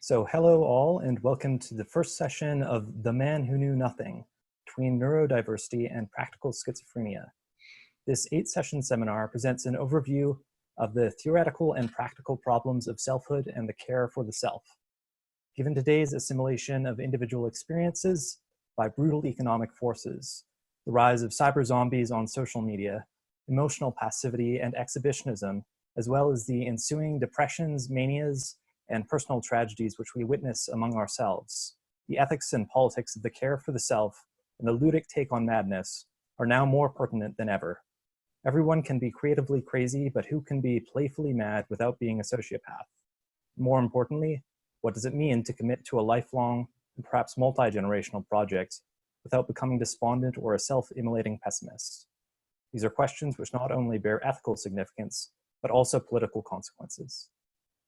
So hello all, and welcome to the first session of The Man Who Knew Nothing, Between Neurodiversity and Practical Schizophrenia. This 8-session seminar presents an overview of the theoretical and practical problems of selfhood and the care for the self. Given today's assimilation of individual experiences by brutal economic forces, the rise of cyber zombies on social media, emotional passivity and exhibitionism, as well as the ensuing depressions, manias, and personal tragedies which we witness among ourselves, the ethics and politics of the care for the self and the ludic take on madness are now more pertinent than ever. Everyone can be creatively crazy, but who can be playfully mad without being a sociopath? More importantly, what does it mean to commit to a lifelong and perhaps multi-generational project without becoming despondent or a self-immolating pessimist? These are questions which not only bear ethical significance, but also political consequences.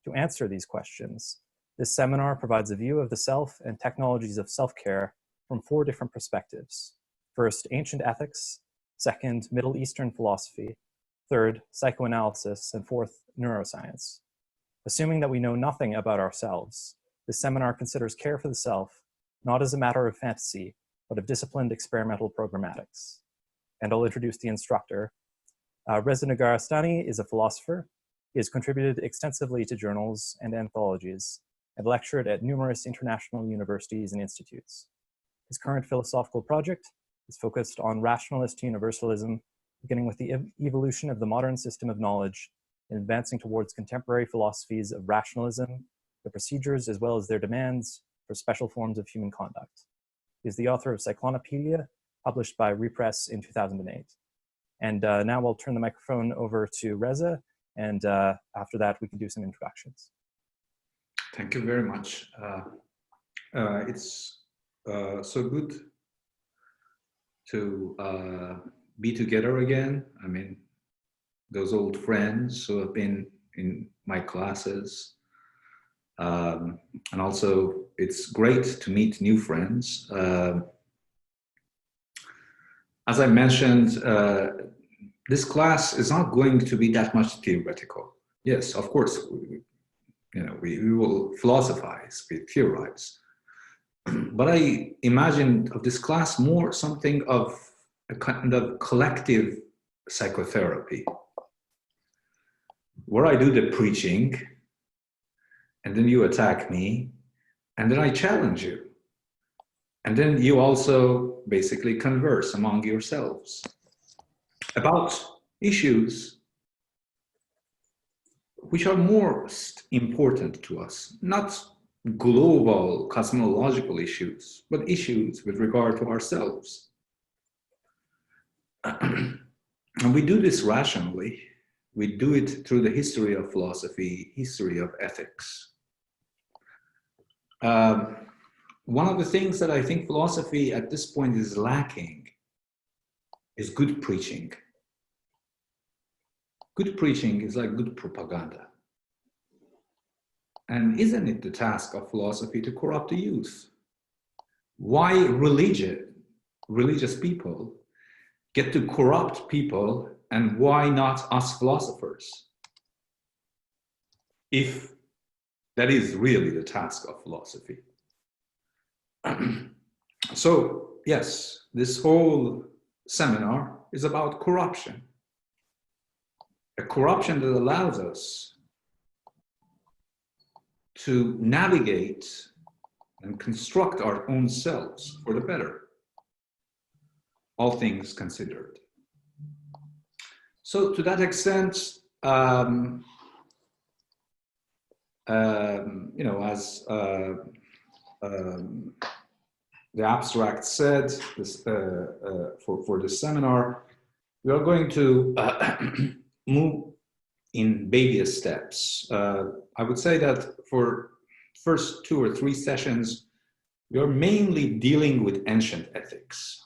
To answer these questions, this seminar provides a view of the self and technologies of self-care from 4 different perspectives. First, ancient ethics. Second, Middle Eastern philosophy. Third, psychoanalysis. And fourth, neuroscience. Assuming that we know nothing about ourselves, this seminar considers care for the self not as a matter of fantasy, but of disciplined experimental programmatics. And I'll introduce the instructor. Reza Negarestani is a philosopher. He has contributed extensively to journals and anthologies and lectured at numerous international universities and institutes. His current philosophical project is focused on rationalist universalism, beginning with the evolution of the modern system of knowledge and advancing towards contemporary philosophies of rationalism, the procedures as well as their demands for special forms of human conduct. He is the author of Cyclonopedia, published by Repress in 2008. And now I'll turn the microphone over to Reza, and after that, we can do some introductions. Thank you very much. It's so good to be together again. I mean, those old friends who have been in my classes. And also, it's great to meet new friends. As I mentioned, this class is not going to be that much theoretical. Yes, of course, we will philosophize, we theorize. But I imagined of this class more something of a kind of collective psychotherapy, where I do the preaching, and then you attack me, and then I challenge you. And then you also basically converse among yourselves about issues which are most important to us, not global cosmological issues, but issues with regard to ourselves. And we do this rationally. We do it through the history of philosophy, history of ethics. One of the things that I think philosophy at this point is lacking is good preaching. Good preaching is like good propaganda. And isn't it the task of philosophy to corrupt the youth? Why religious people get to corrupt people, and why not us philosophers? If that is really the task of philosophy. So, yes, this whole seminar is about corruption. A corruption that allows us to navigate and construct our own selves for the better, all things considered. So to that extent, as the abstract said, this, for this seminar, we are going to move in baby steps. I would say that for first 2 or 3 sessions, we are mainly dealing with ancient ethics.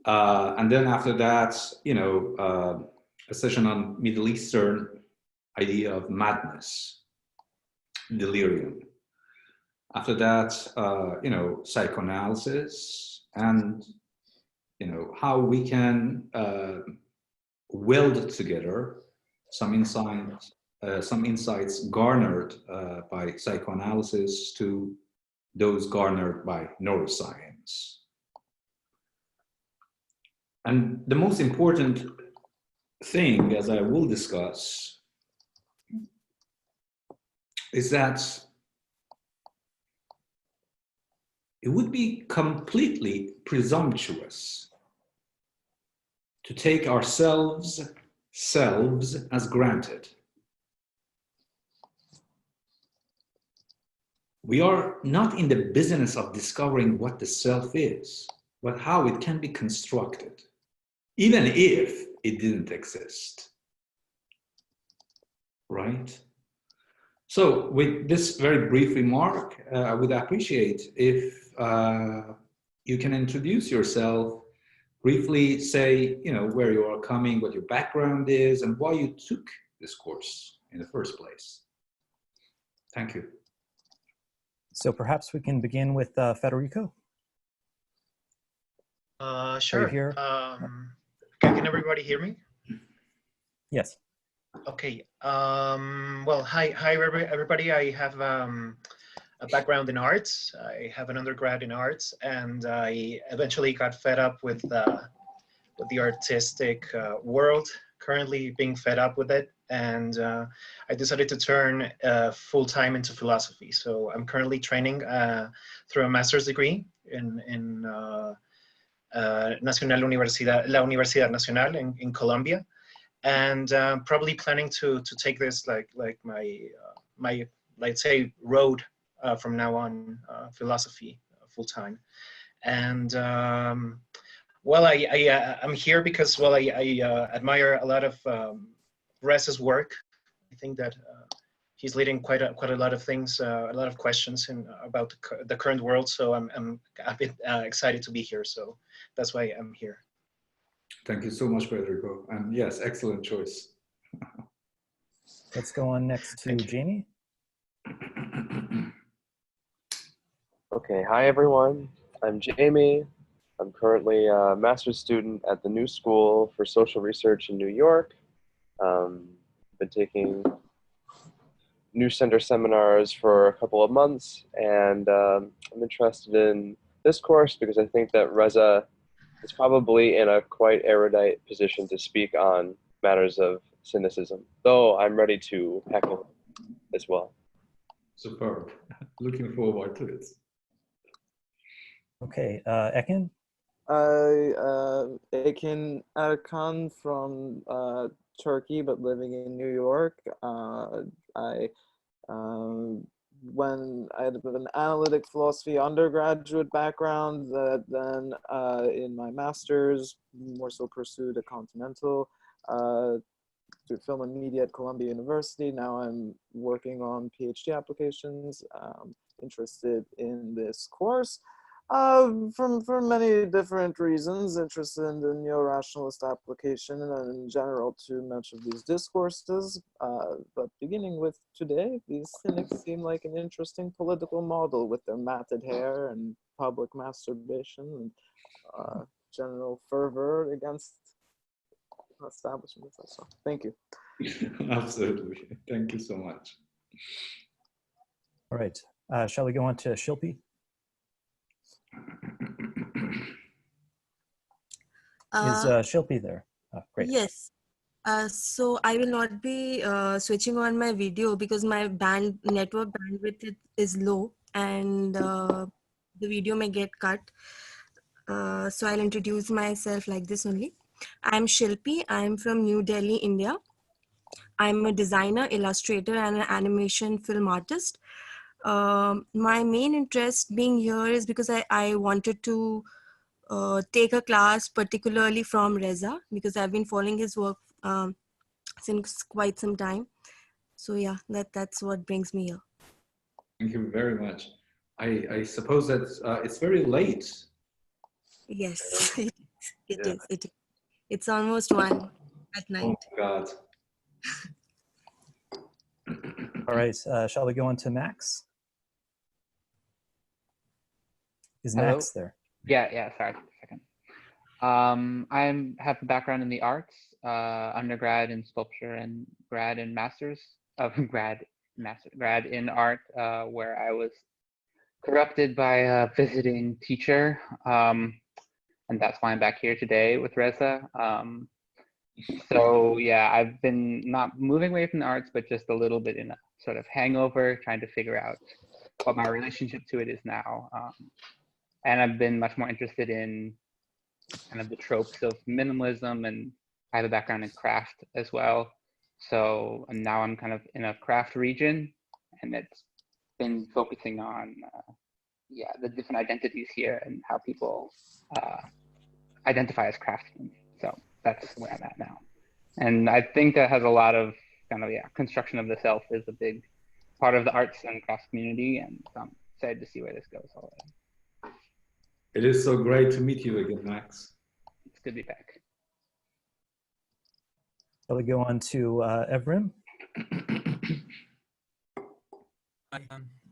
And then after that, a session on Middle Eastern idea of madness, delirium. After that, psychoanalysis and, how we can weld together some insights some insights garnered by psychoanalysis to those garnered by neuroscience. And the most important thing, as I will discuss, is that it would be completely presumptuous to take ourselves as granted. We are not in the business of discovering what the self is, but how it can be constructed, even if it didn't exist, right? So with this very brief remark, I would appreciate if you can introduce yourself, briefly say, where you are coming, what your background is, and why you took this course in the first place. Thank you. So perhaps we can begin with Federico. Sure. Are you here? Can everybody hear me? Yes. Okay. Well, hi everybody. I have a background in arts. I have an undergrad in arts, and I eventually got fed up with the artistic world. Currently, being fed up with it, and I decided to turn full-time into philosophy. So I'm currently training through a master's degree in Nacional Universidad, La Universidad Nacional in Colombia, and probably planning to take this like my let's say road from now on, philosophy full-time. And well, I'm here because, well, I admire a lot of Rez's work. I think that he's leading quite a lot of things, a lot of questions about the current world. So I'm a bit excited to be here. So that's why I'm here. Thank you so much, Federico. And yes, excellent choice. Let's go on next to Jamie. Okay, hi everyone. I'm Jamie. I'm currently a master's student at the New School for Social Research in New York. Been taking New Center seminars for a couple of months, and I'm interested in this course because I think that Reza is probably in a quite erudite position to speak on matters of cynicism, though I'm ready to heckle as well. Superb. Looking forward to it. Okay, Ekin? Ekin Erkan from Turkey, but living in New York. When I had an analytic philosophy undergraduate background, then in my master's, more so pursued a continental through film and media at Columbia University. Now I'm working on PhD applications, interested in this course. For many different reasons, interested in the neo-rationalist application and in general to much of these discourses. But beginning with today, these cynics seem like an interesting political model with their matted hair and public masturbation and general fervor against establishment. So thank you. Absolutely. Thank you so much. All right. Shall we go on to Shilpi? Is Shilpi there? Oh, great. Yes. So I will not be switching on my video because my network bandwidth is low, and the video may get cut. So I'll introduce myself like this only. I'm Shilpi. I'm from New Delhi, India. I'm a designer, illustrator, and an animation film artist. My main interest being here is because I wanted to take a class particularly from Reza, because I've been following his work since quite some time. So yeah, that's what brings me here. Thank you very much. I suppose that it's very late. Yes, it is. It's almost 1 at night. Oh my God. All right, shall we go on to Max? Is Max there? Yeah, sorry, a second. I have a background in the arts, undergrad in sculpture and grad and master's grad in art, where I was corrupted by a visiting teacher, and that's why I'm back here today with Reza. So yeah, I've been not moving away from the arts, but just a little bit in a sort of hangover, trying to figure out what my relationship to it is now. And I've been much more interested in kind of the tropes of minimalism, and I have a background in craft as well. So now I'm kind of in a craft region, and it's been focusing on the different identities here and how people identify as craftsmen. So that's where I'm at now. And I think that has a lot of kind of, construction of the self is a big part of the arts and crafts community. And so I'm excited to see where this goes already. It is so great to meet you again, Max. It's good to be back. Shall we go on to Evrim?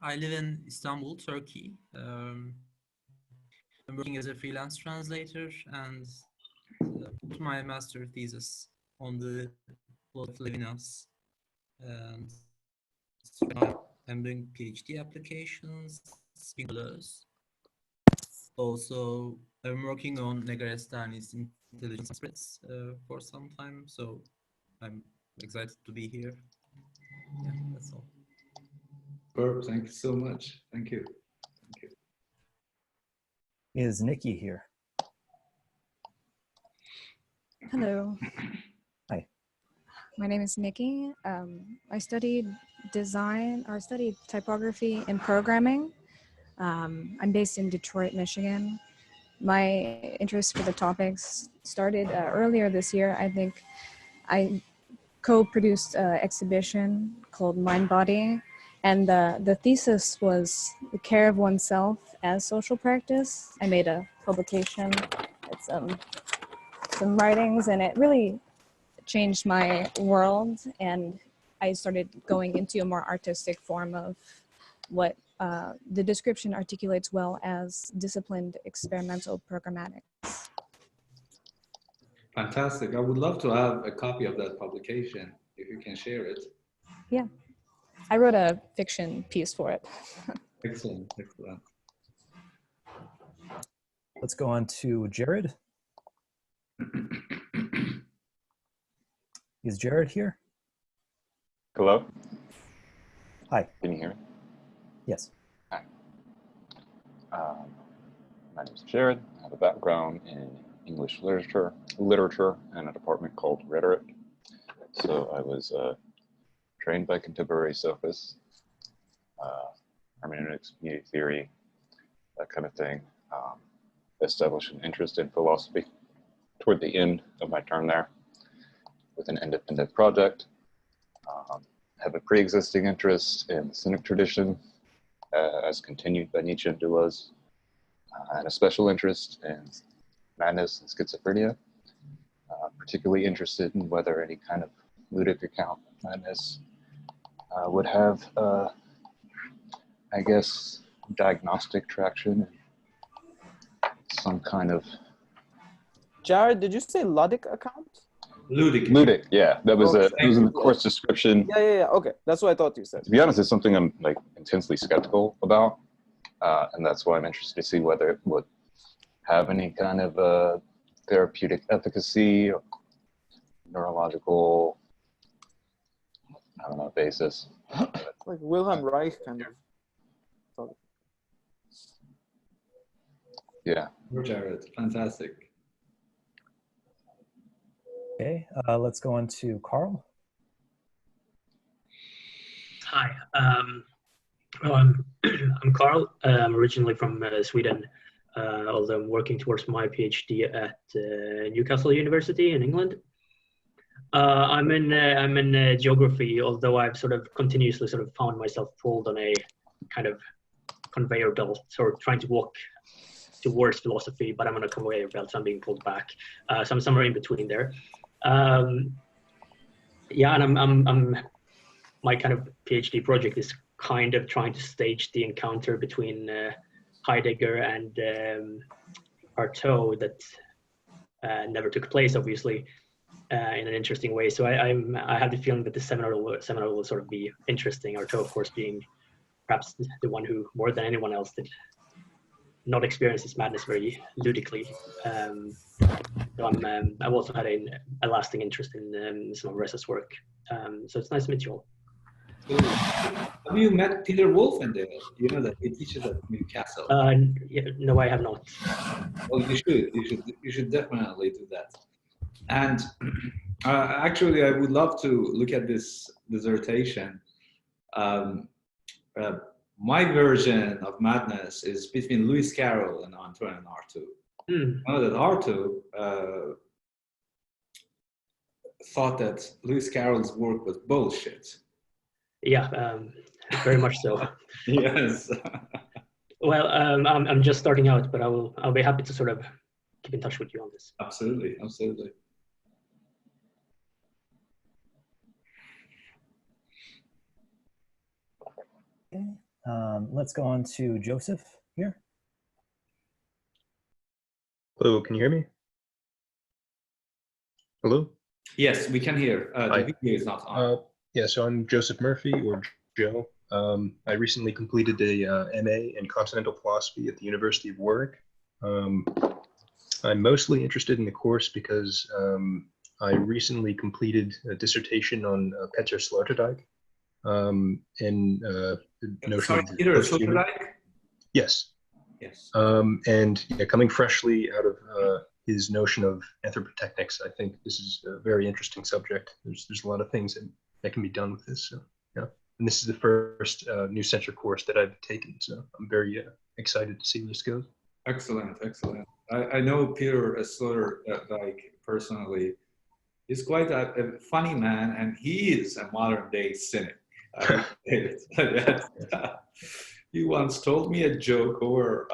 I live in Istanbul, Turkey. I'm working as a freelance translator and put my master thesis on the plot of Levinas. And I'm doing PhD applications, those. Also, I'm working on Negarestani's intelligence spreads for some time, so I'm excited to be here. Yeah, that's all. Perfect. Thank you so much. Thank you. Thank you. Is Nikki here? Hello. Hi. My name is Nikki. I studied typography and programming. I'm based in Detroit, Michigan. My interest for the topics started earlier this year. I think I co-produced an exhibition called Mind Body, and the thesis was the care of oneself as social practice. I made a publication, it's some writings, and it really changed my world, and I started going into a more artistic form of what the description articulates well as disciplined experimental programmatics. Fantastic. I would love to have a copy of that publication if you can share it. Yeah, I wrote a fiction piece for it. Excellent, excellent. Let's go on to Jared. Is Jared here? Hello? Hi. Can you hear me? Yes. Hi. My name is Jared. I have a background in English literature and a department called rhetoric. So I was trained by contemporary sophists, hermeneutics, media theory, that kind of thing. Established an interest in philosophy toward the end of my term there with an independent project. Have a pre-existing interest in the Cynic tradition as continued by Nietzsche and Deleuze, and a special interest in madness and schizophrenia, particularly interested in whether any kind of ludic account of madness would have, I guess, diagnostic traction, some kind of... Jared, did you say ludic account? Ludic. Yeah, that was it was in the course description. Yeah. Okay, that's what I thought you said. To be honest, it's something I'm like intensely skeptical about, and that's why I'm interested to see whether it would have any kind of therapeutic efficacy, or neurological, I don't know, basis. Like Wilhelm Reich kind of. Yeah. Jared, fantastic. Okay, let's go on to Carl. Hi, I'm Carl. I'm originally from Sweden, although I'm working towards my PhD at Newcastle University in England. I'm in geography, although I've sort of continuously sort of found myself pulled on a kind of conveyor belt, sort of trying to walk towards philosophy, but I'm on a conveyor belt, so I'm being pulled back. So I'm somewhere in between there. Yeah, and I'm my kind of PhD project is kind of trying to stage the encounter between Heidegger and Artaud that never took place, obviously. in an interesting way. So I have the feeling that the seminar will sort of be interesting. Arto, of course, being perhaps the one who, more than anyone else, did not experience this madness very ludically. So I've also had a lasting interest in some of Reza's work. So it's nice to meet you all. Have you met Peter Wolfendale? You know that he teaches at Newcastle. Yeah, no, I have not. Well, you should. You should definitely do that. And actually, I would love to look at this dissertation. My version of madness is between Lewis Carroll and Antoine Artaud. I know that Artaud thought that Lewis Carroll's work was bullshit. Yeah, very much so. Yes. Well, I'm just starting out, but I'll be happy to sort of keep in touch with you on this. Absolutely, absolutely. Okay. Let's go on to Joseph here. Hello, can you hear me? Hello? Yes, we can hear. The video is not on. Yeah, so I'm Joseph Murphy, or Joe. I recently completed a MA in Continental Philosophy at the University of Warwick. I'm mostly interested in the course because I recently completed a dissertation on Peter Sloterdijk and the notion of Peter post-human. Sloterdijk? Yes. Yes. And yeah, coming freshly out of his notion of anthropotechnics, I think this is a very interesting subject. There's a lot of things that can be done with this. So yeah, and this is the first New Center course that I've taken. So I'm very excited to see where this goes. Excellent, excellent. I know Peter Sloterdijk personally. He's quite a funny man, and he is a modern day cynic. He once told me a joke over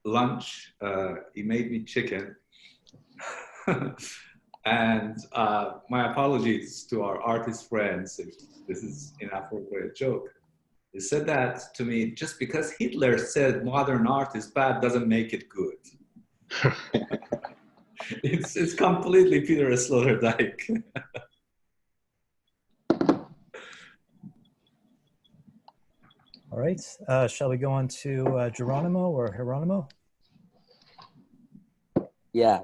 lunch. He made me chicken. And my apologies to our artist friends if this is inappropriate joke. He said that to me, just because Hitler said modern art is bad doesn't make it good. It's completely Peter Sloterdijk. All right, shall we go on to Geronimo or Geronimo? Yeah.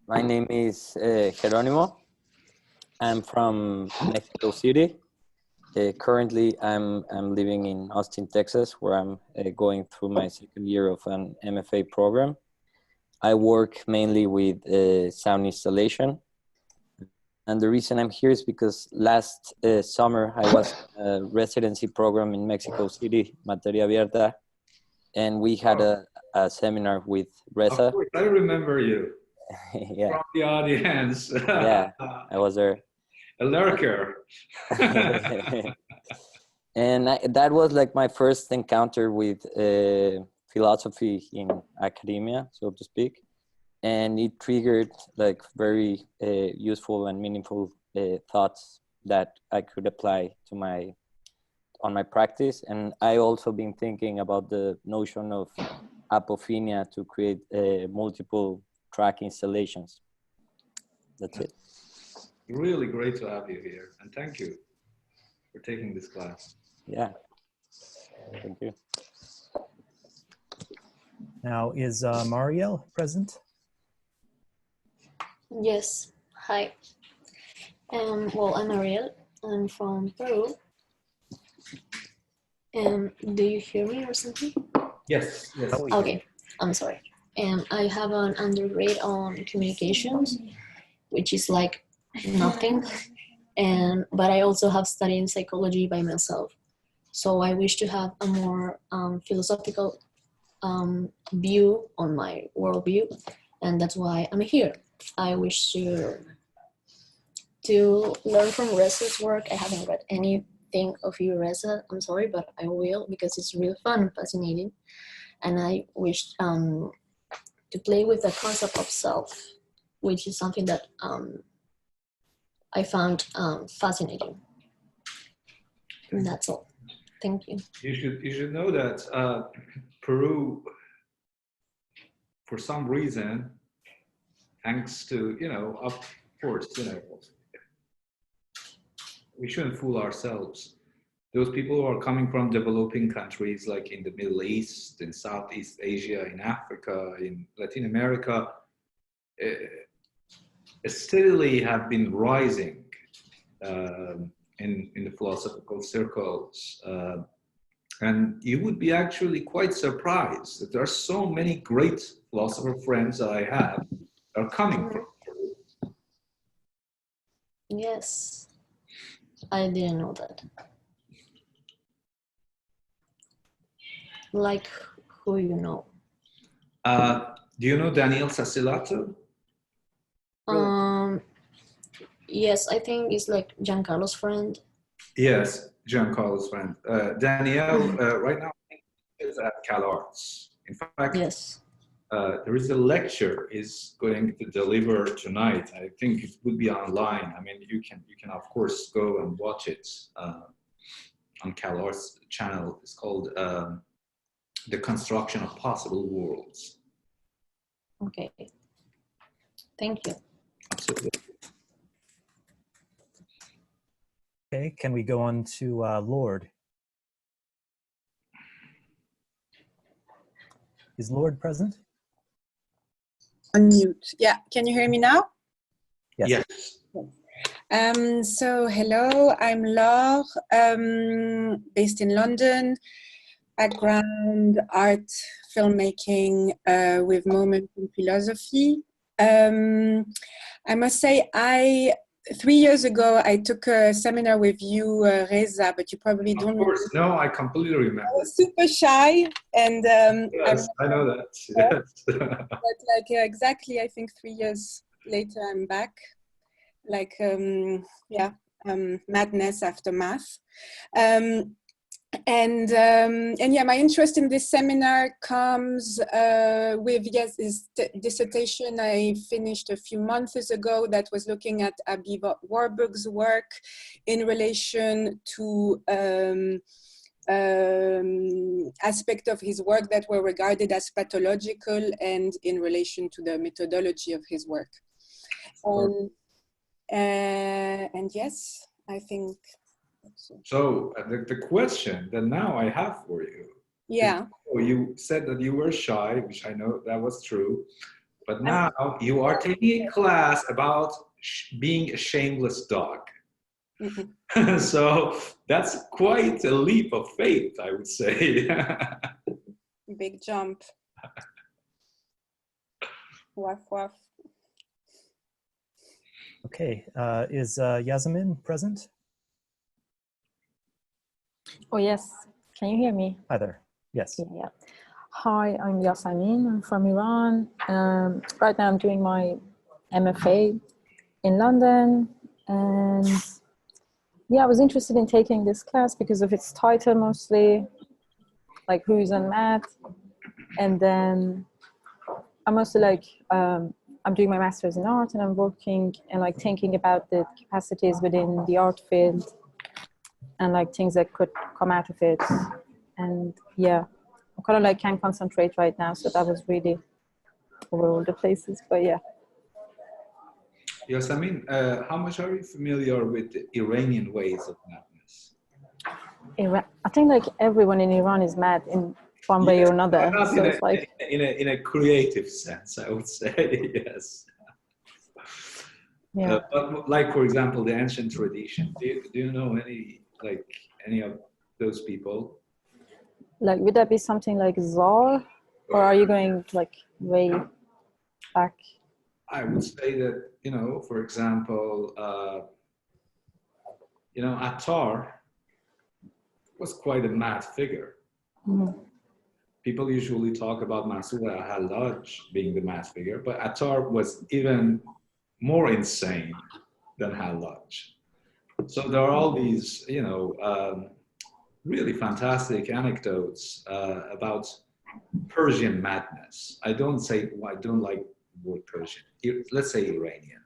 My name is Geronimo. I'm from Mexico City. Currently, I'm living in Austin, Texas, where I'm going through my second year of an MFA program. I work mainly with sound installation. And the reason I'm here is because last summer I was in a residency program in Mexico City, Materia Abierta, and we had a seminar with Reza. Of course, I remember you. Yeah. From the audience. Yeah, I was there. A lurker. And that was like my first encounter with philosophy in academia, so to speak. And it triggered like very useful and meaningful thoughts that I could apply to on my practice. And I also been thinking about the notion of apophenia to create multiple track installations. That's it. Really great to have you here, and thank you for taking this class. Yeah, thank you. Now, is Mariel present? Yes, hi. Well, I'm Ariel. I'm from Peru. Do you hear me or something? Yes. Okay, I'm sorry. I have an undergrad on communications, which is like nothing. But I also have studied psychology by myself. So I wish to have a more philosophical view on my worldview, and that's why I'm here. I wish to learn from Reza's work. I haven't read anything of you, Reza. I'm sorry, but I will because it's really fun and fascinating. And I wish to play with the concept of self, which is something that I found fascinating. And that's all. Thank you. You should know that Peru, for some reason, thanks to, of course, we shouldn't fool ourselves. Those people who are coming from developing countries like in the Middle East, in Southeast Asia, in Africa, in Latin America, steadily have been rising in the philosophical circles. And you would be actually quite surprised that there are so many great philosopher friends that I have that are coming from. Yes, I didn't know that. Like who you know? Do you know Daniel Sasilato? Yes, I think it's like Giancarlo's friend. Yes, Giancarlo's friend. Danielle, right now, is at CalArts. In fact, yes. There is a lecture is going to deliver tonight. I think it would be online. I mean, you can of course go and watch it on CalArts channel. It's called The Construction of Possible Worlds. Okay. Thank you. Absolutely. Okay, can we go on to Lord? Is Lord present? Unmute. Yeah, can you hear me now? Yes. So hello, I'm Laure, based in London. Background, art, filmmaking with moment in philosophy. I must say, 3 years ago, I took a seminar with you, Reza, but you probably don't know. Of course, no, I completely remember. I was super shy, and yes, I know that. Yes. But like exactly, I think 3 years later, I'm back. Like madness after math. And yeah, my interest in this seminar comes with this dissertation I finished a few months ago that was looking at Abi Warburg's work in relation to aspect of his work that were regarded as pathological and in relation to the methodology of his work. And yes, I think so. The question that now I have for you. Yeah. You said that you were shy, which I know that was true, but now you are taking a class about being a shameless dog. Mm-hmm. So that's quite a leap of faith, I would say. Big jump. Waf waf. Okay, is Yasmin present? Oh, yes. Can you hear me? Hi there. Yes. Yeah. Hi, I'm Yasamin. I'm from Iran. Right now I'm doing my MFA in London. And yeah, I was interested in taking this class because of its title mostly, like Who's on Math. And then I'm also like, I'm doing my master's in art and I'm working and like thinking about the capacities within the art field and like things that could come out of it. And yeah, I kind of like can't concentrate right now. So that was really over all the places, but yeah. Yes, I mean, how much are you familiar with the Iranian ways of madness? I think like everyone in Iran is mad in one way or another. So it's like in a creative sense, I would say, yes. Yeah. But like, for example, the ancient tradition. Do you know any of those people? Like, would that be something like Czar, or are you going like way back? I would say that, for example, Attar was quite a mad figure. Mm-hmm. People usually talk about Mansur al-Hallaj being the mad figure, but Attar was even more insane than Hallaj. So there are all these, really fantastic anecdotes about Persian madness. I don't like the word Persian. Let's say Iranian.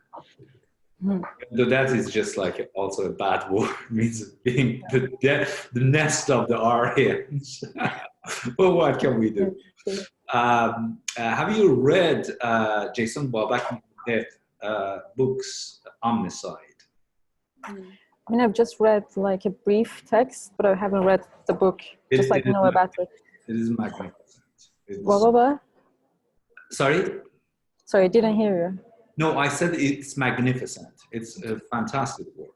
Though that is just like also a bad word, means being the nest of the Aryans. Well, what can we do? Have you read Jason Babak books omnicide? I mean, I've just read like a brief text, but I haven't read the book. Just like know about it. It is magnificent. What? Sorry? Sorry, I didn't hear you. No, I said it's magnificent. It's a fantastic work.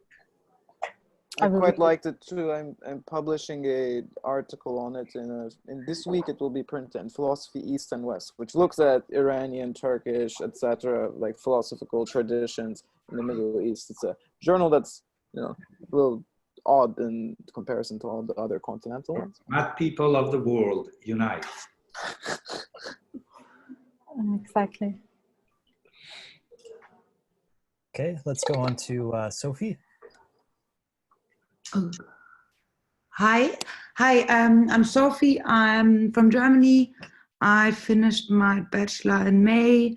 I quite liked it too. I'm publishing an article on it in this week. It will be printed in Philosophy East and West, which looks at Iranian, Turkish, etc., like philosophical traditions in the Middle East. It's a journal that's a little odd in comparison to all the other continental ones. Mad people of the world, unite. Exactly. Okay, let's go on to Sophie. Hi, I'm Sophie. I'm from Germany. I finished my bachelor in May,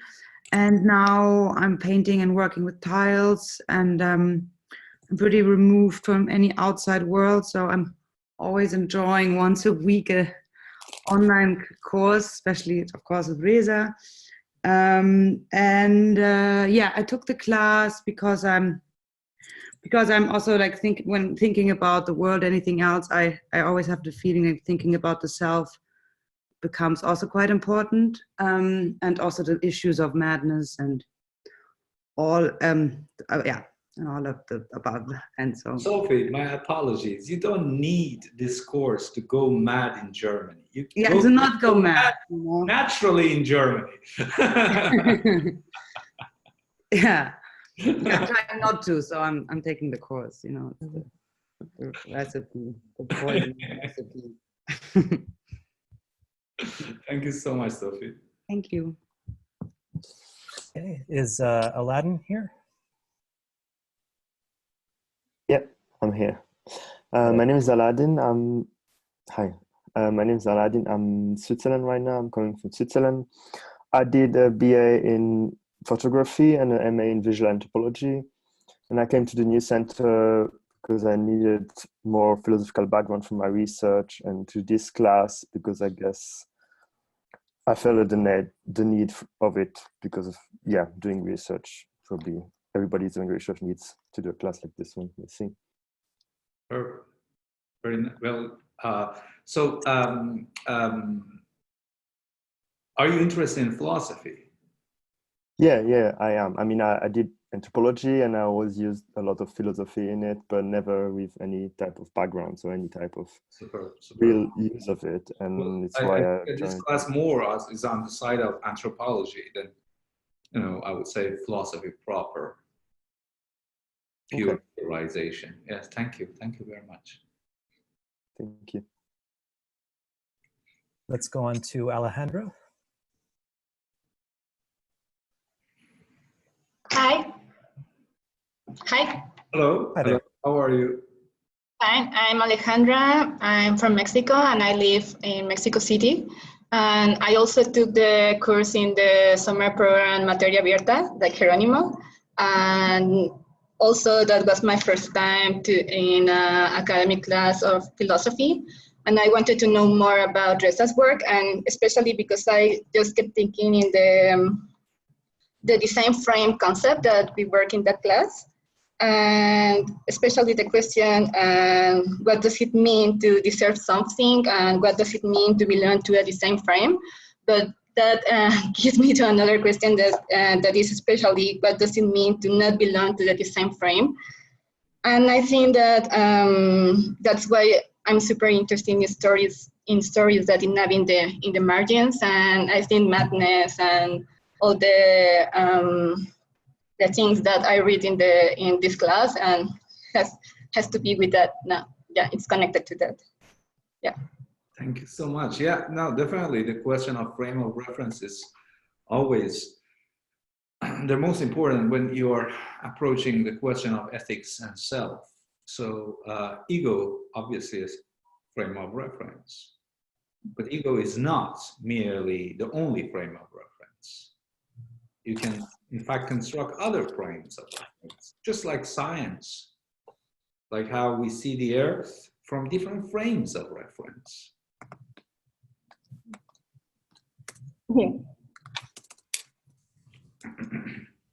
and now I'm painting and working with tiles, and I'm pretty removed from any outside world, so I'm always enjoying once a week a online course, especially of course with Reza. Yeah, I took the class because I'm also like when thinking about the world, anything else, I always have the feeling that thinking about the self becomes also quite important, and also the issues of madness and all, yeah, and all of the above. And so, Sophie, my apologies. You don't need this course to go mad in Germany. You do not go mad. Naturally in Germany. Yeah. I'm trying not to, so I'm taking the course. The recipe, the poison recipe. Thank you so much, Sophie. Thank you. Okay, is Aladdin here? Yeah, I'm here. My name is Aladdin. Hi. My name is Aladdin. I'm in Switzerland right now. I'm coming from Switzerland. I did a BA in photography and an MA in visual anthropology. And I came to the New Center because I needed more philosophical background for my research, and to this class because I guess I felt the need of it because of, doing research. Probably everybody's doing research needs to do a class like this one, I think. Very well. So are you interested in philosophy? Yeah, I am. I mean, I did anthropology and I always used a lot of philosophy in it, but never with any type of background, so any type of real use of it. And it's why I joined. This class more is on the side of anthropology than, I would say philosophy proper, pure theorization. Yes, thank you. Thank you very much. Thank you. Let's go on to Alejandro. Hi. Hello. Hi there. How are you? Fine. I'm Alejandra. I'm from Mexico and I live in Mexico City. And I also took the course in the summer program Materia Abierta, like Jerónimo. And also that was my first time in an academic class of philosophy. And I wanted to know more about Reza's work, and especially because I just kept thinking in the design frame concept that we work in that class. And especially the question, what does it mean to deserve something, and what does it mean to belong to a design frame? But that gives me to another question that is especially, what does it mean to not belong to the design frame? And I think that that's why I'm super interested in stories that inhabit in the margins. And I think madness and all the things that I read in this class and has to be with that. Now, yeah, it's connected to that. Yeah. Thank you so much. Yeah, no, definitely the question of frame of reference is always the most important when you are approaching the question of ethics and self. So ego obviously is frame of reference, but ego is not merely the only frame of reference. You can, in fact, construct other frames of reference, just like science, like how we see the earth from different frames of reference. Yeah.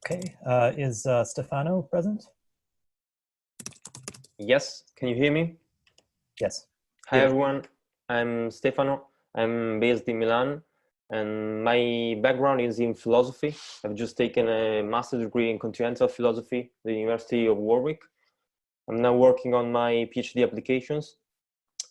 Okay, is Stefano present? Yes, can you hear me? Yes. Hi everyone, I'm Stefano. I'm based in Milan and my background is in philosophy. I've just taken a master's degree in continental philosophy at the University of Warwick. I'm now working on my PhD applications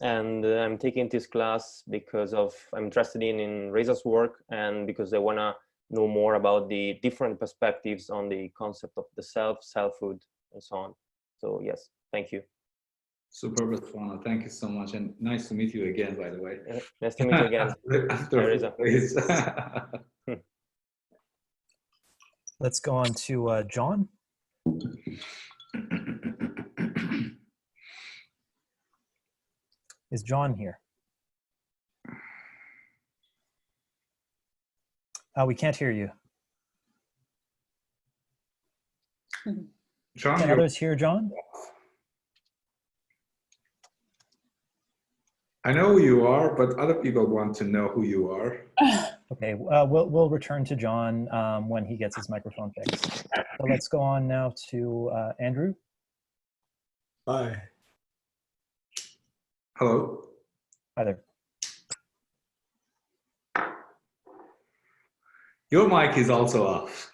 and I'm taking this class because I'm interested in Reza's work and because I want to know more about the different perspectives on the concept of the self, selfhood, and so on. So yes, thank you. Superb, Stefano. Thank you so much, and nice to meet you again, by the way. Nice to meet you again. After Let's go on to John. Is John here? We can't hear you. John, can others hear John? I know who you are, but other people want to know who you are. Okay, we'll return to John when he gets his microphone fixed. So let's go on now to Andrew. Hi. Hello. Hi there. Your mic is also off.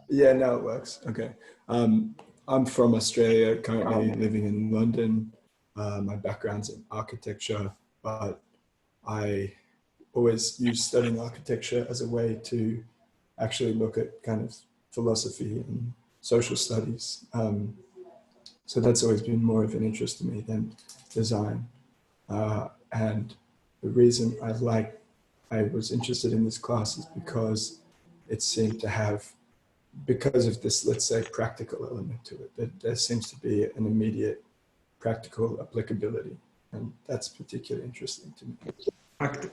Yeah, now it works. Okay. I'm from Australia, currently living in London. My background's in architecture, but I always use studying architecture as a way to actually look at kind of philosophy and social studies. So that's always been more of an interest to me than design. And the reason I was interested in this class is because it seemed to have, because of this, let's say, practical element to it, that there seems to be an immediate practical applicability. And that's particularly interesting to me.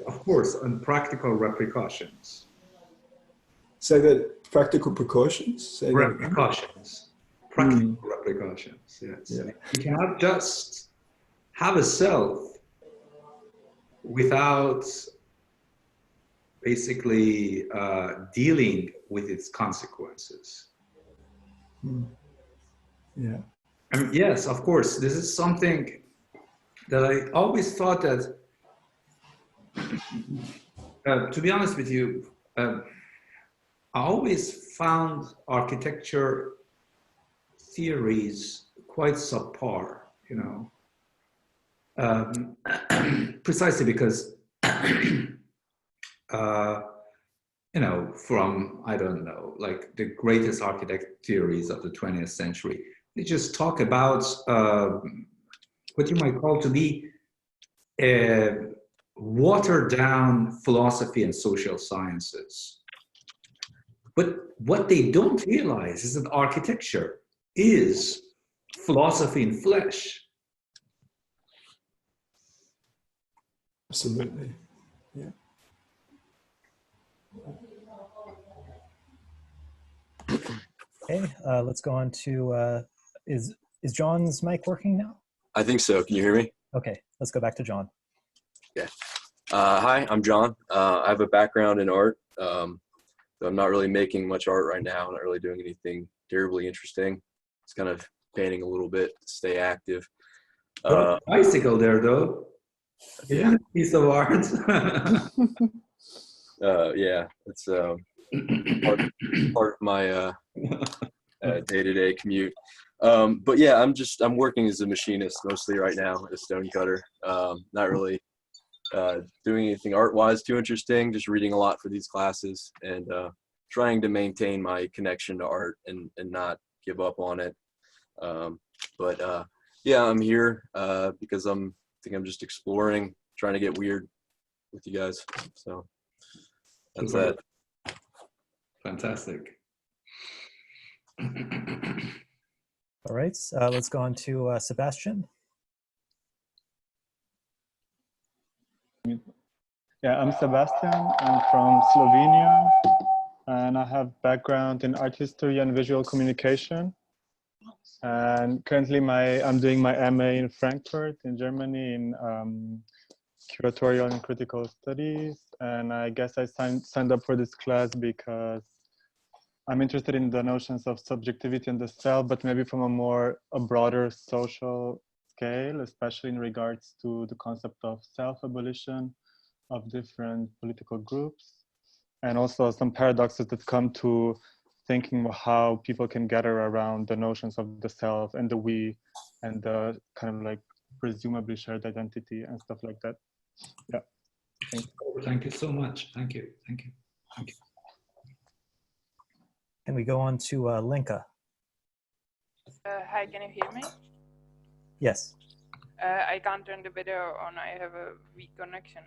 Of course, and practical repercussions. Say that practical precautions? Say repercussions. Practical repercussions, yes. Yeah. You cannot just have a self without basically dealing with its consequences. Yeah. I mean, yes, of course, this is something that I always thought that, to be honest with you, I always found architecture theories quite subpar, you know, precisely because, you know, from, I don't know, like the greatest architect theories of the 20th century, they just talk about what you might call to be watered down philosophy and social sciences. But what they don't realize is that architecture is philosophy in flesh. Absolutely, yeah. Okay, let's go on to, is John's mic working now? I think so. Can you hear me? Okay, let's go back to John. Yeah. Hi, I'm John. I have a background in art. I'm not really making much art right now. I'm not really doing anything terribly interesting. It's kind of painting a little bit to stay active. Bicycle there, though. Yeah. A piece of art. Yeah, it's part of my day-to-day commute. But yeah, I'm working as a machinist mostly right now, a stone cutter. Not really doing anything art-wise too interesting, just reading a lot for these classes and trying to maintain my connection to art and not give up on it. But yeah, I'm here because I think I'm just exploring, trying to get weird with you guys. So that's that. Fantastic. All right, let's go on to Sebastian. Yeah, I'm Sebastian. I'm from Slovenia, and I have background in art history and visual communication. And currently, I'm doing my MA in Frankfurt, in Germany, in curatorial and critical studies. And I guess I signed up for this class because I'm interested in the notions of subjectivity and the self, but maybe from a broader social scale, especially in regards to the concept of self-abolition of different political groups, and also some paradoxes that come to thinking how people can gather around the notions of the self and the we, and the kind of like presumably shared identity and stuff like that. Yeah. Thank you so much. Thank you. Thank you. Thank you. Can we go on to Linka? Hi, can you hear me? Yes. I can't turn the video on. I have a weak connection.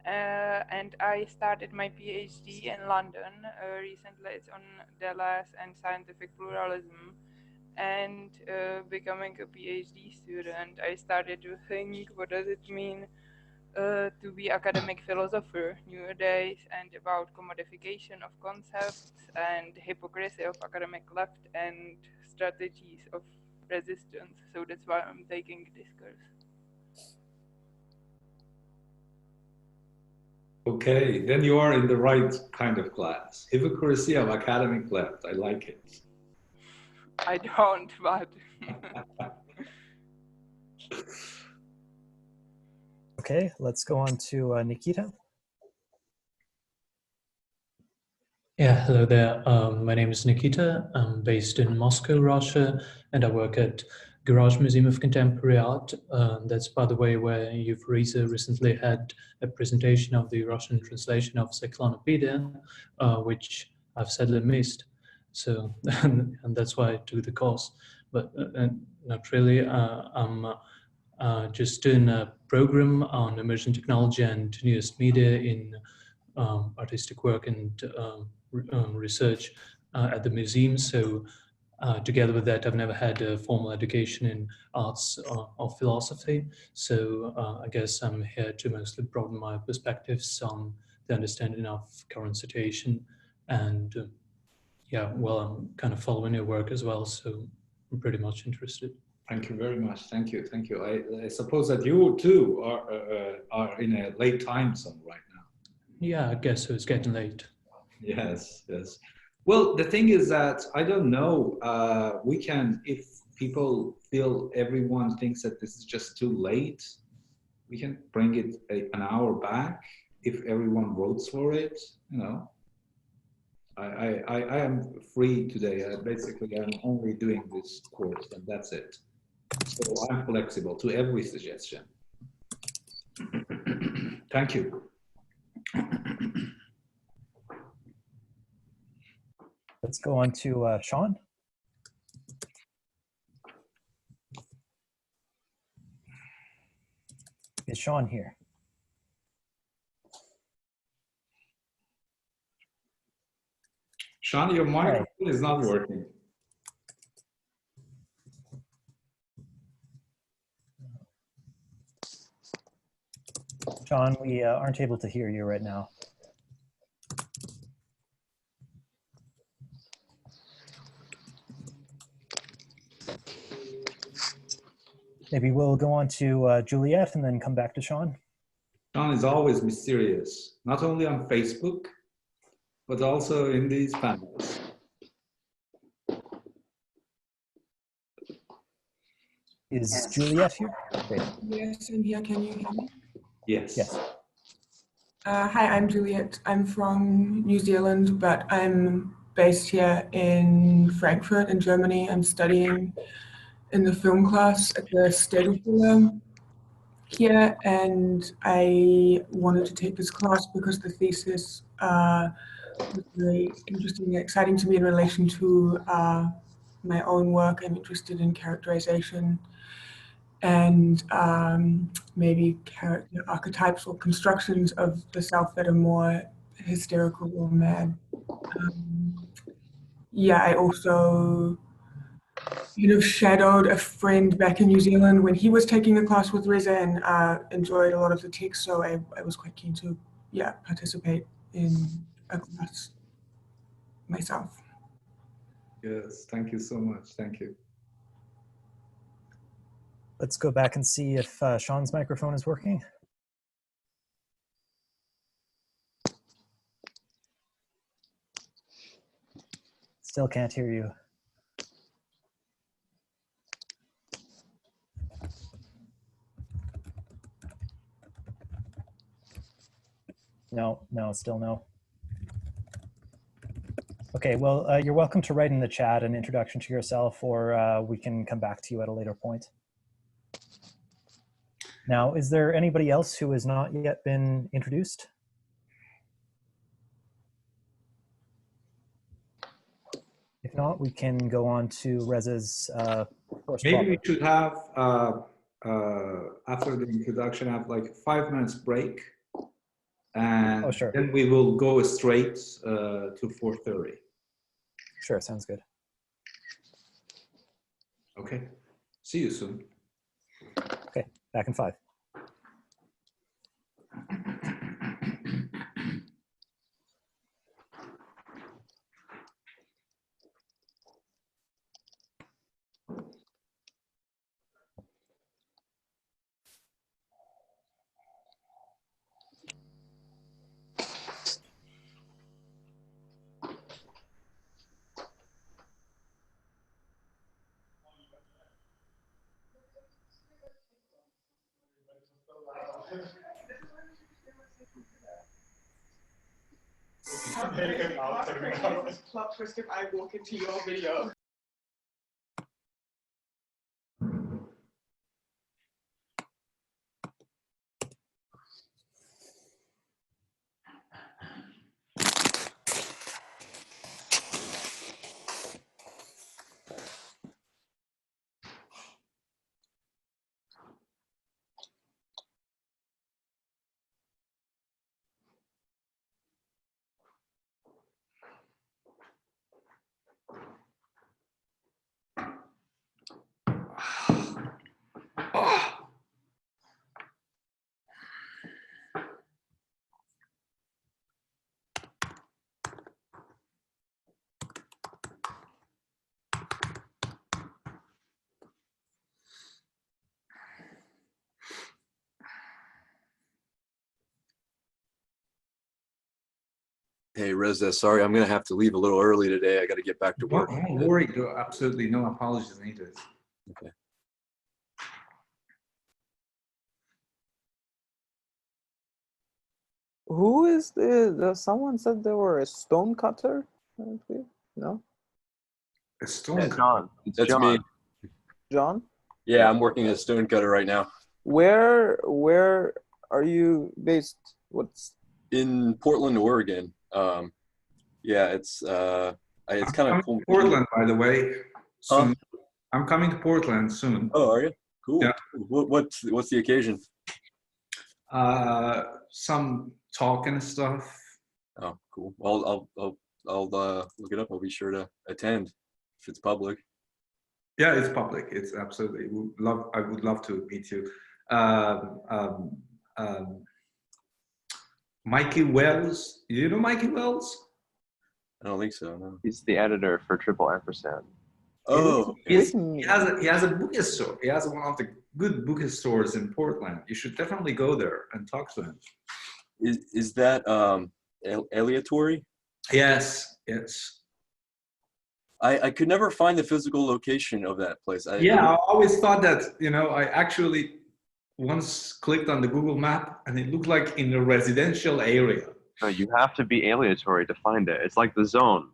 And I started my PhD in London recently. It's on Dallas and scientific pluralism. And becoming a PhD student, I started to think, what does it mean to be academic philosopher nowadays, and about commodification of concepts and hypocrisy of academic left and strategies of resistance. So that's why I'm taking this course. Okay, then you are in the right kind of class. Hypocrisy of academic left. I like it. I don't, but... Okay, let's go on to Nikita. Yeah, hello there. My name is Nikita. I'm based in Moscow, Russia, and I work at Garage Museum of Contemporary Art. That's, by the way, where you've recently had a presentation of the Russian translation of Cyclonopedia, which I've sadly missed. So, and that's why I took the course. But not really. I'm just doing a program on emerging technology and newest media in artistic work and research at the museum. So together with that, I've never had a formal education in arts or philosophy. So I guess I'm here to mostly broaden my perspectives on the understanding of current situation. And yeah, well, I'm kind of following your work as well. So I'm pretty much interested. Thank you very much. Thank you. Thank you. I suppose that you too are in a late time zone right now. Yeah, I guess so. It's getting late. Yes, yes. Well, the thing is that I don't know. We can, if people feel everyone thinks that this is just too late, we can bring it an hour back if everyone votes for it. You know, I am free today. Basically, I'm only doing this course and that's it. So I'm flexible to every suggestion. Thank you. Let's go on to Sean. Is Sean here? Sean, your microphone is not working. Sean, we aren't able to hear you right now. Maybe we'll go on to Juliet and then come back to Sean. Sean is always mysterious, not only on Facebook, but also in these panels. Is Juliet here? Great. Yes, I'm here. Can you hear me? Yes. Yes. Hi, I'm Juliet. I'm from New Zealand, but I'm based here in Frankfurt in Germany. I'm studying in the film class at the Städelschule here, and I wanted to take this class because the thesis was very interesting and exciting to me in relation to my own work. I'm interested in characterization and maybe character archetypes or constructions of the self that are more hysterical or mad. Yeah, I also shadowed a friend back in New Zealand when he was taking a class with Reza and enjoyed a lot of the text, so I was quite keen to participate in a class myself. Yes, thank you so much. Thank you. Let's go back and see if Sean's microphone is working. Still can't hear you. No, still no. Okay, well, you're welcome to write in the chat an introduction to yourself, or we can come back to you at a later point. Now, is there anybody else who has not yet been introduced? If not, we can go on to Reza's first Maybe we topic. should have, after the introduction, have like 5 minutes break. And then we will go straight to 4:30. Sure, sounds good. Okay, see you soon. Okay, back in 5. Plot twist if I walk into your video. Hey, Reza, sorry, I'm going to have to leave a little early today. I got to get back to work. Don't worry, absolutely no apologies needed. Okay. Who is the someone said they were a stone cutter? No? A stone cutter? John. That's John. me. John? Yeah, I'm working as a stone cutter right now. Where are you based? What's in Portland, Oregon? Yeah, it's kind of cool. Portland, by the way. Soon. I'm coming to Portland soon. Oh, are you? Cool. Yeah. What's the occasion? Some talk and stuff. Oh, cool. Well, I'll look it up. I'll be sure to attend if it's public. Yeah, it's public. It's absolutely. I would love to meet you. Mikey Wells. You know Mikey Wells? I don't think so. No. He's the editor for Triple Ampersand. Oh, he has a bookstore. He has one of the good bookstores in Portland. You should definitely go there and talk to him. Is that aleatory? Yes. I could never find the physical location of that place. I always thought that, I actually once clicked on the Google map and it looked like in a residential area. No, you have to be aleatory to find it. It's like the zone.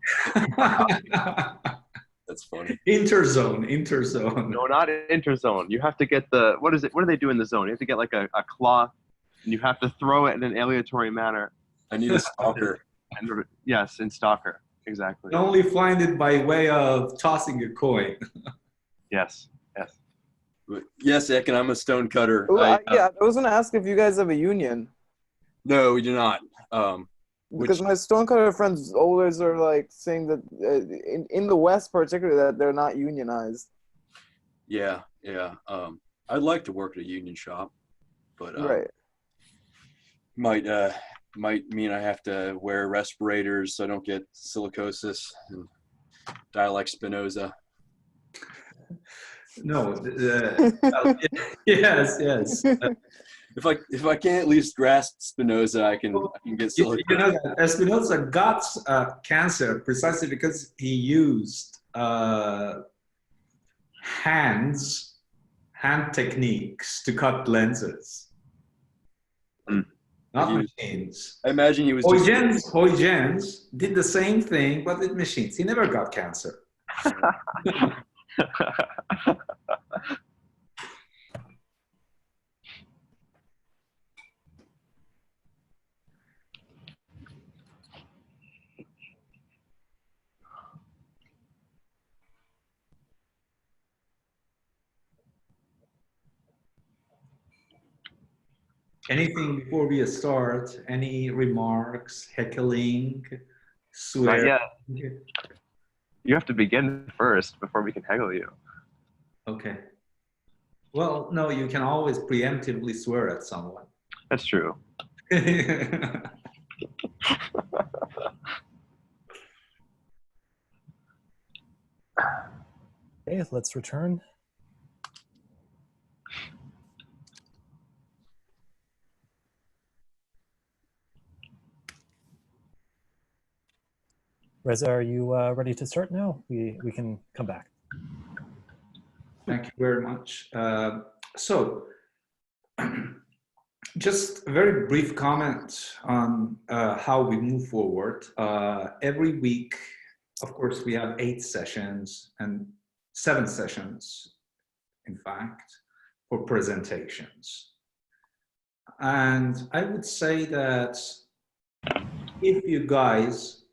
That's funny. Interzone. No, not interzone. You have to get what do they do in the zone? You have to get like a cloth and you have to throw it in an aleatory manner. I need a stalker. Yes, in stalker. Exactly. You only find it by way of tossing a coin. Yes. Yes, Ekin, I'm a stone cutter. I was going to ask if you guys have a union. No, we do not. Because my stonecutter friends always are like saying that in the West particularly that they're not unionized. Yeah. I'd like to work at a union shop, but right. Might mean I have to wear respirators so I don't get silicosis and die like Spinoza. No, yes. if I can't at least grasp Spinoza, I can get silly. You know that Spinoza got cancer precisely because he used hand techniques to cut lenses, not machines. I imagine he was. Huygens did the same thing, but with machines. He never got cancer. Anything before we start? Any remarks, heckling, swear? Not yet. You have to begin first before we can heckle you. Okay. Well, no, you can always preemptively swear at someone. That's true. Okay, let's return. Reza, are you ready to start now? We can come back. Thank you very much. So, just a very brief comment on how we move forward. Every week, of course, we have 8 sessions and 7 sessions, in fact, for presentations. And I would say that if you guys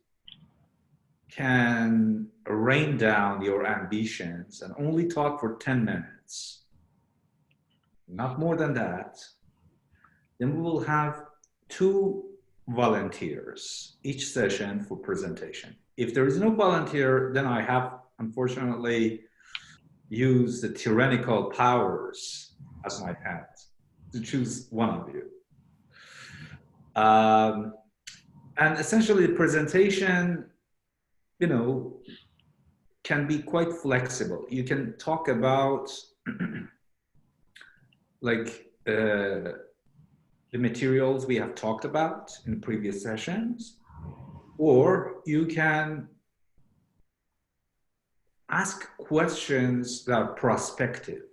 can rein down your ambitions and only talk for 10 minutes, not more than that, then we will have 2 volunteers each session for presentation. If there is no volunteer, then I have, unfortunately, used the tyrannical powers as my hat to choose one of you. And essentially, the presentation, you know, can be quite flexible. You can talk about like the materials we have talked about in previous sessions, or you can ask questions that are prospective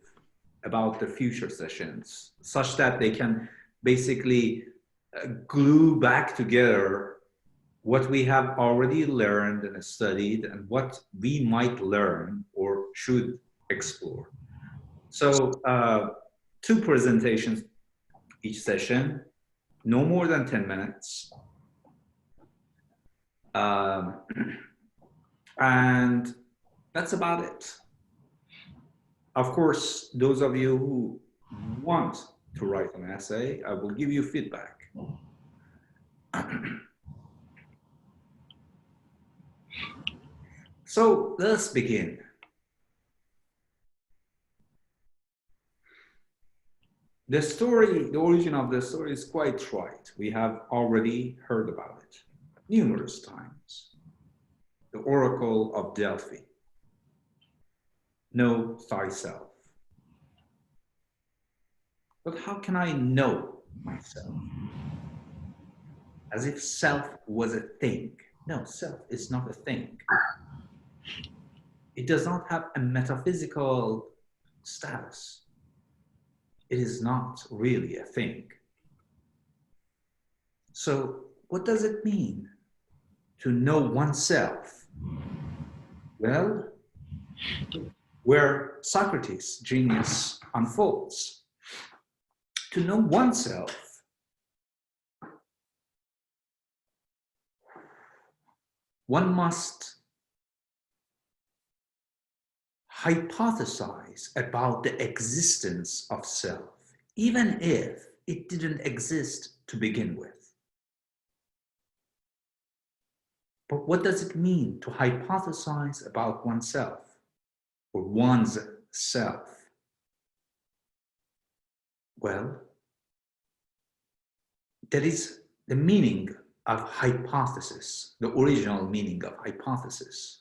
about the future sessions, such that they can basically glue back together what we have already learned and studied and what we might learn or should explore. So 2 presentations each session, no more than 10 minutes. And that's about it. Of course, those of you who want to write an essay, I will give you feedback. So let's begin. The story, the origin of the story is quite trite. We have already heard about it numerous times. The Oracle of Delphi. Know thyself. But how can I know myself? As if self was a thing. No, self is not a thing. It does not have a metaphysical status. It is not really a thing. So what does it mean to know oneself? Well, where Socrates' genius unfolds. To know oneself, one must hypothesize about the existence of self, even if it didn't exist to begin with. But what does it mean to hypothesize about oneself or one's self? Well, that is the meaning of hypothesis, the original meaning of hypothesis.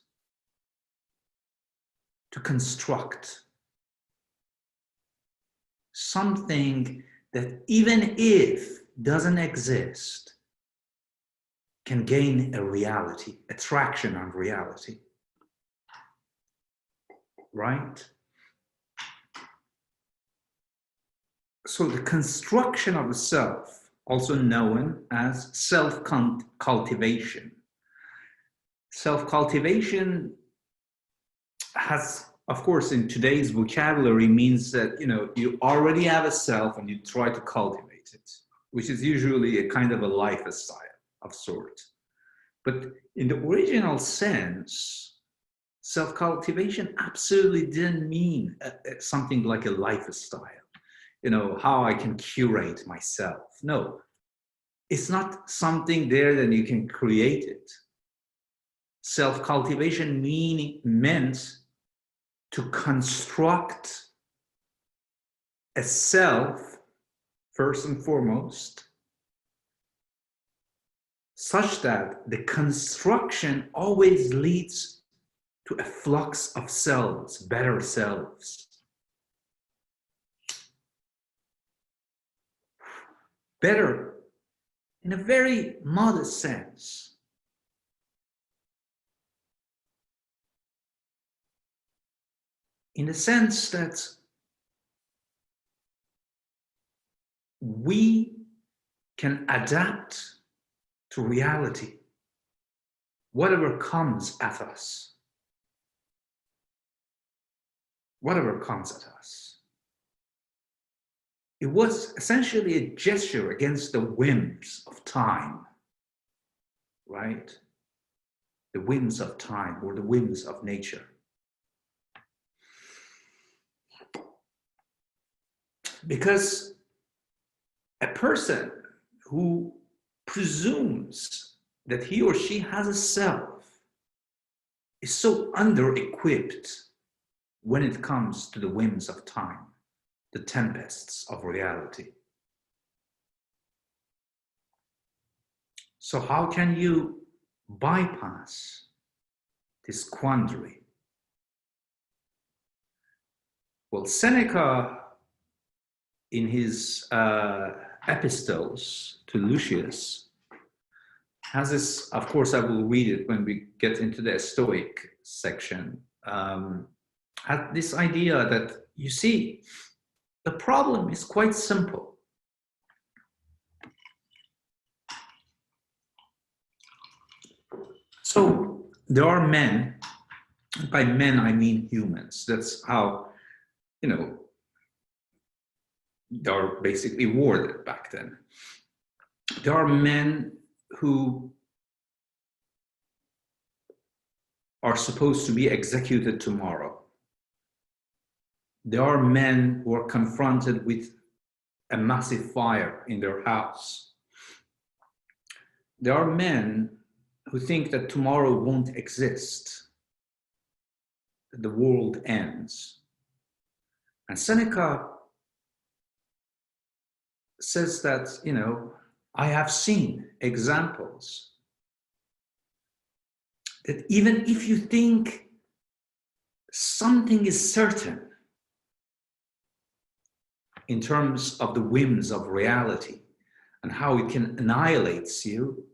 To construct something that even if doesn't exist, can gain a reality, a traction on reality, right? So the construction of the self, also known as self-cultivation. Self-cultivation has, of course, in today's vocabulary means that, you know, you already have a self and you try to cultivate it, which is usually a kind of a lifestyle of sort. But in the original sense, self-cultivation absolutely didn't mean something like a lifestyle. You know, how I can curate myself. No, it's not something there that you can create it. Self-cultivation meant to construct a self, first and foremost, such that the construction always leads to a flux of selves, better selves. Better in a very modest sense. In the sense that we can adapt to reality, whatever comes at us. Whatever comes at us. It was essentially a gesture against the whims of time, right? The whims of time or the whims of nature. Because a person who presumes that he or she has a self is so under-equipped when it comes to the whims of time, the tempests of reality. So how can you bypass this quandary? Well, Seneca, in his epistles to Lucius, has this, of course I will read it when we get into the Stoic section, had this idea that, you see, the problem is quite simple. So there are men, and by men I mean humans. That's how, you know, they are basically worded back then. There are men who are supposed to be executed tomorrow. There are men who are confronted with a massive fire in their house. There are men who think that tomorrow won't exist, that the world ends. And Seneca says that, you know, I have seen examples that even if you think something is certain in terms of the whims of reality and how it can annihilate you,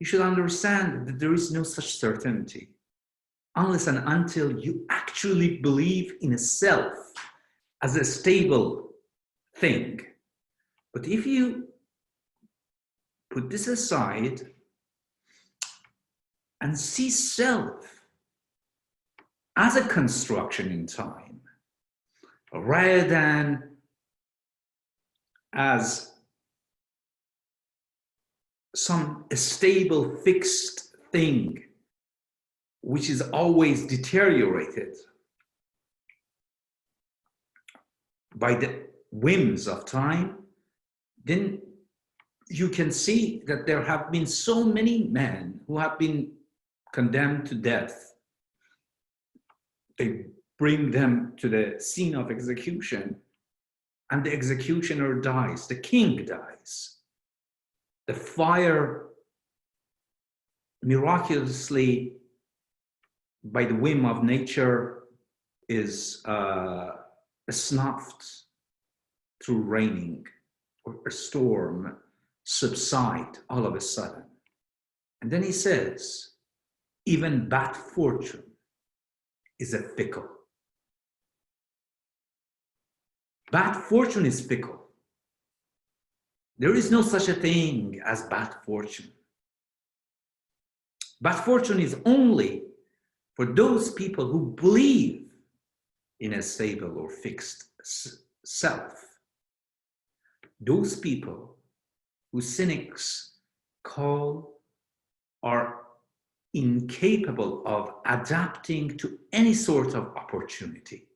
you should understand that there is no such certainty unless and until you actually believe in a self as a stable thing. But if you put this aside and see self as a construction in time, rather than as some stable, fixed thing which is always deteriorated by the whims of time, then you can see that there have been so many men who have been condemned to death. They bring them to the scene of execution, and the executioner dies, the king dies. The fire miraculously, by the whim of nature, is snuffed through raining or a storm subside all of a sudden. And then he says, even bad fortune is a fickle. Bad fortune is fickle. There is no such a thing as bad fortune. Bad fortune is only for those people who believe in a stable or fixed self. Those people who cynics call are incapable of adapting to any sort of opportunity.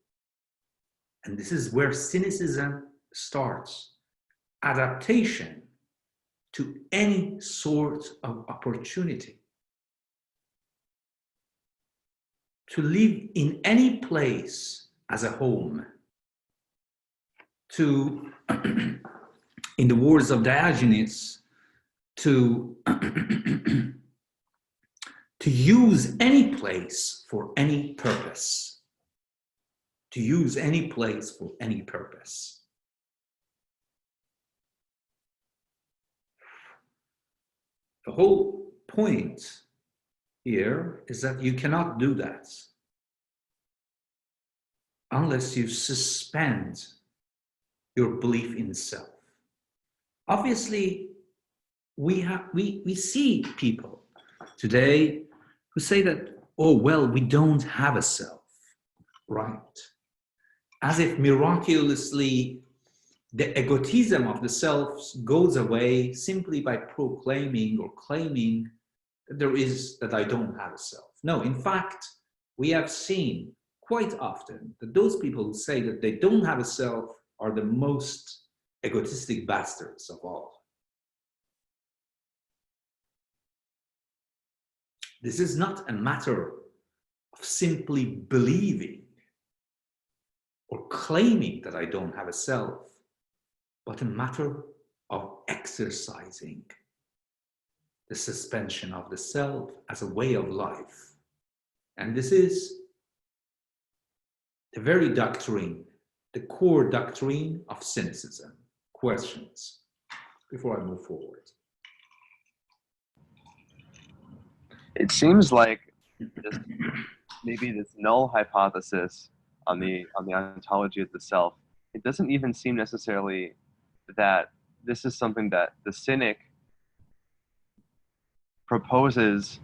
And this is where cynicism starts. Adaptation to any sort of opportunity. To live in any place as a home. To, in the words of Diogenes, to use any place for any purpose. To use any place for any purpose. The whole point here is that you cannot do that unless you suspend your belief in self. Obviously, we see people today who say that, oh, well, we don't have a self, right? As if miraculously the egotism of the self goes away simply by proclaiming or claiming that I don't have a self. No, in fact, we have seen quite often that those people who say that they don't have a self are the most egotistic bastards of all. This is not a matter of simply believing or claiming that I don't have a self, but a matter of exercising the suspension of the self as a way of life. And this is the very doctrine, the core doctrine of cynicism. Questions before I move forward? It seems like maybe this null hypothesis on the ontology of the self, it doesn't even seem necessarily that this is something that the cynic proposes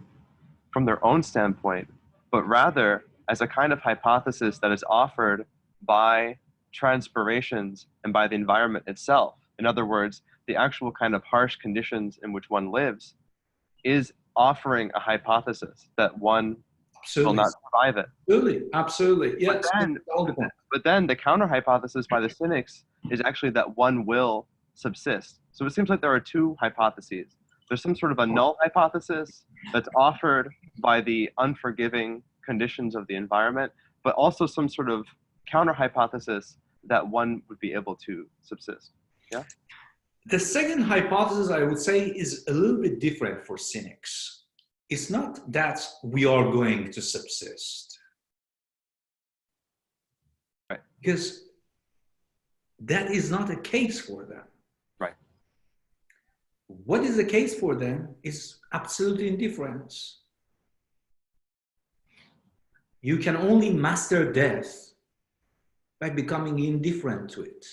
from their own standpoint, but rather as a kind of hypothesis that is offered by transpirations and by the environment itself. In other words, the actual kind of harsh conditions in which one lives is offering a hypothesis that one will not survive it. Absolutely, absolutely, yes. But then the counter hypothesis by the cynics is actually that one will subsist. So it seems like there are two hypotheses. There's some sort of a null hypothesis that's offered by the unforgiving conditions of the environment, but also some sort of counter hypothesis that one would be able to subsist. Yeah. The second hypothesis, I would say, is a little bit different for cynics. It's not that we are going to subsist. Right. Because that is not a case for them. Right. What is the case for them is absolute indifference. You can only master death by becoming indifferent to it.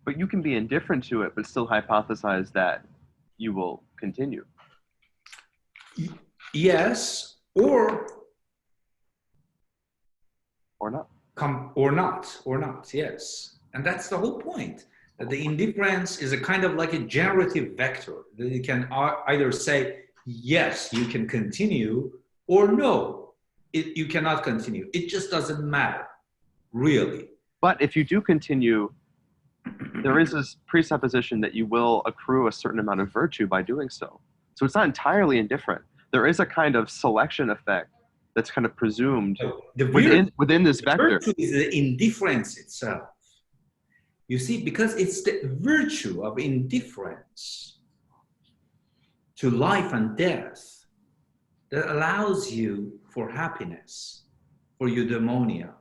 But you can be indifferent to it, but still hypothesize that you will continue. Yes, or not. Or not, yes. And that's the whole point. That the indifference is a kind of like a generative vector. That you can either say, yes, you can continue, or no, you cannot continue. It just doesn't matter, really. But if you do continue, there is this presupposition that you will accrue a certain amount of virtue by doing so. So it's not entirely indifferent. There is a kind of selection effect that's kind of presumed within this vector. Virtue is the indifference itself. You see, because it's the virtue of indifference to life and death that allows you for happiness, for eudaimonia.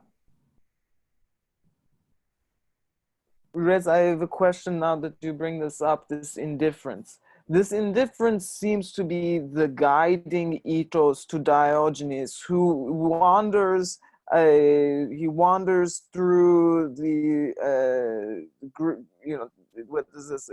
Rez, I have a question now that you bring this up, this indifference. This indifference seems to be the guiding ethos to Diogenes, who wanders through the what is this,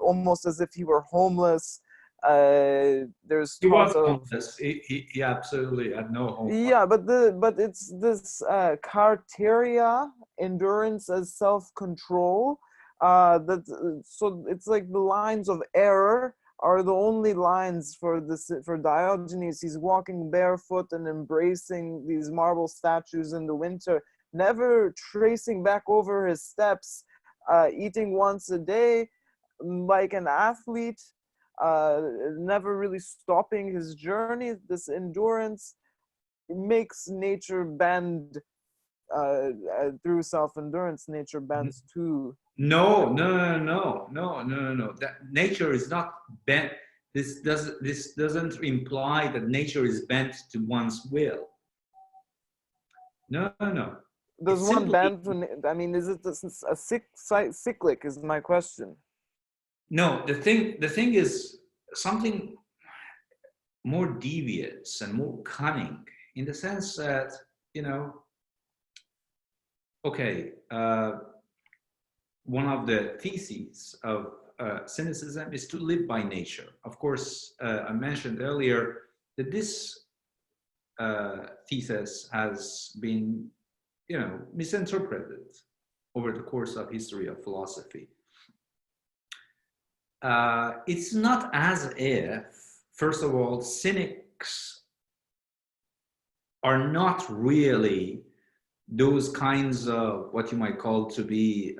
almost as if he were homeless. There's He was talk of homeless. He absolutely had no home. yeah, but it's this carteria, endurance as self-control. So it's like the lines of error are the only lines for this for Diogenes. He's walking barefoot and embracing these marble statues in the winter, never tracing back over his steps, eating once a day like an athlete, never really stopping his journey. This endurance makes nature bend through self-endurance. Nature bends too. No. That nature is not bent. This doesn't imply that nature is bent to one's will. No. Does one bend to? I mean, is it a cyclic? Is my question. No, the thing is something more devious and more cunning, in the sense that, okay, one of the theses of cynicism is to live by nature. Of course, I mentioned earlier that this thesis has been, misinterpreted over the course of history of philosophy. It's not as if, first of all, cynics are not really those kinds of what you might call to be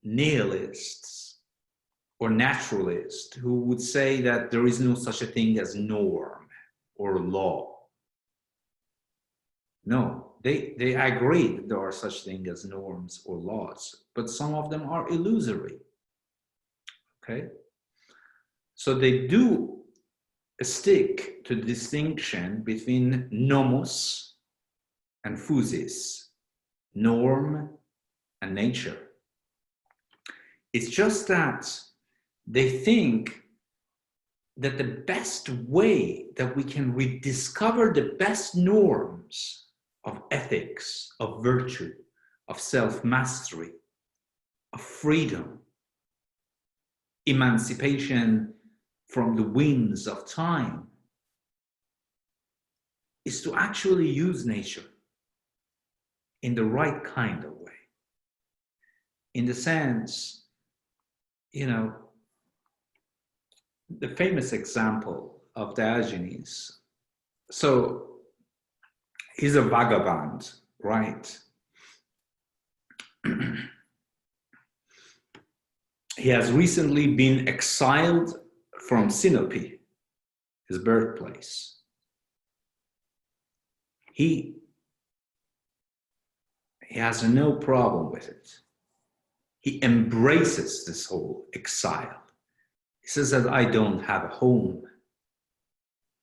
nihilists or naturalists who would say that there is no such a thing as norm or law. No, they agree that there are such things as norms or laws, but some of them are illusory. Okay, so they do stick to the distinction between nomos and physis, norm and nature. It's just that they think that the best way that we can rediscover the best norms of ethics, of virtue, of self-mastery, of freedom, emancipation from the winds of time, is to actually use nature in the right kind of way. In the sense, the famous example of Diogenes. So he's a vagabond, right? He has recently been exiled from Sinope, his birthplace. He has no problem with it. He embraces this whole exile. He says that I don't have a home.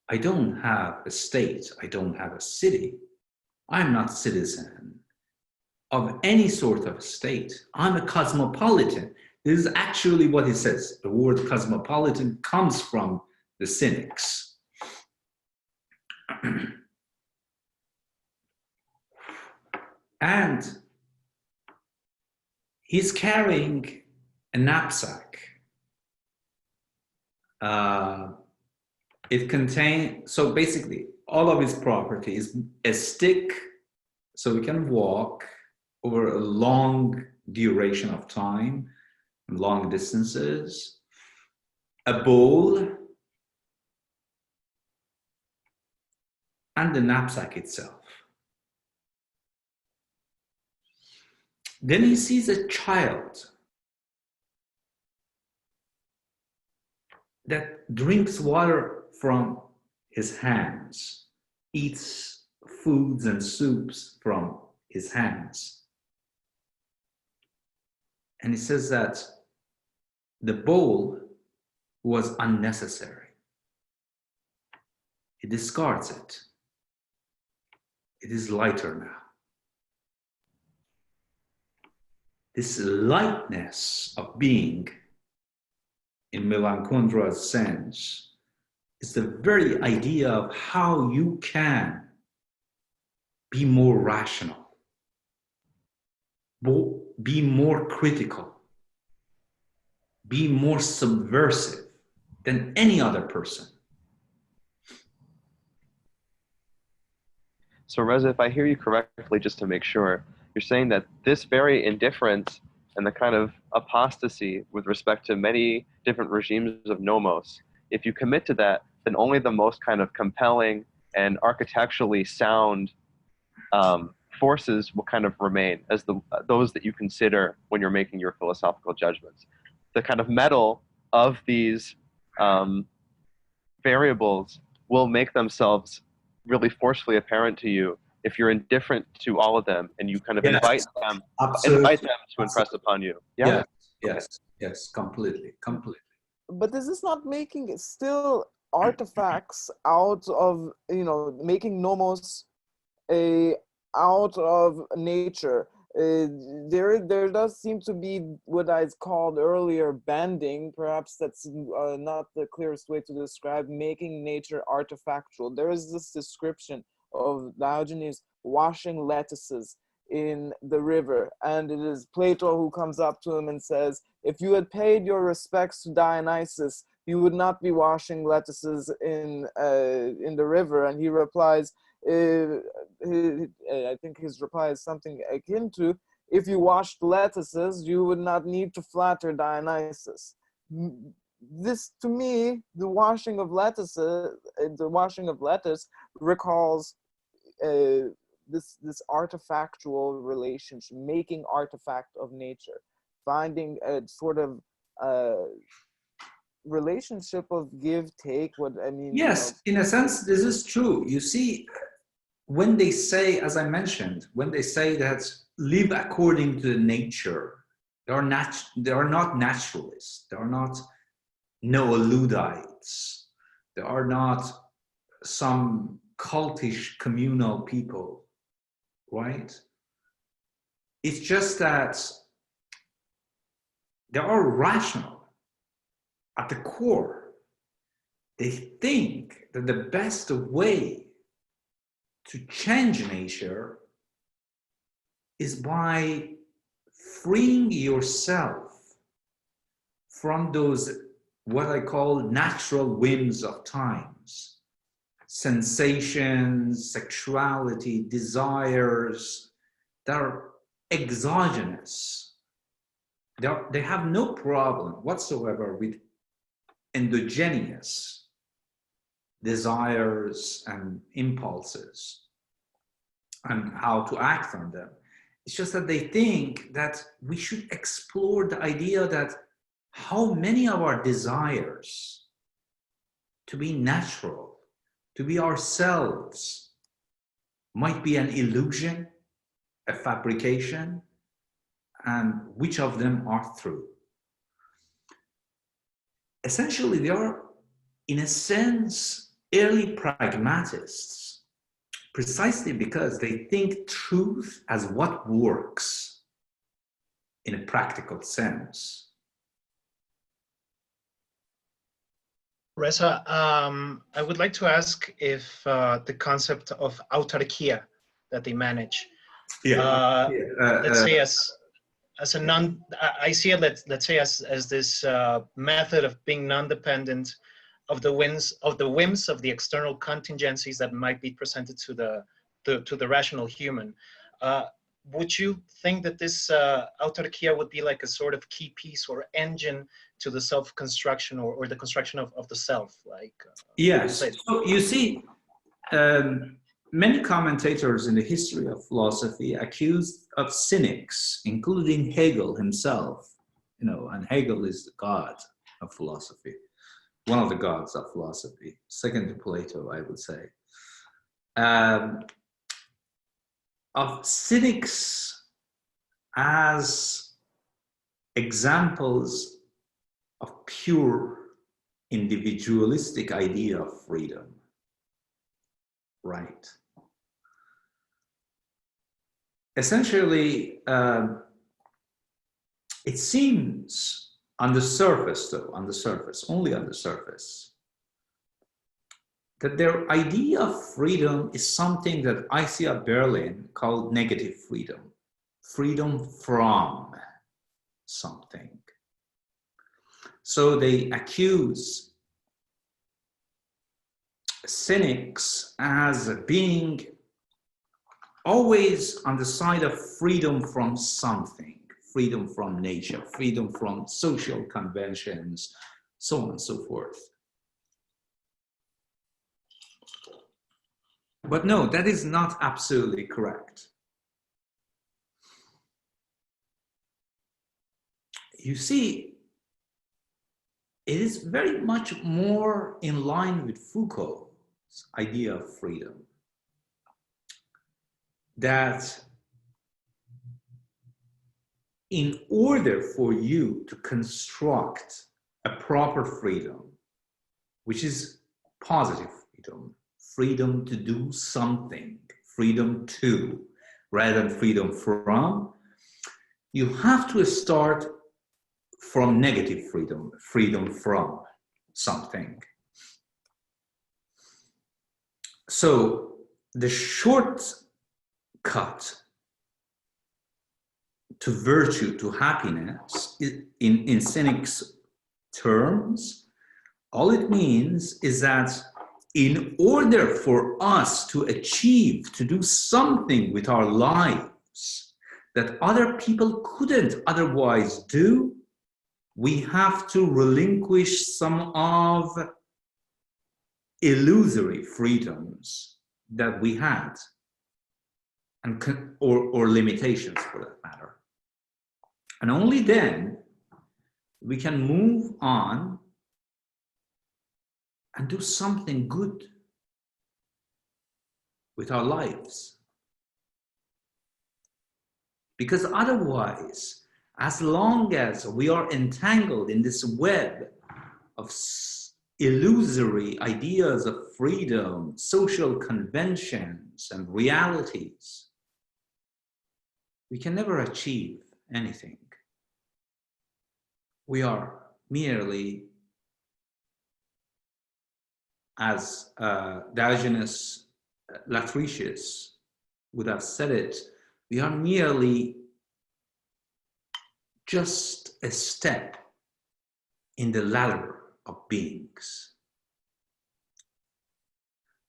I don't have a state. I don't have a city. I'm not citizen of any sort of state. I'm a cosmopolitan. This is actually what he says. The word cosmopolitan comes from the Cynics. And he's carrying a knapsack. It contains, so basically, all of his property is a stick, so we can walk over a long duration of time, long distances, a bowl, and the knapsack itself. Then he sees a child that drinks water from his hands, eats foods and soups from his hands. And he says that the bowl was unnecessary. He discards it. It is lighter now. this lightness of being, in Milan Kundra's sense, is the very idea of how you can be more rational, be more critical, be more subversive than any other person. So Reza, if I hear you correctly, just to make sure, you're saying that this very indifference and the kind of apostasy with respect to many different regimes of nomos, if you commit to that, then only the most kind of compelling and architecturally sound forces will kind of remain as those that you consider when you're making your philosophical judgments. The kind of metal of these variables will make themselves really forcefully apparent to you if you're indifferent to all of them and you kind of invite them to impress upon you. Yeah. Yes, completely. But this is not making it still artifacts out of, making nomos out of nature. There does seem to be what I called earlier banding. Perhaps that's not the clearest way to describe making nature artifactual. There is this description of Diogenes washing lettuces in the river, and it is Plato who comes up to him and says, if you had paid your respects to Dionysus, you would not be washing lettuces in the river. And he replies, I think his reply is something akin to, if you washed lettuces, you would not need to flatter Dionysus. This, to me, the washing of lettuce recalls this artifactual relationship, making artifact of nature, finding a sort of relationship of give take. Yes, in a sense, this is true. You see, when they say, as I mentioned, when they say that live according to nature, they are not naturalists, they are not Noah-Luddites, they are not some cultish communal people, right? It's just that they are rational at the core. They think that the best way to change nature is by freeing yourself from those, what I call natural whims of times, sensations, sexuality, desires that are exogenous. They have no problem whatsoever with endogenous desires and impulses and how to act on them. It's just that they think that we should explore the idea that how many of our desires to be natural, to be ourselves, might be an illusion, a fabrication, and which of them are true. Essentially, they are, in a sense, early pragmatists, precisely because they think truth as what works in a practical sense. Reza, I would like to ask if the concept of autarkia that they manage, let's say as a non, I see it, let's say as this method of being non-dependent of the whims of the external contingencies that might be presented to the rational human. Would you think that this autarkia would be like a sort of key piece or engine to the self-construction or the construction of the self? Yes, so you see, many commentators in the history of philosophy accused of cynics, including Hegel himself, and Hegel is the god of philosophy, one of the gods of philosophy, second to Plato, I would say. Of cynics as examples of pure individualistic idea of freedom, right? Essentially, It seems on the surface, though, on the surface, only on the surface, that their idea of freedom is something that I see at Berlin called negative freedom. Freedom from something. So they accuse cynics as being always on the side of freedom from something, freedom from nature, freedom from social conventions, so on and so forth. But no, that is not absolutely correct. You see, it is very much more in line with Foucault's idea of freedom, that in order for you to construct a proper freedom, which is positive freedom, freedom to do something, freedom to, rather than freedom from, you have to start from negative freedom, freedom from something. So the shortcut to virtue, to happiness, in cynics' terms, all it means is that in order for us to achieve, to do something with our lives that other people couldn't otherwise do, we have to relinquish some of illusory freedoms that we had, and or limitations for that matter. And only then we can move on and do something good with our lives. Because otherwise, as long as we are entangled in this web of illusory ideas of freedom, social conventions, and realities, we can never achieve anything. We are merely, as Diogenes Laertius would have said it, we are merely just a step in the ladder of beings.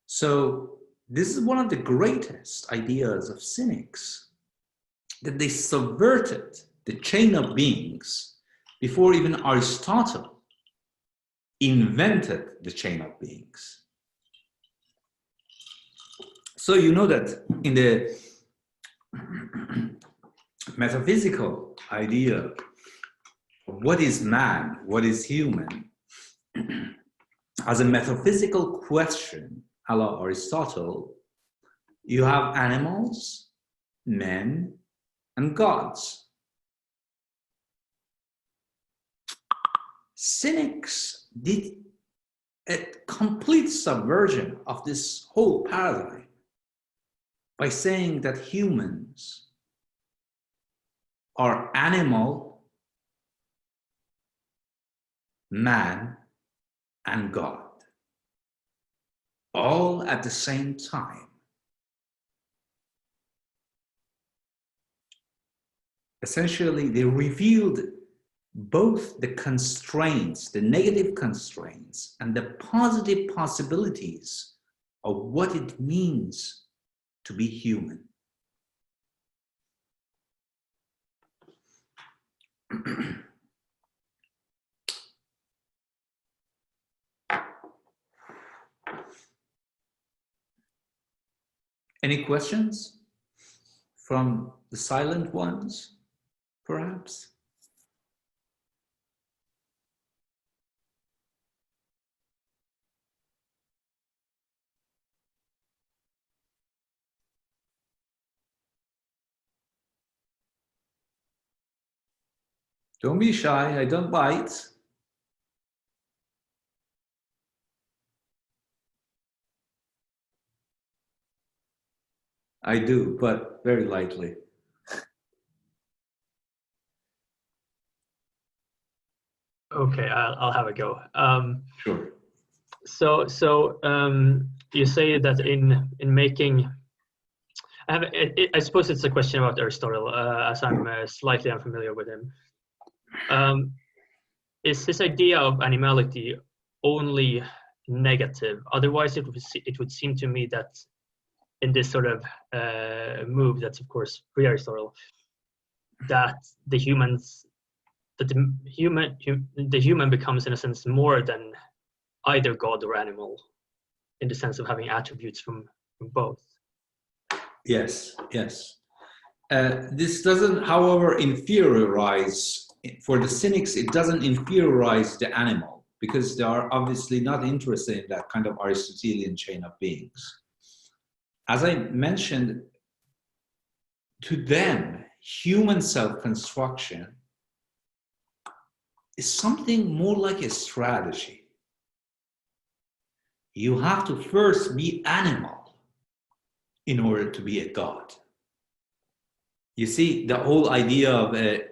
So this is one of the greatest ideas of cynics, that they subverted the chain of beings before even Aristotle invented the chain of beings. So you know that in the metaphysical idea of what is man, what is human, as a metaphysical question, a la Aristotle, you have animals, men, and gods. Cynics did a complete subversion of this whole paradigm by saying that humans are animal, man, and God, all at the same time. Essentially, they revealed both the constraints, the negative constraints, and the positive possibilities of what it means to be human. Any questions from the silent ones, perhaps? Don't be shy, I don't bite. I do, but very lightly. Okay, I'll have a go. Sure. So you say that in making, I suppose it's a question about Aristotle, as I'm slightly unfamiliar with him. Is his idea of animality only negative? Otherwise, it would seem to me that in this sort of move, that's of course pre-Aristotle, that the human becomes in a sense more than either God or animal, in the sense of having attributes from both. Yes, yes. This doesn't, however, inferiorize, for the cynics, it doesn't inferiorize the animal, because they are obviously not interested in that kind of Aristotelian chain of beings. As I mentioned, to them, human self-construction is something more like a strategy. You have to first be animal in order to be a god. You see, the whole idea of a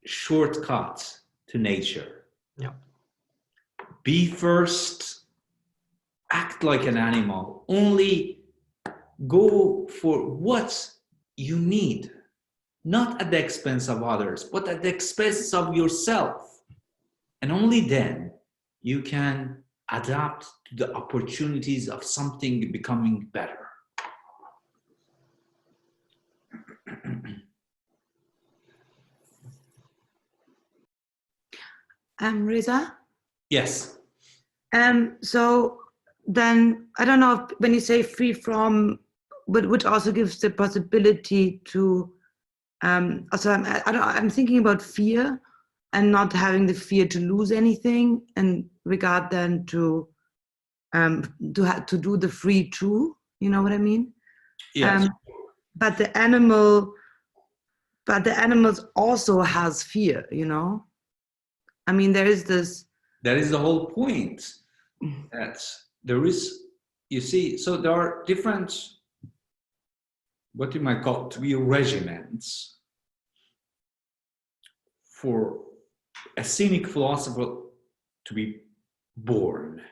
shortcut to nature. Yeah. Be first, act like an animal, only go for what you need, not at the expense of others, but at the expense of yourself. And only then you can adapt to the opportunities of something becoming better. Reza? Yes. So then, I don't know if, when you say free from, but which also gives the possibility to, also I'm thinking about fear and not having the fear to lose anything, and regard then to do the free too, you know what I mean? Yes. But the animals also has fear, you know? I mean, there is this. That is the whole point. That there is, you see, so there are different, what you might call to be regiments for a cynic philosopher to be born,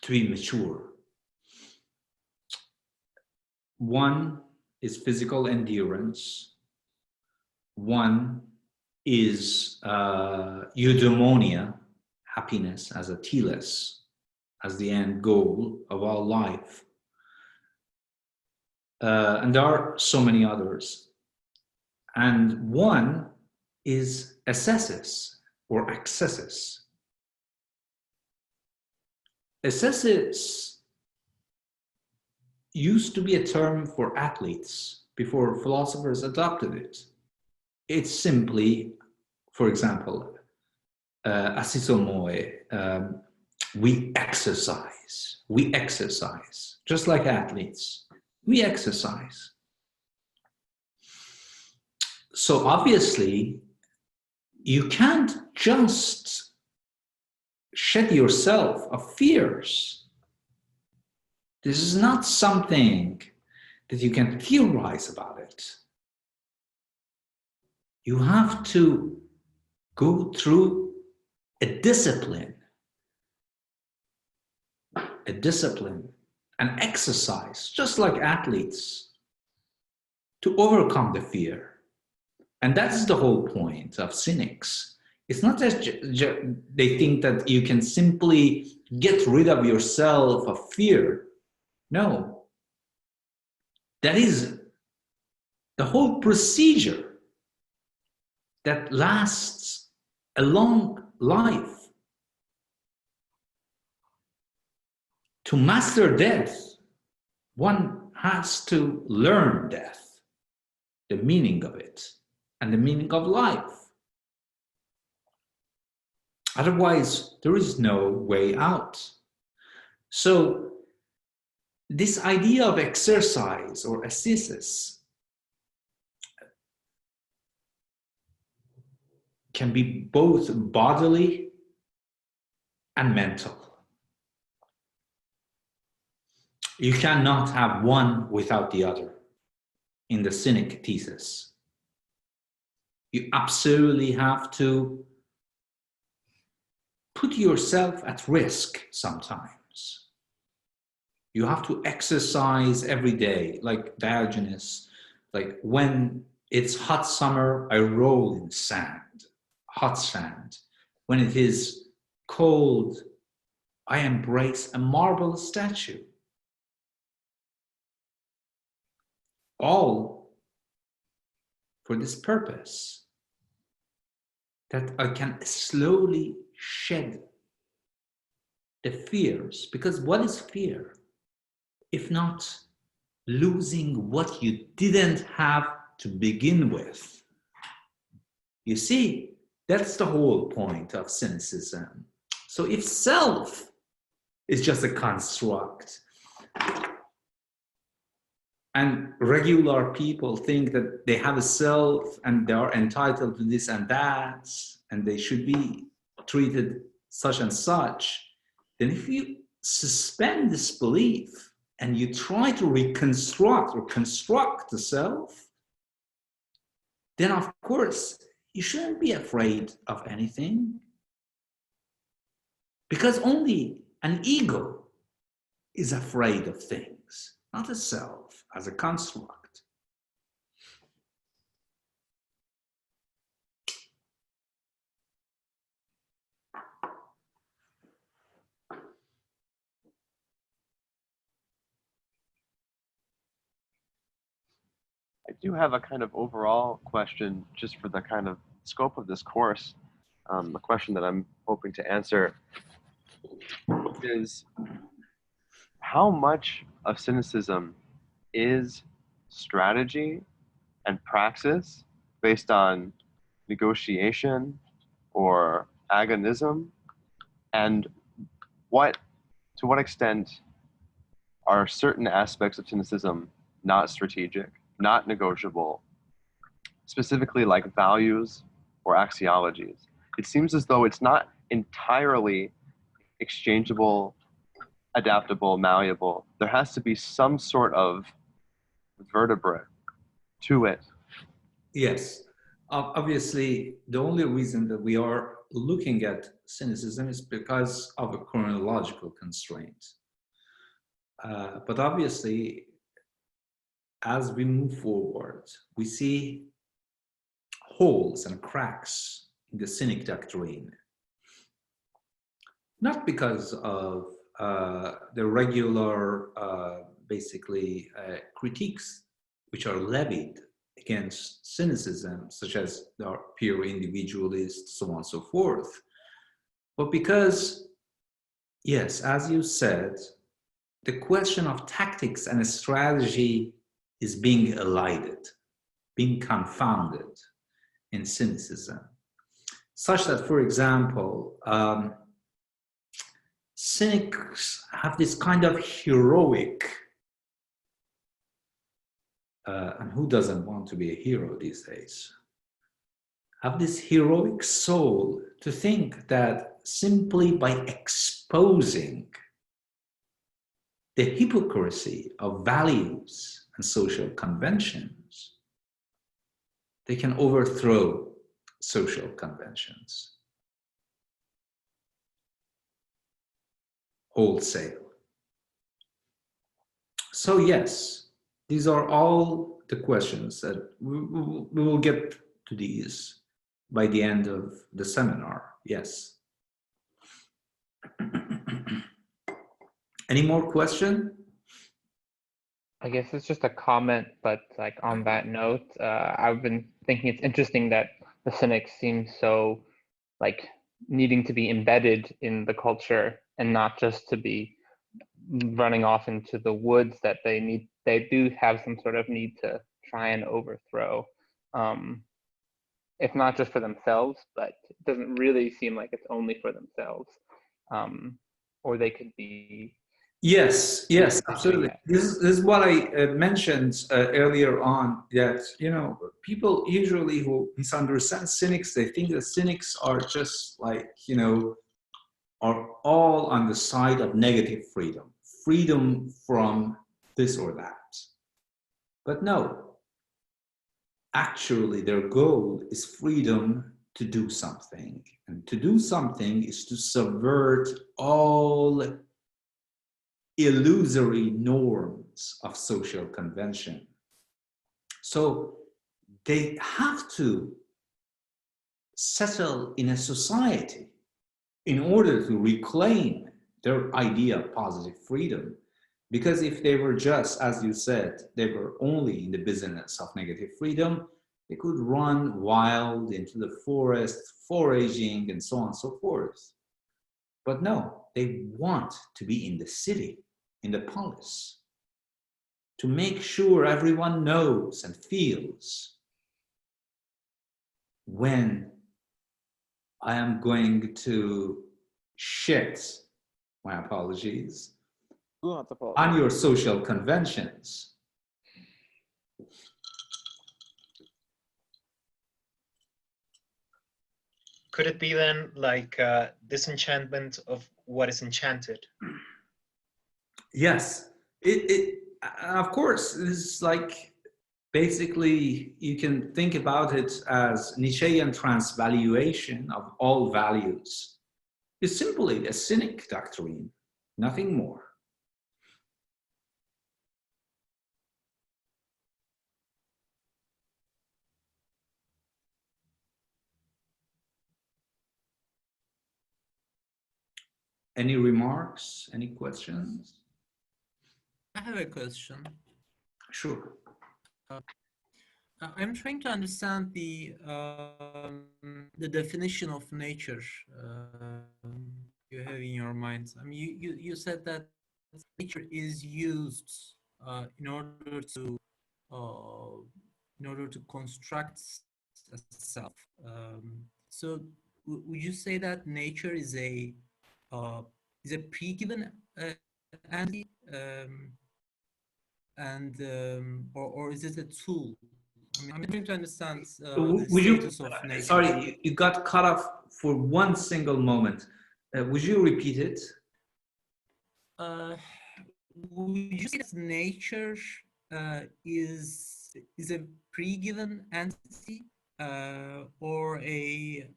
to be mature. One is physical endurance. One is eudaimonia, happiness as a telos, as the end goal of our life. And there are so many others. And one is ascesis or excessis. Ascesis used to be a term for athletes before philosophers adopted it. It's simply, for example, asisomoe, we exercise, just like athletes, we exercise. So obviously, you can't just shed yourself of fears. This is not something that you can theorize about it. You have to go through a discipline, an exercise, just like athletes, to overcome the fear. And that's the whole point of cynics. It's not that they think that you can simply get rid of yourself of fear. No. That is the whole procedure that lasts a long life. To master death, one has to learn death, the meaning of it, and the meaning of life. Otherwise, there is no way out. So, this idea of exercise or ascesis can be both bodily and mental. You cannot have one without the other in the cynic thesis. You absolutely have to put yourself at risk sometimes. You have to exercise every day, like Diogenes. Like when it's hot summer, I roll in sand, hot sand. When it is cold, I embrace a marble statue. All for this purpose, that I can slowly shed the fears. Because what is fear? If not losing what you didn't have to begin with. You see, that's the whole point of cynicism. So if self is just a construct, and regular people think that they have a self and they are entitled to this and that, and they should be treated such and such, then if you suspend this belief and you try to reconstruct or construct the self, then of course you shouldn't be afraid of anything, because only an ego is afraid of things, not a self as a construct. I do have a kind of overall question just for the kind of scope of this course. The question that I'm hoping to answer is, how much of cynicism is strategy and praxis based on negotiation or agonism, and to what extent are certain aspects of cynicism not strategic, not negotiable, specifically like values or axiologies? It seems as though it's not entirely exchangeable, adaptable, malleable. There has to be some sort of vertebrate to it. Yes. Obviously, the only reason that we are looking at cynicism is because of a chronological constraint. But obviously, as we move forward, we see holes and cracks in the cynic doctrine. Not because of the regular, critiques which are levied against cynicism, such as the pure individualists, so on and so forth, but because, yes, as you said, the question of tactics and strategy is being elided, being confounded in cynicism, such that, for example, cynics have this kind of heroic, and who doesn't want to be a hero these days, have this heroic soul to think that simply by exposing the hypocrisy of values and social conventions, they can overthrow social conventions wholesale. So yes, these are all the questions that we will get to these by the end of the seminar, yes. Any more question? I guess it's just a comment, but like on that note, I've been thinking it's interesting that the cynics seem so like needing to be embedded in the culture and not just to be running off into the woods that they do have some sort of need to try and overthrow, if not just for themselves, but it doesn't really seem like it's only for themselves, or they could be. Yes, yes, absolutely. This is what I mentioned earlier on, that, you know, people usually who misunderstand cynics, they think that cynics are just like, you know, are all on the side of negative freedom, freedom from this or that. But no, actually their goal is freedom to do something. And to do something is to subvert all illusory norms of social convention. So they have to settle in a society in order to reclaim their idea of positive freedom. Because if they were just, as you said, they were only in the business of negative freedom, they could run wild into the forest, foraging, and so on and so forth. But no, they want to be in the city, in the polis, to make sure everyone knows and feels when I am going to shit, my apologies, on your social conventions. Could it be then like disenchantment of what is enchanted? Yes, of course, it's like, basically, you can think about it as Nietzschean transvaluation of all values. It's simply a cynic doctrine, nothing more. Any remarks? Any questions? I have a question. Sure. I'm trying to understand the definition of nature you have in your mind. I mean, you said that nature is used in order to construct a self. So would you say that nature is a pre-given entity, or is it a tool? I mean, I'm trying to understand the status of nature. Sorry, you got cut off for one single moment. Would you repeat it? Would you say that nature is a pre-given entity, or a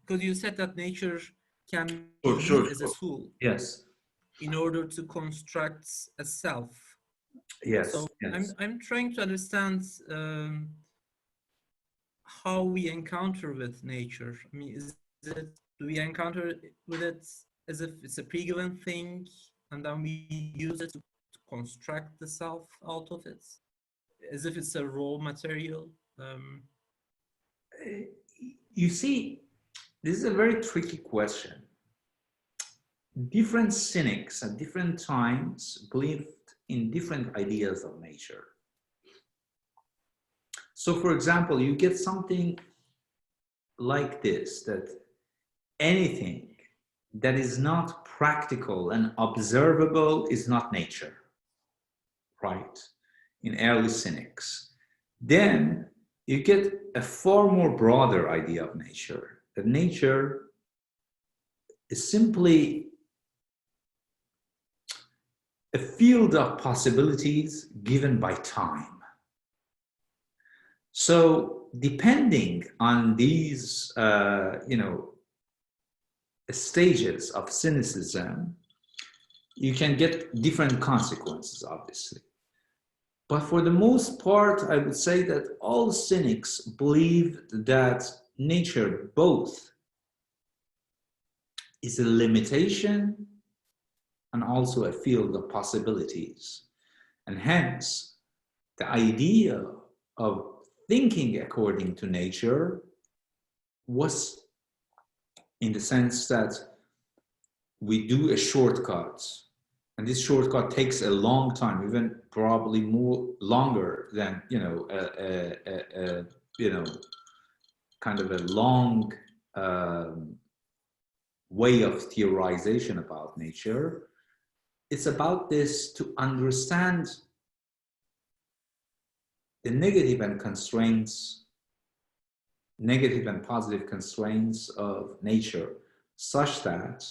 because you said that nature can be used as a tool. Yes. In order to construct a self. Yes. So yes. I'm trying to understand how we encounter with nature. I mean, do we encounter with it as if it's a pre-given thing, and then we use it to construct the self out of it, as if it's a raw material? You see, this is a very tricky question. Different cynics at different times believed in different ideas of nature. So, for example, you get something like this, that anything that is not practical and observable is not nature, right? In early cynics. Then you get a far more broader idea of nature, that nature is simply a field of possibilities given by time. So depending on these, stages of cynicism, you can get different consequences, obviously. But for the most part, I would say that all cynics believe that nature both is a limitation and also a field of possibilities. And hence, the idea of thinking according to nature was in the sense that we do a shortcut, and this shortcut takes a long time, even probably more longer than kind of a long way of theorization about nature. It's about this to understand the negative and positive constraints of nature, such that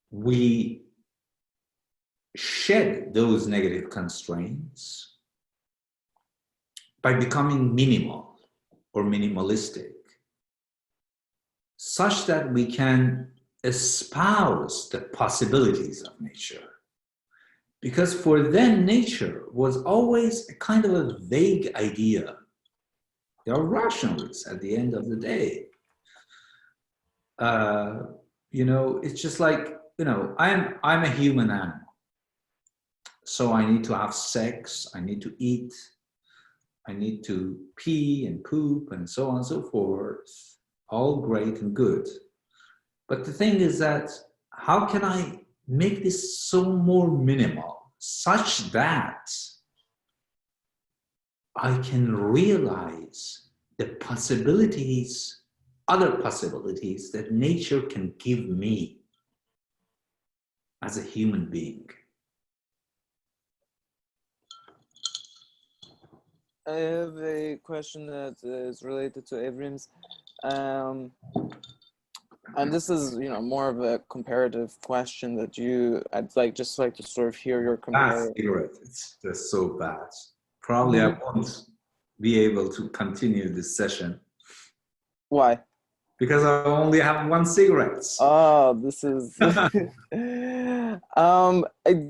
we shed those negative constraints by becoming minimal or minimalistic, such that we can espouse the possibilities of nature. Because for them, nature was always a kind of a vague idea. They are rationalists at the end of the day. You know, it's just like, you know, I'm a human animal. So I need to have sex, I need to eat, I need to pee and poop and so on and so forth. All great and good. But the thing is that, how can I make this so more minimal, such that I can realize the possibilities, other possibilities that nature can give me as a human being? I have a question that is related to Evrim's. And this is, you know, more of a comparative question that I'd just like to sort of hear your comparison. It's just so bad. Probably I won't be able to continue this session. Why? Because I only have one cigarette. Oh, this is...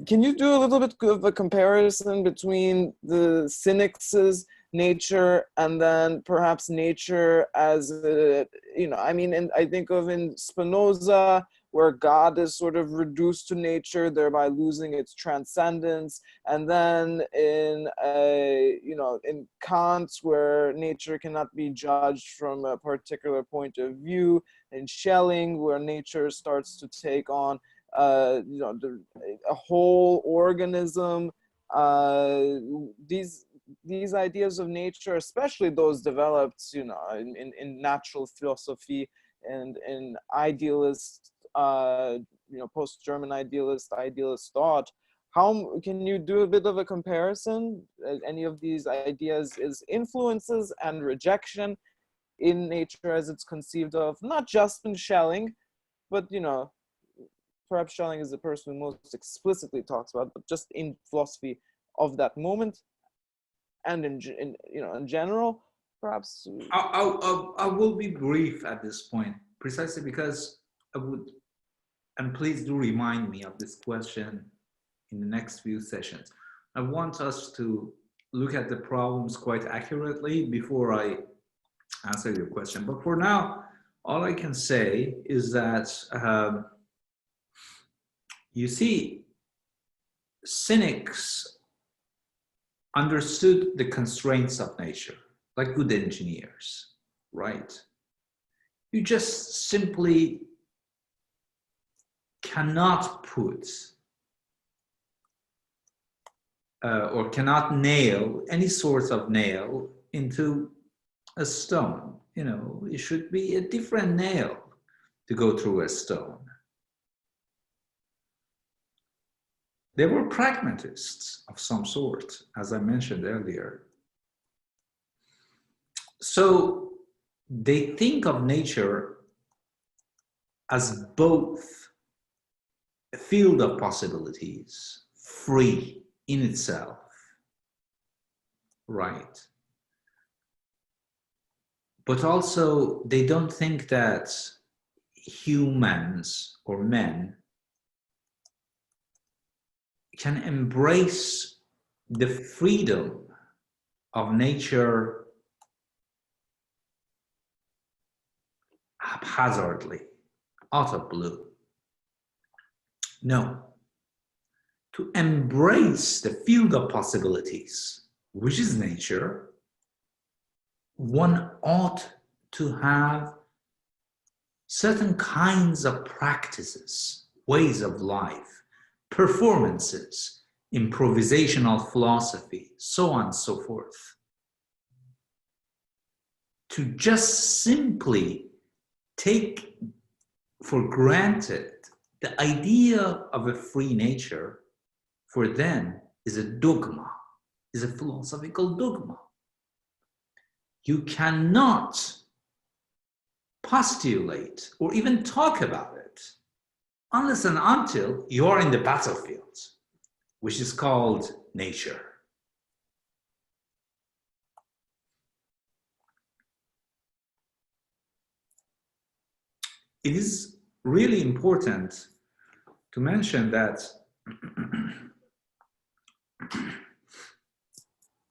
can you do a little bit of a comparison between the cynics' nature and then perhaps nature as a, you know, I mean, and I think of in Spinoza, where God is sort of reduced to nature, thereby losing its transcendence, and then in you know, in Kant, where nature cannot be judged from a particular point of view, in Schelling, where nature starts to take on you know, a whole organism. These ideas of nature, especially those developed, you know, in natural philosophy and in idealist, you know, post-German idealist thought. How can you do a bit of a comparison? Any of these ideas is influences and rejection in nature as it's conceived of, not just in Schelling, but, you know, perhaps Schelling is the person who most explicitly talks about, but just in philosophy of that moment, and in you know, in general, perhaps. I will be brief at this point, precisely because I would, and please do remind me of this question in the next few sessions. I want us to look at the problems quite accurately before I answer your question. But for now, all I can say is that you see, cynics understood the constraints of nature, like good engineers, right? You just simply cannot put or cannot nail any sort of nail into a stone. You know, it should be a different nail to go through a stone. They were pragmatists of some sort, as I mentioned earlier. So they think of nature as both a field of possibilities, free in itself, right? But also they don't think that humans or men can embrace the freedom of nature haphazardly, out of blue. No. To embrace the field of possibilities, which is nature, one ought to have certain kinds of practices, ways of life, performances, improvisational philosophy, so on and so forth. To just simply take for granted the idea of a free nature, for them, is a dogma, is a philosophical dogma. You cannot postulate or even talk about it unless and until you are in the battlefield, which is called nature. it is really important to mention that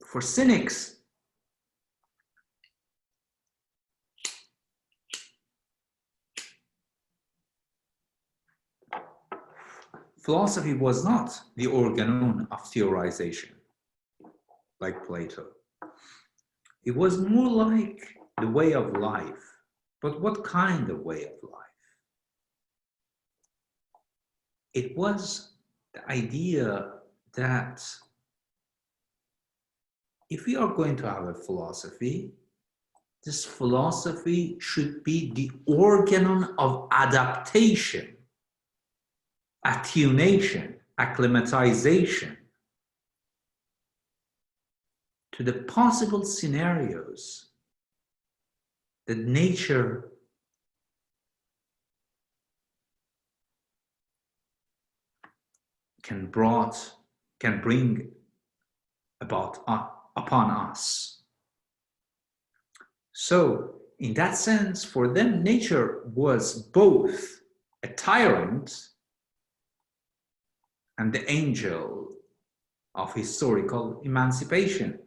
for cynics, philosophy was not the organon of theorization, like Plato. It was more like the way of life. But what kind of way of life? It was the idea that if we are going to have a philosophy, this philosophy should be the organon of adaptation, attunation, acclimatization to the possible scenarios that nature can bring about upon us. So in that sense, for them, nature was both a tyrant and the angel of historical emancipation.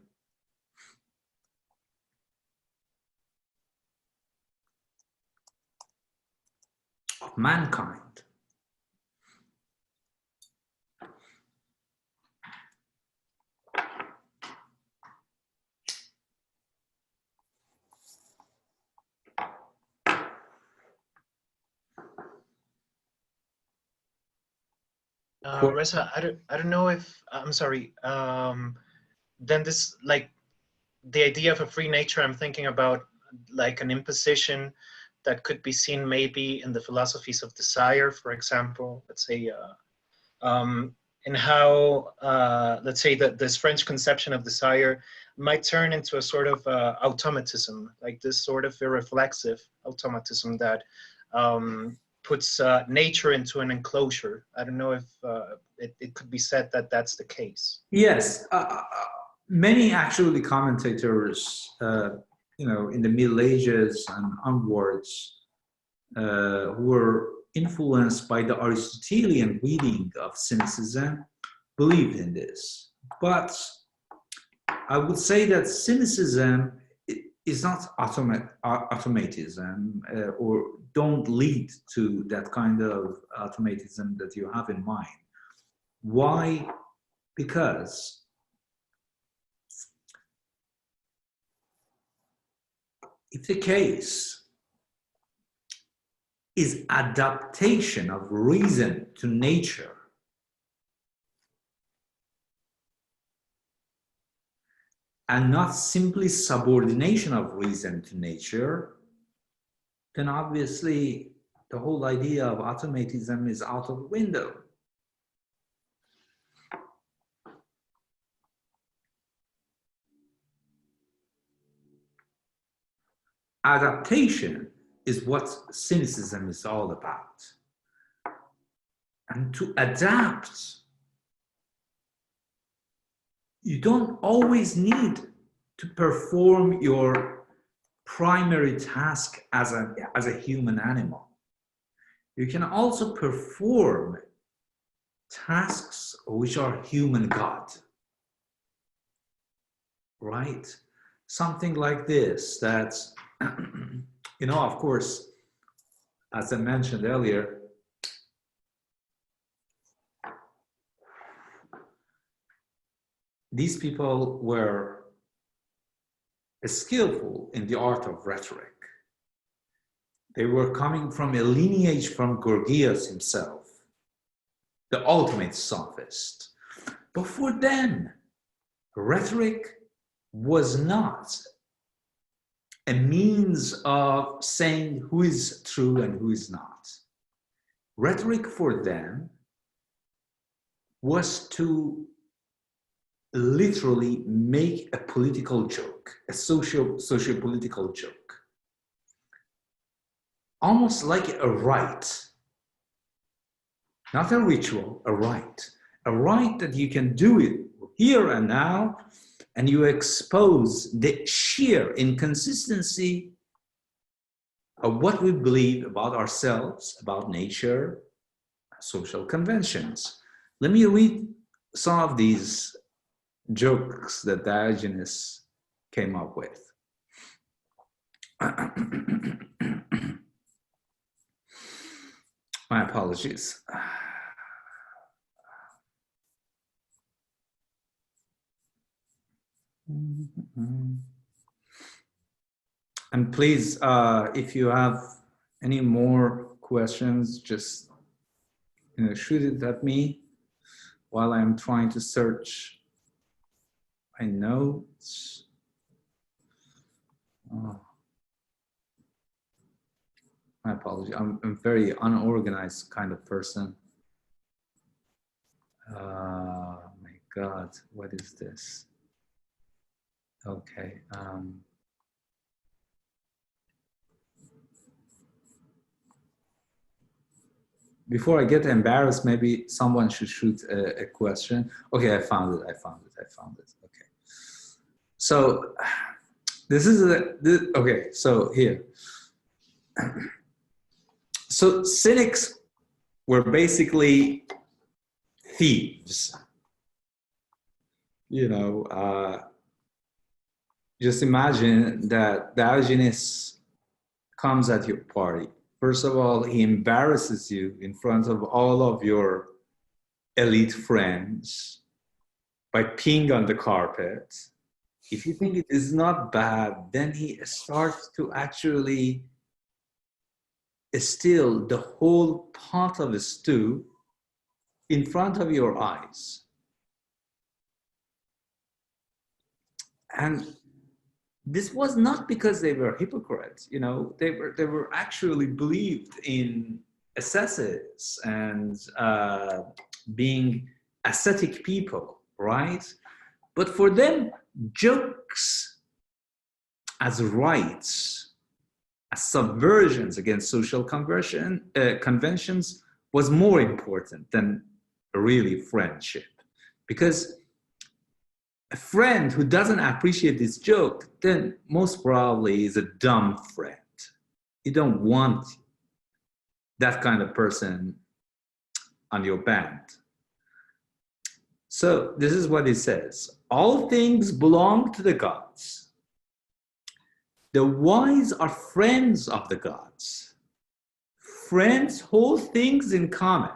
Of mankind. Reza, I don't know if, I'm sorry, then this, like, the idea of a free nature, I'm thinking about like an imposition that could be seen maybe in the philosophies of desire, for example, let's say, in how, let's say that this French conception of desire might turn into a sort of automatism, like this sort of irreflexive automatism that puts nature into an enclosure. I don't know if it could be said that that's the case. Yes, many actually commentators, you know, in the Middle Ages and onwards, who were influenced by the Aristotelian reading of cynicism, believed in this. But I would say that cynicism is not automatism, or don't lead to that kind of automatism that you have in mind. Why? Because if the case is adaptation of reason to nature, and not simply subordination of reason to nature, then obviously the whole idea of automatism is out of the window. Adaptation is what cynicism is all about. And to adapt, you don't always need to perform your primary task as a human animal. You can also perform tasks which are human God, right? Something like this, that, you know, of course, as I mentioned earlier, these people were skillful in the art of rhetoric. They were coming from a lineage from Gorgias himself, the ultimate sophist. But for them, rhetoric was not a means of saying who is true and who is not. Rhetoric for them was to literally make a political joke, a socio-political joke. Almost like a rite, not a ritual, a rite that you can do it here and now, and you expose the sheer inconsistency of what we believe about ourselves, about nature, social conventions. Let me read some of these jokes that Diogenes came up with. My apologies. And please, if you have any more questions, just shoot it at me while I'm trying to search my notes. Oh. My apologies. I'm a very unorganized kind of person. My God, what is this? Okay. Before I get embarrassed, maybe someone should shoot a question. Okay, I found it. Okay. So this is okay. So here. So cynics were basically thieves. Just imagine that Diogenes comes at your party. First of all, he embarrasses you in front of all of your elite friends by peeing on the carpet. If you think it is not bad, then he starts to actually steal the whole pot of the stew in front of your eyes. And this was not because they were hypocrites, they were actually believed in ascetics and being ascetic people, right? But for them, jokes as rights, as subversions against social conventions was more important than really friendship. Because a friend who doesn't appreciate this joke, then most probably is a dumb friend. You don't want that kind of person on your band. So this is what he says. All things belong to the gods. The wise are friends of the gods. Friends hold things in common.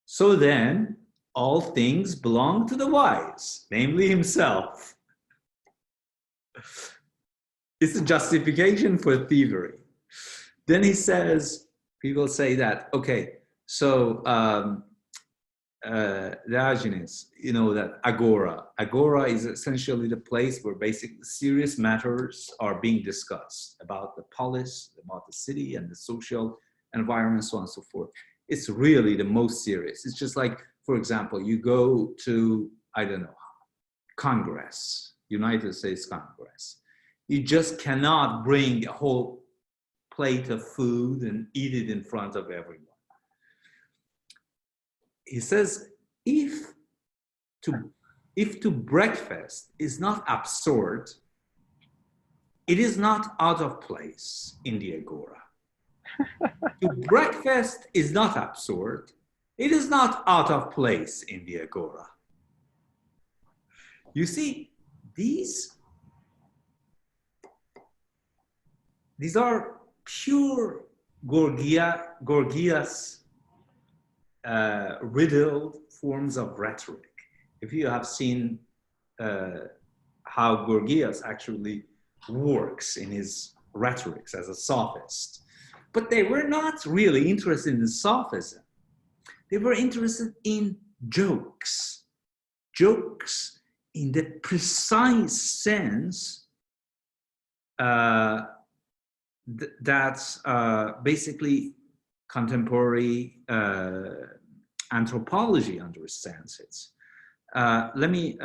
So then, all things belong to the wise, namely himself. It's a justification for thievery. Then he says, people say that, okay, so Diogenes, that agora. Agora is essentially the place where basically serious matters are being discussed about the polis, about the city and the social environment, so on and so forth. It's really the most serious. It's just like, for example, you go to, I don't know, Congress, United States Congress. You just cannot bring a whole plate of food and eat it in front of everyone. He says, if to breakfast is not absurd, it is not out of place in the agora. To breakfast is not absurd, it is not out of place in the agora. You see, these are pure Gorgias riddled forms of rhetoric. If you have seen how Gorgias actually works in his rhetorics as a sophist, but they were not really interested in sophism. They were interested in jokes. Jokes in the precise sense that's basically contemporary anthropology understands it. Let me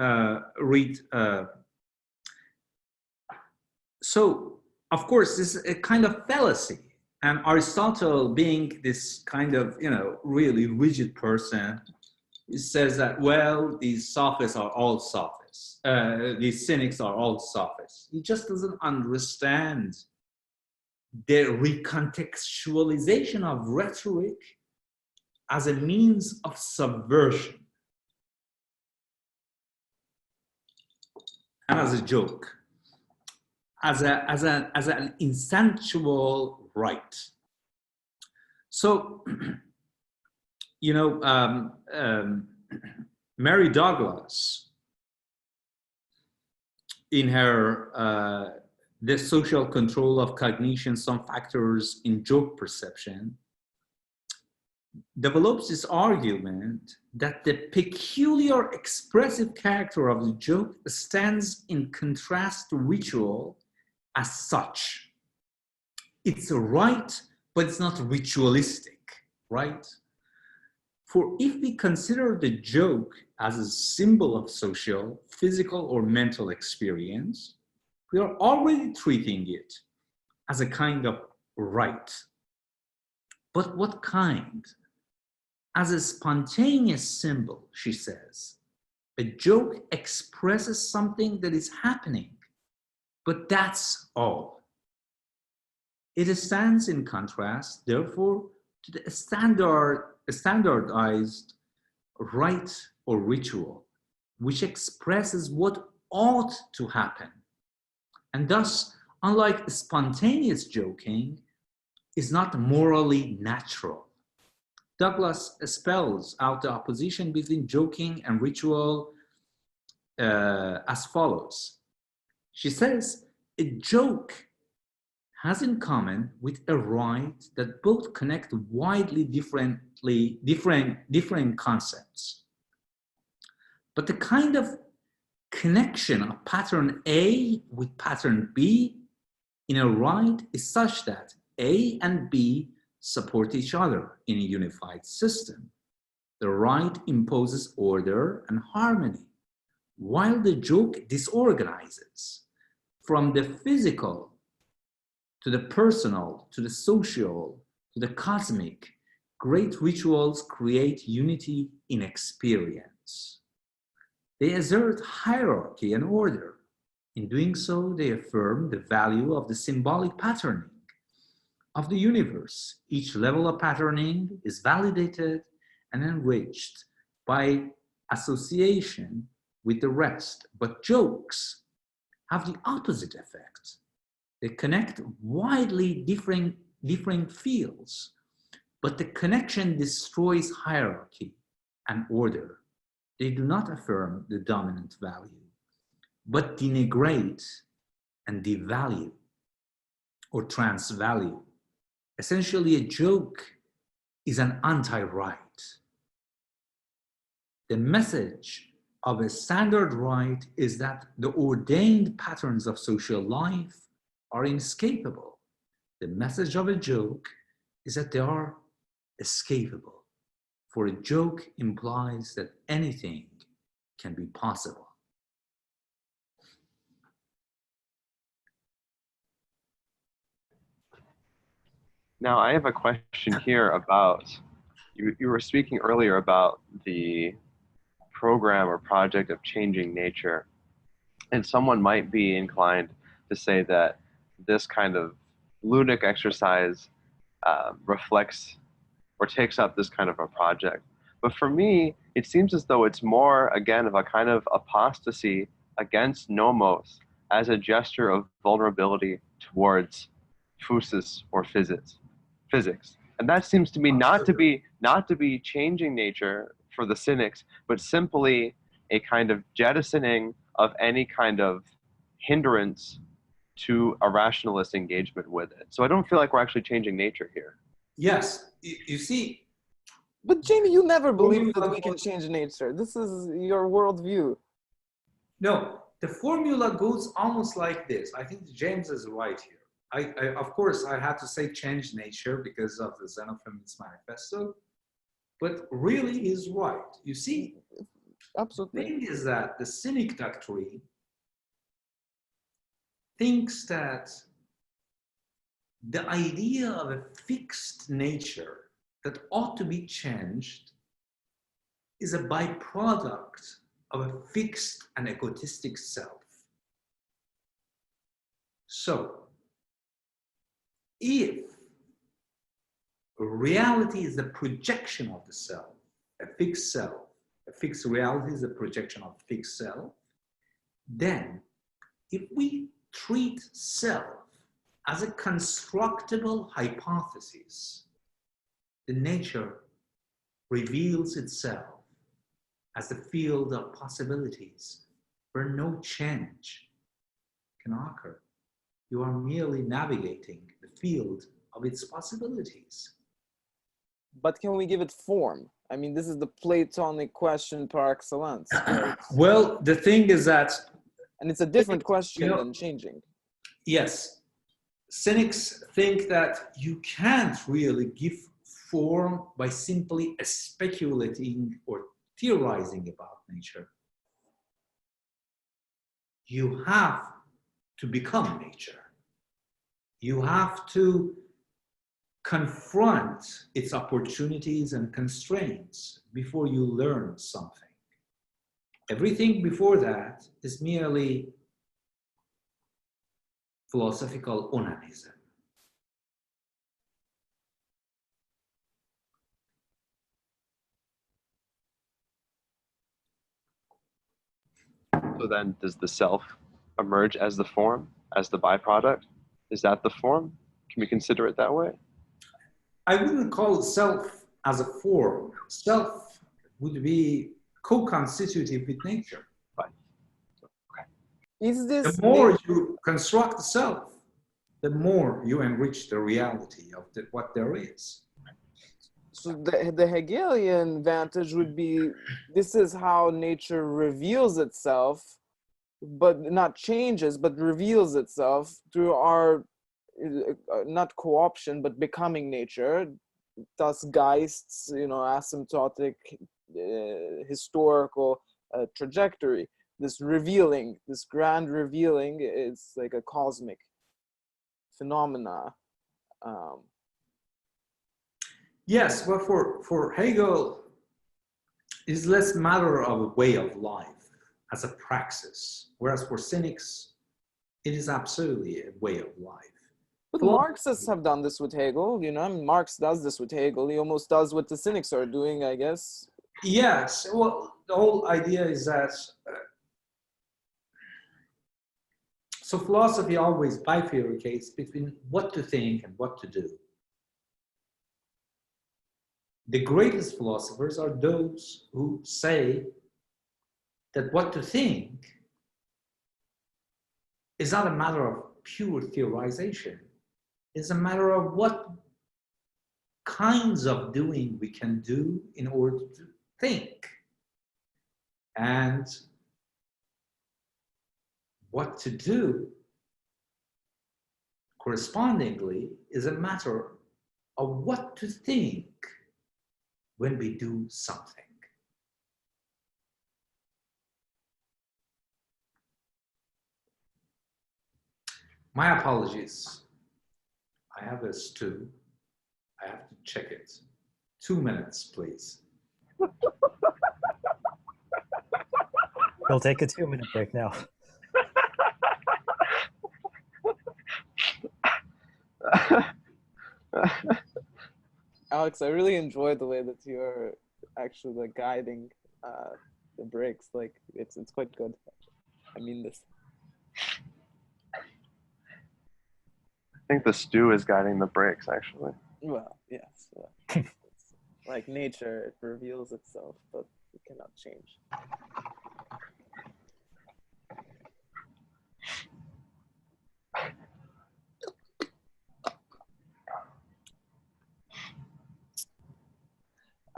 read. So, of course, this is a kind of fallacy. And Aristotle, being this kind of, really rigid person, he says that, well, these sophists are all sophists. These cynics are all sophists. He just doesn't understand the recontextualization of rhetoric as a means of subversion and as a joke, as an instinctual right. So, you know, Mary Douglas, in her The Social Control of Cognition, Some Factors in Joke Perception, develops this argument that the peculiar expressive character of the joke stands in contrast to ritual as such. It's a right, but it's not ritualistic, right? For if we consider the joke as a symbol of social, physical, or mental experience, we are already treating it as a kind of right. But what kind? As a spontaneous symbol, she says, a joke expresses something that is happening, but that's all. It stands in contrast, therefore, to the standardized rite or ritual, which expresses what ought to happen. And thus, unlike spontaneous joking, is not morally natural. Douglas spells out the opposition between joking and ritual as follows. She says, a joke has in common with a rite that both connect widely different concepts. But the kind of connection of pattern A with pattern B in a rite is such that A and B support each other in a unified system. The rite imposes order and harmony, while the joke disorganizes. From the physical to the personal, to the social, to the cosmic, great rituals create unity in experience. They assert hierarchy and order. In doing so, they affirm the value of the symbolic patterning of the universe. Each level of patterning is validated and enriched by association with the rest. But jokes have the opposite effect. They connect widely different fields, but the connection destroys hierarchy and order. They do not affirm the dominant value, but denigrate and devalue or transvalue. Essentially, a joke is an anti-right. The message of a standard right is that the ordained patterns of social life are inescapable. The message of a joke is that they are escapable. For a joke implies that anything can be possible. Now, I have a question here about, you were speaking earlier about the program or project of changing nature. And someone might be inclined to say that this kind of ludic exercise reflects or takes up this kind of a project. But for me, it seems as though it's more, again, of a kind of apostasy against nomos as a gesture of vulnerability towards physis or physics. And that seems to me not to be changing nature for the cynics, but simply a kind of jettisoning of any kind of hindrance to a rationalist engagement with it. So I don't feel like we're actually changing nature here. Yes, you see. But Jamie, you never believed that we can change nature. This is your worldview. No, the formula goes almost like this. I think James is right here. Of course, I had to say change nature because of the Xenofeminist Manifesto, but really he's right. You see, absolutely. The thing is that the cynic doctrine thinks that the idea of a fixed nature that ought to be changed is a byproduct of a fixed and egotistic self. So, if reality is a projection of the self, a fixed self, a fixed reality is a projection of fixed self, then if we treat self as a constructible hypothesis, the nature reveals itself as a field of possibilities where no change can occur. You are merely navigating the field of its possibilities. But can we give it form? I mean, this is the Platonic question par excellence. Right? Well, the thing is that... And it's a different question than changing. Yes. Cynics think that you can't really give form by simply speculating or theorizing about nature. You have to become nature. You have to confront its opportunities and constraints before you learn something. Everything before that is merely philosophical onanism. So then does the self emerge as the form, as the byproduct? Is that the form? Can we consider it that way? I wouldn't call self as a form. Self would be co-constitutive with nature. Right. Is this the more you construct the self, the more you enrich the reality of what there is. So the Hegelian vantage would be, this is how nature reveals itself, but not changes, but reveals itself through our, not co-option, but becoming nature, thus Geist's, asymptotic historical trajectory. This revealing, this grand revealing, it's like a cosmic phenomena. Yes, well, for Hegel, it's less matter of a way of life as a praxis, whereas for cynics, it is absolutely a way of life. But Marxists have done this with Hegel, I mean, Marx does this with Hegel. He almost does what the cynics are doing, I guess. Yes, well, the whole idea is that, so philosophy always bifurcates between what to think and what to do. The greatest philosophers are those who say that what to think is not a matter of pure theorization. It's a matter of what kinds of doing we can do in order to think. And what to do, correspondingly, is a matter of what to think when we do something. My apologies. I have a stew. I have to check it. 2 minutes, please. We'll take a 2-minute break now. Alex, I really enjoyed the way that you're actually like guiding the breaks. Like it's quite good. I mean this. I think the stew is guiding the breaks, actually. Well, yes. It's like nature, it reveals itself, but it cannot change.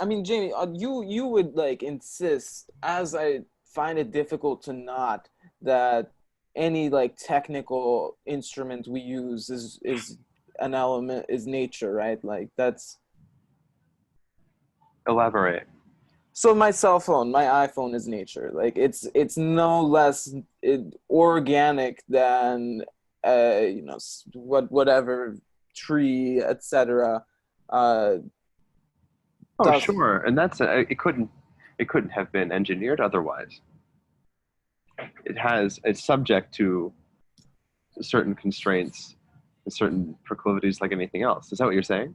I mean, Jamie, you would like insist, as I find it difficult to not, that any like technical instrument we use is an element, is nature, right? Like that's. Elaborate. So my cell phone, my iPhone is nature. Like it's no less organic than whatever tree, etc. Oh, sure, and that's it couldn't have been engineered otherwise. It's subject to certain constraints certain proclivities like anything else. Is that what you're saying?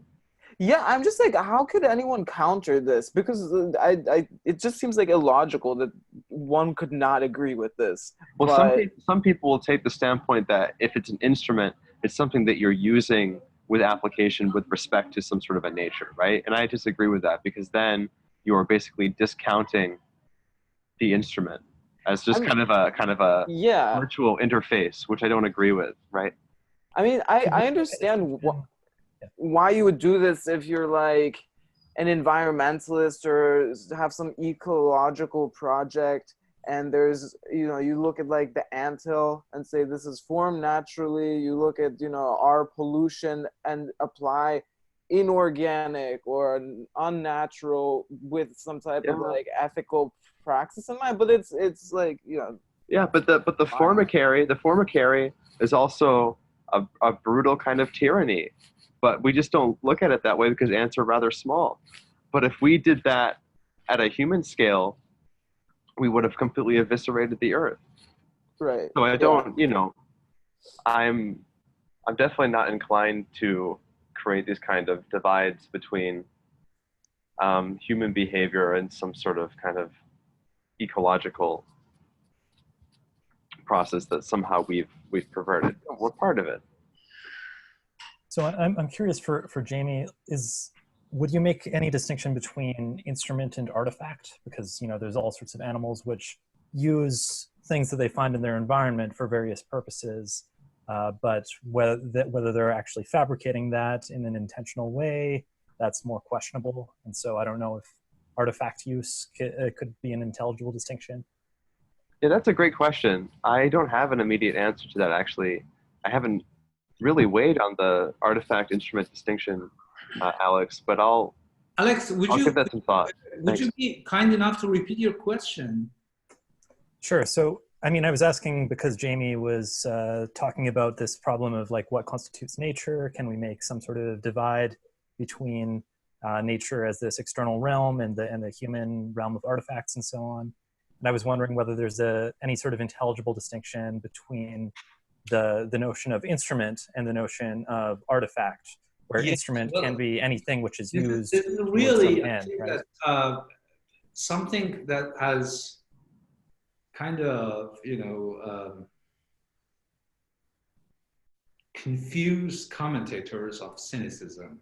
Yeah, I'm just like, how could anyone counter this? Because it just seems like illogical that one could not agree with this. Well, but some people will take the standpoint that if it's an instrument, it's something that you're using with application with respect to some sort of a nature, right? And I disagree with that, because then you are basically discounting the instrument as just kind of a yeah, virtual interface, which I don't agree with, right? I mean, I understand why you would do this if you're like an environmentalist or have some ecological project, and there's, you know, you look at like the anthill and say this is formed naturally. You look at, you know, our pollution and apply inorganic or unnatural with some type of like ethical praxis in mind. But it's like, you know. Yeah, but the formicary is also a brutal kind of tyranny. But we just don't look at it that way because ants are rather small. But if we did that at a human scale, we would have completely eviscerated the earth. Right. So I don't, you know, I'm definitely not inclined to create these kind of divides between human behavior and some sort of kind of ecological process that somehow we've perverted. We're part of it. So I'm curious for Jamie, would you make any distinction between instrument and artifact? Because, you know, there's all sorts of animals which use things that they find in their environment for various purposes, but whether they're actually fabricating that in an intentional way, that's more questionable. And so I don't know if artifact use could be an intelligible distinction. Yeah, that's a great question. I don't have an immediate answer to that, actually. I haven't really weighed on the artifact instrument distinction, Alex, but I'll give that some thought. Would you be kind enough to repeat your question? Sure. So, I mean, I was asking because Jamie was talking about this problem of like what constitutes nature. Can we make some sort of divide between nature as this external realm and the human realm of artifacts and so on? And I was wondering whether there's any sort of intelligible distinction between the notion of instrument and the notion of artifact, where instrument can be anything which is used. This is really right? Something that has kind of, you know, confused commentators of cynicism.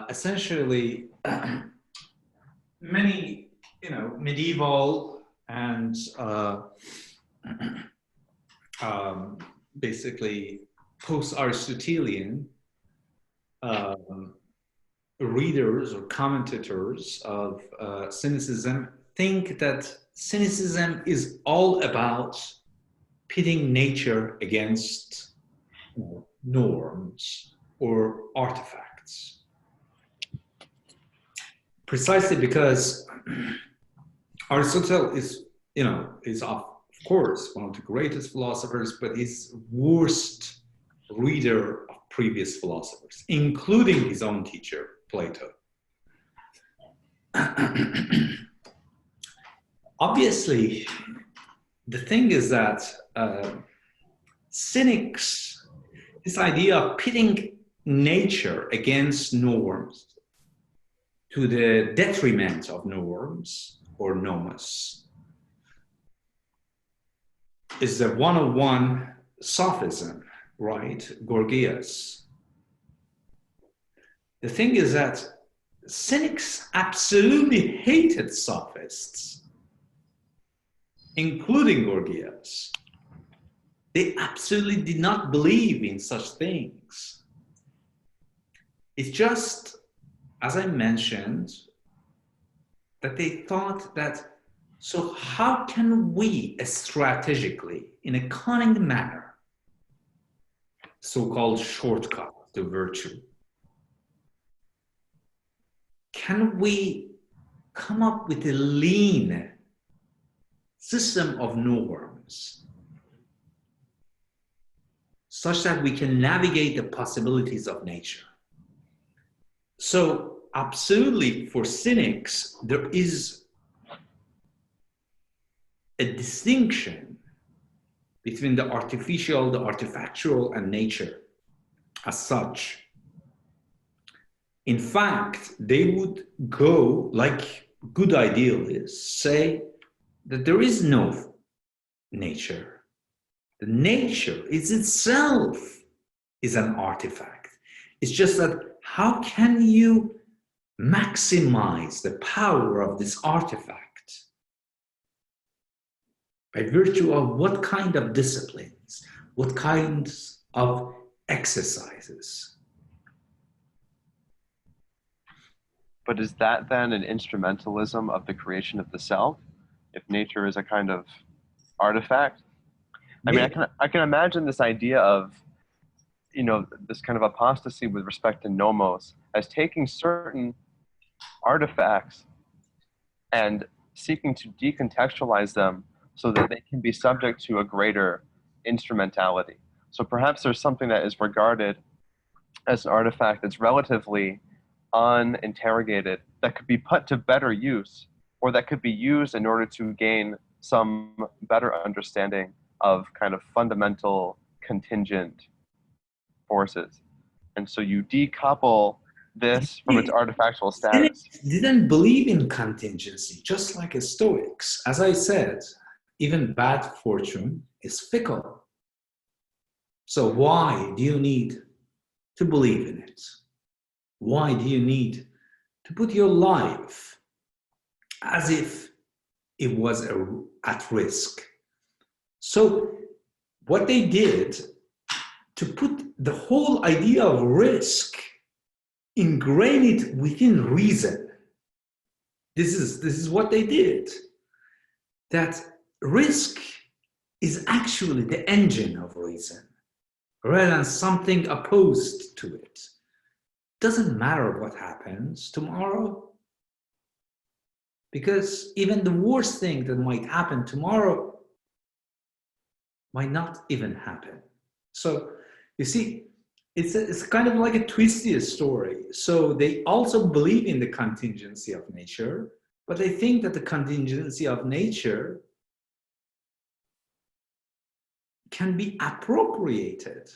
Essentially, many, you know, medieval and basically post-Aristotelian readers or commentators of cynicism think that cynicism is all about pitting nature against, you know, norms or artifacts. Precisely because Aristotle is, you know, is of course one of the greatest philosophers, but he's worst reader of previous philosophers, including his own teacher, Plato. Obviously, the thing is that cynics, this idea of pitting nature against norms to the detriment of norms or nomos, is the one-on-one sophism, right? Gorgias. The thing is that cynics absolutely hated sophists, including Gorgias. They absolutely did not believe in such things. It's just, as I mentioned, that they thought that, so how can we strategically, in a cunning manner, so-called shortcut to virtue, can we come up with a lean system of norms such that we can navigate the possibilities of nature? So absolutely, for cynics, there is a distinction between the artificial, the artifactual, and nature. as such. In fact, they would go, like good idealists, say that there is no nature. The nature is itself is an artifact. It's just that how can you maximize the power of this artifact? By virtue of what kind of disciplines, what kinds of exercises? But is that then an instrumentalism of the creation of the self, if nature is a kind of artifact? I mean, I can imagine this idea of, you know, this kind of apostasy with respect to nomos as taking certain artifacts and seeking to decontextualize them so that they can be subject to a greater instrumentality. So perhaps there's something that is regarded as an artifact that's relatively uninterrogated that could be put to better use, or that could be used in order to gain some better understanding of kind of fundamental contingent forces. And so you decouple this from its artifactual status. Didn't believe in contingency, just like Stoics. As I said, even bad fortune is fickle. So why do you need to believe in it? Why do you need to put your life as if it was at risk? So what they did to put the whole idea of risk, ingrain it within reason. This is what they did. That risk is actually the engine of reason, rather than something opposed to it. Doesn't matter what happens tomorrow, because even the worst thing that might happen tomorrow might not even happen. So you see, it's kind of like a twisty story. So they also believe in the contingency of nature, but they think that the contingency of nature can be appropriated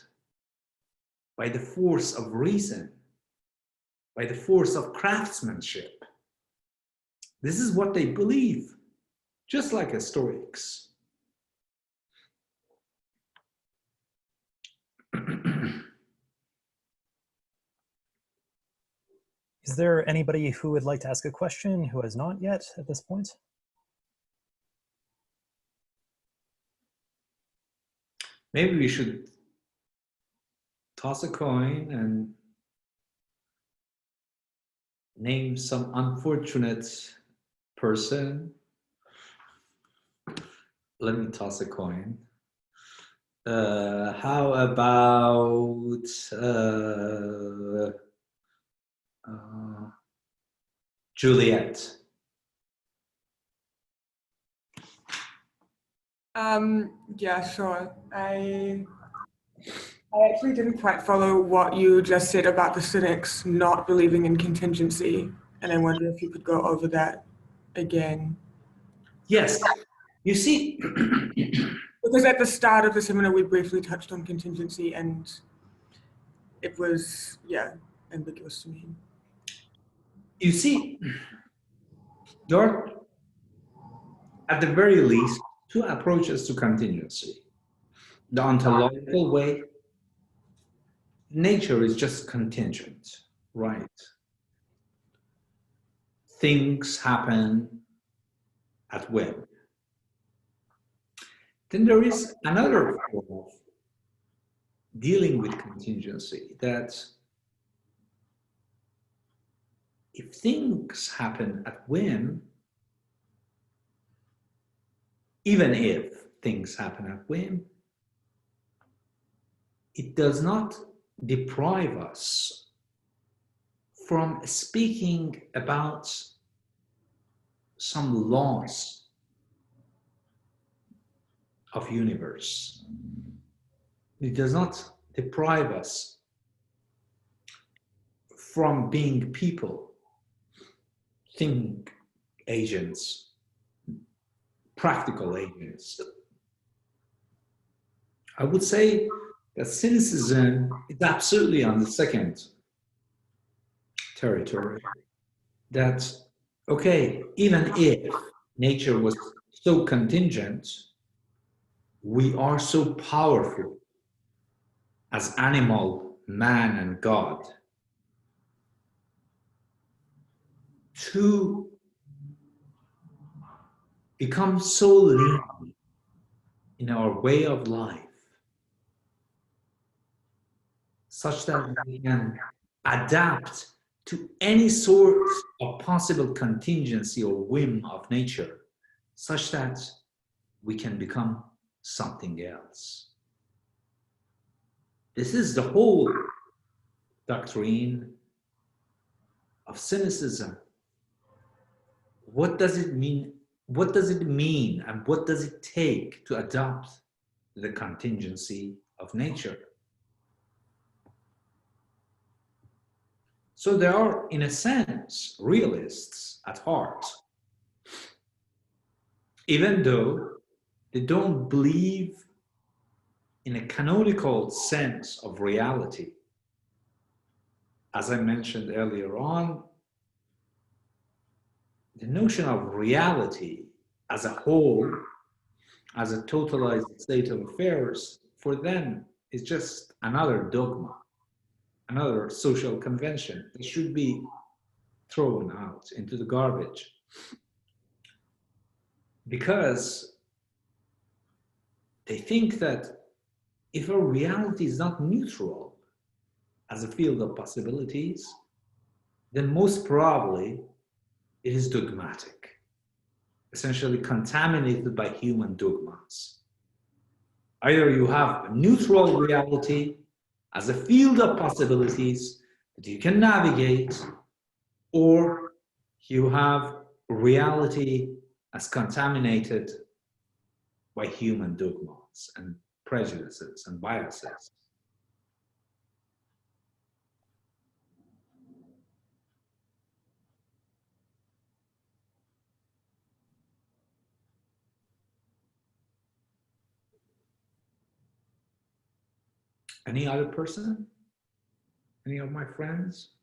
by the force of reason, by the force of craftsmanship. This is what they believe, just like Stoics. Is there anybody who would like to ask a question who has not yet at this point? Maybe we should toss a coin and name some unfortunate person. Let me toss a coin. How about Juliet? Yeah, sure. I actually didn't quite follow what you just said about the cynics not believing in contingency, and I wonder if you could go over that again. Yes, you see, because at the start of the seminar we briefly touched on contingency, and it was, yeah, ambiguous to me. You see, there are, at the very least, two approaches to contingency. The ontological way, nature is just contingent, right? Things happen at whim. Then there is another form of dealing with contingency, that if things happen at whim, even if things happen at whim, it does not deprive us from speaking about some laws of universe. It does not deprive us from being people, think agents, practical agents. I would say that cynicism is absolutely on the second territory. That, okay, even if nature was so contingent, we are so powerful as animal, man, and God to become so lean in our way of life, such that we can adapt to any sort of possible contingency or whim of nature, such that we can become something else. This is the whole doctrine of cynicism. What does it mean? What does it mean, and what does it take to adopt the contingency of nature? So there are, in a sense, realists at heart, even though they don't believe in a canonical sense of reality. As I mentioned earlier on, the notion of reality as a whole, as a totalized state of affairs, for them is just another dogma, another social convention that should be thrown out into the garbage. Because they think that if a reality is not neutral as a field of possibilities, then most probably it is dogmatic, essentially contaminated by human dogmas. Either you have a neutral reality as a field of possibilities that you can navigate, or you have reality as contaminated by human dogmas and prejudices and biases. Any other person? Any of my friends?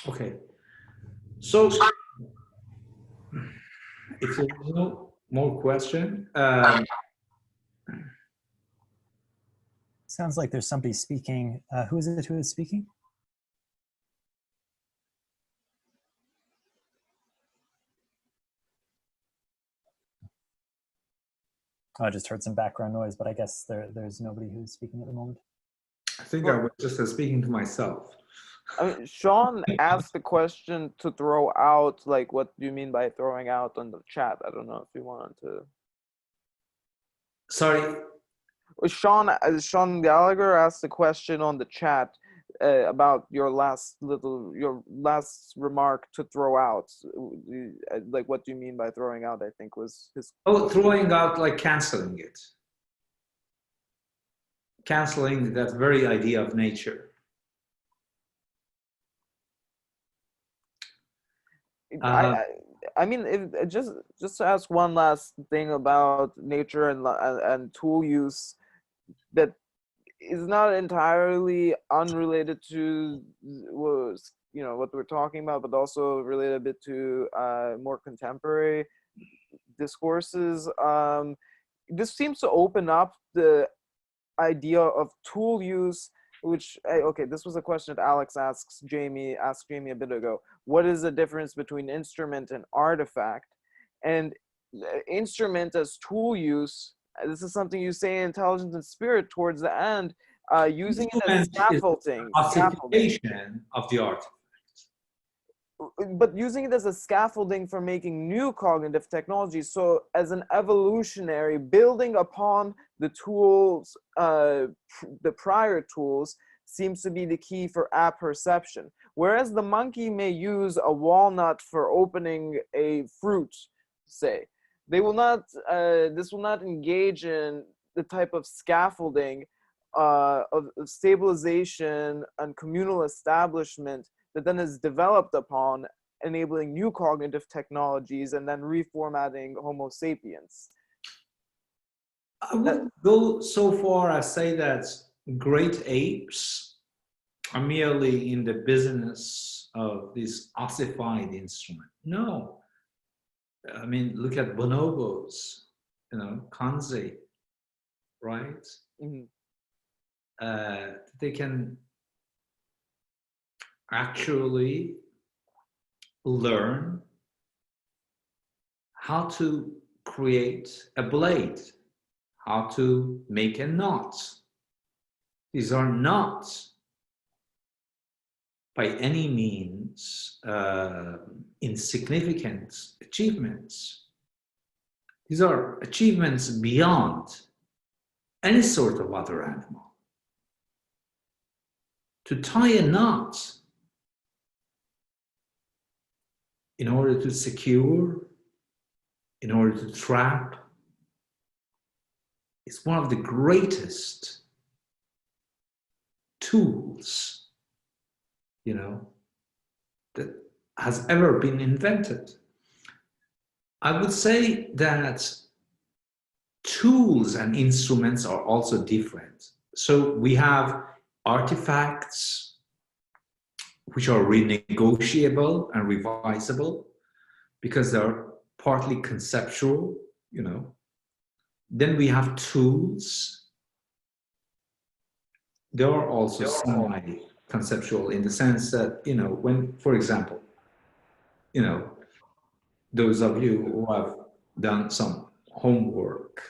Okay, so if there's no more question, sounds like there's somebody speaking. Who is it who is speaking? Oh, I just heard some background noise, but I guess there's nobody who's speaking at the moment. I think I was just speaking to myself. I mean, Sean asked the question to throw out, like, what do you mean by throwing out on the chat? I don't know if you wanted to. Sorry? Sean Gallagher asked the question on the chat about your last remark to throw out. Like, what do you mean by throwing out? I think was his. Oh, throwing out, like canceling it. Canceling that very idea of nature. I mean, just to ask one last thing about nature and tool use that is not entirely unrelated to what we're talking about, but also related a bit to more contemporary discourses. This seems to open up the idea of tool use, which, okay, this was a question that Alex asked Jamie a bit ago. What is the difference between instrument and artifact? And instrument as tool use, this is something you say in Intelligence and Spirit towards the end, using it as scaffolding. Ossification of the artifact. But using it as a scaffolding for making new cognitive technologies. So as an evolutionary, building upon the tools, the prior tools, seems to be the key for apperception. Whereas the monkey may use a walnut for opening a fruit, say, they will not, this will not engage in the type of scaffolding of stabilization and communal establishment that then is developed upon, enabling new cognitive technologies and then reformatting Homo sapiens. I wouldn't go so far as say that great apes are merely in the business of this ossified instrument. No. I mean, look at bonobos, you know, Kanzi, right? Mm-hmm. They can actually learn how to create a blade, how to make a knot. These are not by any means insignificant achievements. These are achievements beyond any sort of other animal. To tie a knot in order to secure, in order to trap, is one of the greatest tools, you know, that has ever been invented. I would say that tools and instruments are also different. So we have artifacts which are renegotiable and revisable because they're partly conceptual, you know. Then we have tools. They are also semi-conceptual in the sense that, you know, when, for example, you know, those of you who have done some homework,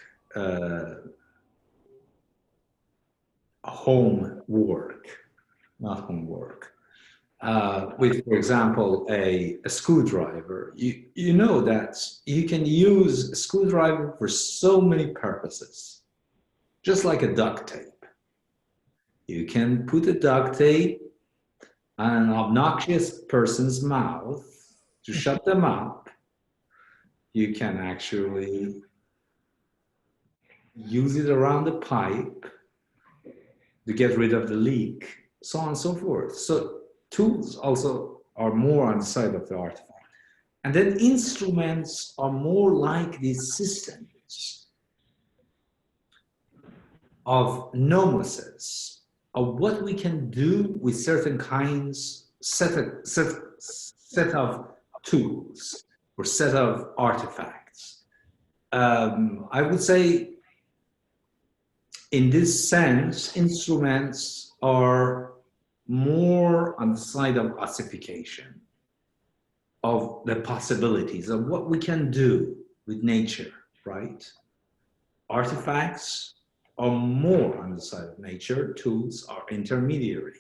with, for example, a screwdriver, you know that you can use a screwdriver for so many purposes, just like a duct tape. You can put a duct tape on an obnoxious person's mouth to shut them up. You can actually use it around the pipe to get rid of the leak, so on and so forth. So tools also are more on the side of the artifact. And then instruments are more like these systems of nomosis, of what we can do with certain kinds, set of tools or set of artifacts. I would say in this sense, instruments are more on the side of ossification, of the possibilities of what we can do with nature, right? Artifacts are more on the side of nature, tools are intermediary.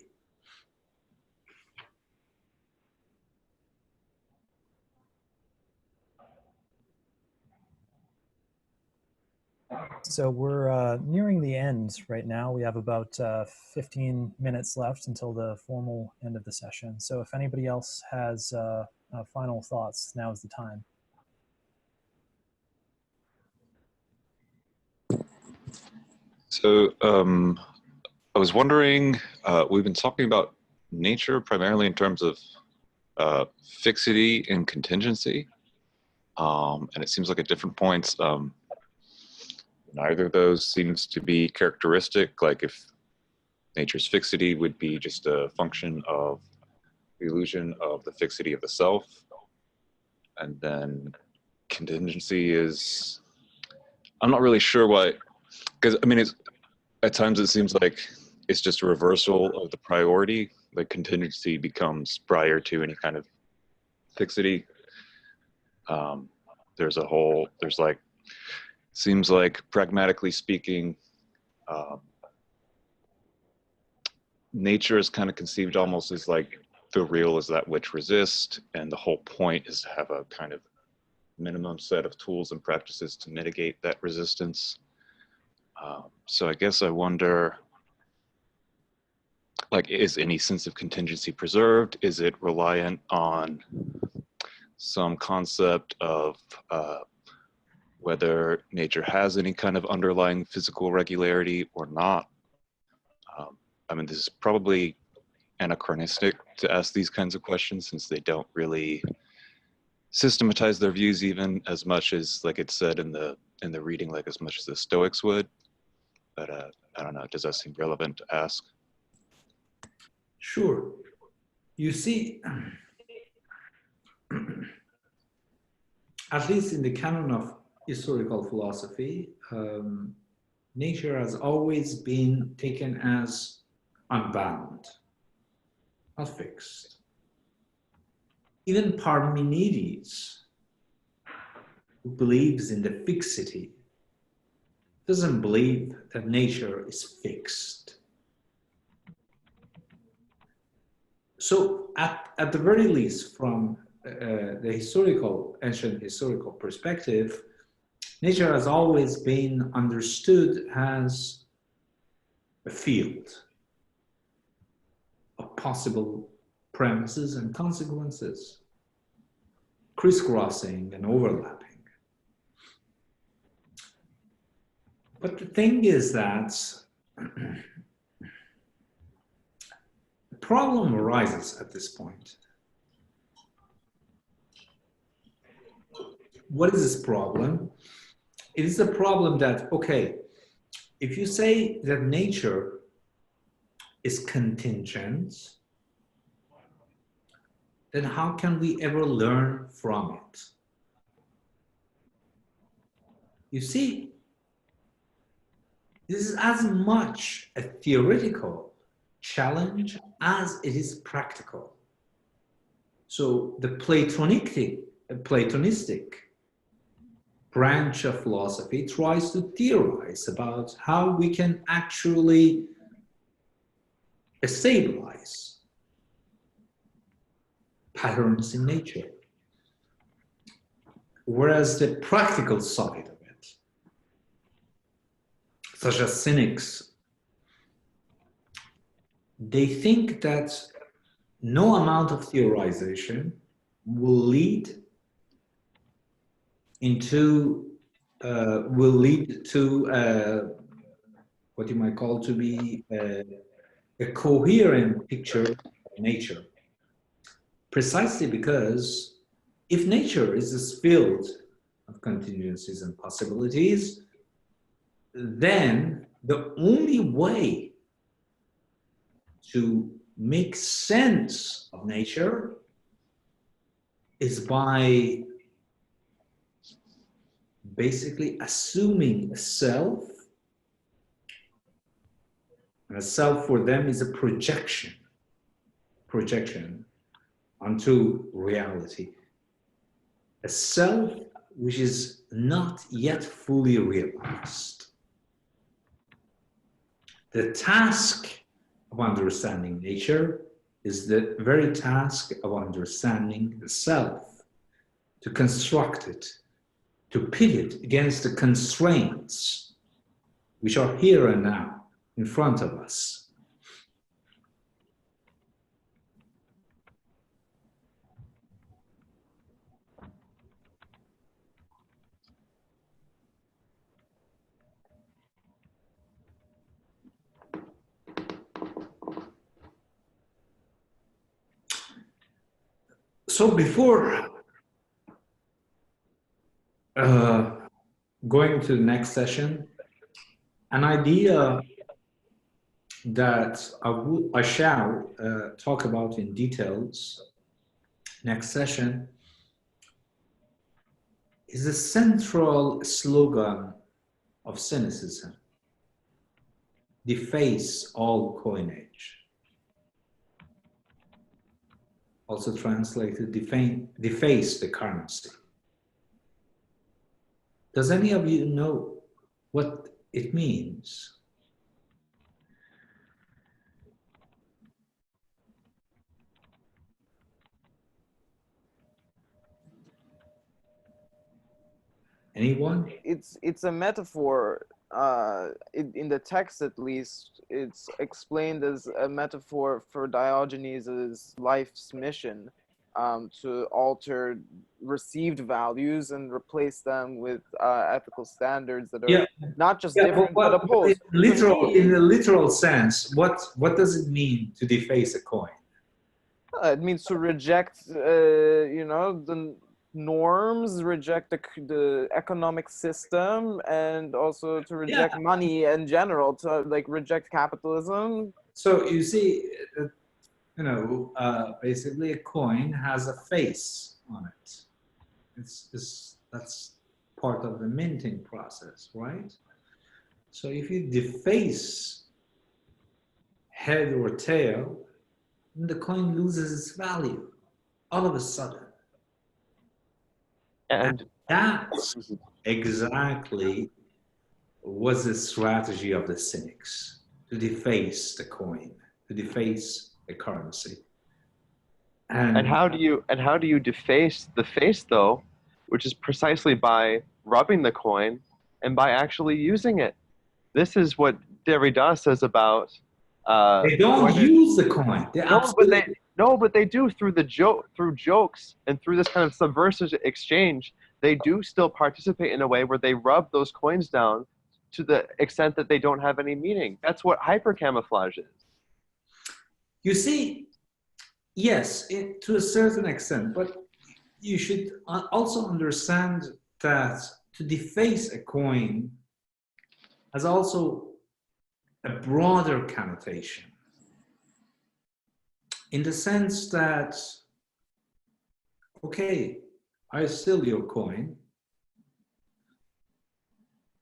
So we're nearing the end right now. We have about 15 minutes left until the formal end of the session. So if anybody else has final thoughts, now is the time. So I was wondering, we've been talking about nature primarily in terms of fixity and contingency. And it seems like at different points, neither of those seems to be characteristic. Like if nature's fixity would be just a function of the illusion of the fixity of the self. And then contingency is, I'm not really sure why, because I mean, at times it seems like it's just a reversal of the priority. Like contingency becomes prior to any kind of fixity. There's like, seems like pragmatically speaking, nature is kind of conceived almost as like the real is that which resists, and the whole point is to have a kind of minimum set of tools and practices to mitigate that resistance. So I guess I wonder, like, is any sense of contingency preserved? Is it reliant on some concept of whether nature has any kind of underlying physical regularity or not? I mean, this is probably anachronistic to ask these kinds of questions, since they don't really systematize their views even as much as, like it said in the reading, like as much as the Stoics would. But I don't know, does that seem relevant to ask? Sure. You see, at least in the canon of historical philosophy, nature has always been taken as unbound, not fixed. Even Parmenides, who believes in the fixity, doesn't believe that nature is fixed. So at the very least, from the ancient historical perspective, nature has always been understood as a field of possible premises and consequences, crisscrossing and overlapping. But the thing is that the problem arises at this point. What is this problem? It is a problem that, okay, if you say that nature is contingent, then how can we ever learn from it? You see, this is as much a theoretical challenge as it is practical. So the Platonistic branch of philosophy tries to theorize about how we can actually stabilize patterns in nature. Whereas the practical side of it, such as cynics, they think that no amount of theorization will lead to what you might call to be a coherent picture of nature. Precisely because if nature is this field of contingencies and possibilities, then the only way to make sense of nature is by basically assuming a self, and a self for them is a projection onto reality. A self which is not yet fully realized. The task of understanding nature is the very task of understanding the self, to construct it, to pit it against the constraints which are here and now in front of us. So before going to the next session, an idea that I shall talk about in details next session is a central slogan of cynicism: deface all coinage. Also translated, deface the currency. Does any of you know what it means? Anyone? It's a metaphor. In the text, at least, it's explained as a metaphor for Diogenes' life's mission, to alter received values and replace them with ethical standards that are not just different but opposed. In the literal sense, what does it mean to deface a coin? It means to reject, the norms, reject the economic system, and also to reject money in general, to like reject capitalism. So you see, basically a coin has a face on it. That's part of the minting process, right? So if you deface head or tail, the coin loses its value all of a sudden. And that's exactly was the strategy of the cynics, to deface the coin, to deface the currency. And how do you deface the face though, which is precisely by rubbing the coin and by actually using it. This is what Derrida says about they don't use the coin. But they do through jokes and through this kind of subversive exchange. They do still participate in a way where they rub those coins down to the extent that they don't have any meaning. That's what hypercamouflage is. You see, yes, to a certain extent, but you should also understand that to deface a coin has also a broader connotation, in the sense that, okay, I steal your coin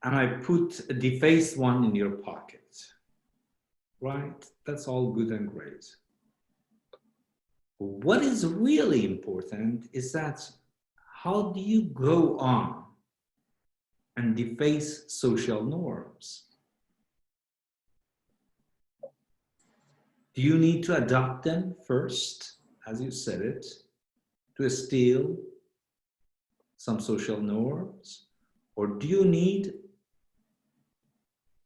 and I put a defaced one in your pocket, right? That's all good and great. What is really important is that how do you go on and deface social norms? Do you need to adopt them first, as you said it, to steal some social norms? Or do you need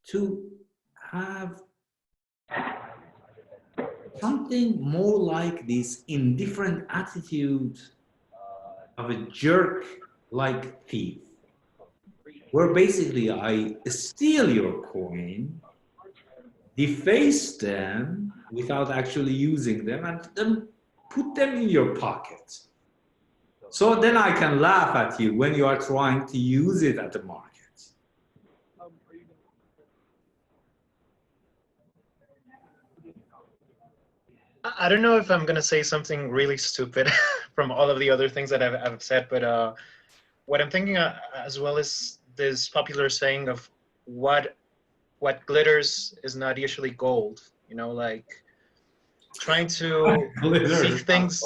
to have something more like this indifferent attitude of a jerk-like thief, where basically I steal your coin, deface them without actually using them, and then put them in your pocket. So then I can laugh at you when you are trying to use it at the market. I don't know if I'm going to say something really stupid from all of the other things that I've said, but what I'm thinking as well is this popular saying of what glitters is not usually gold, like trying to see things,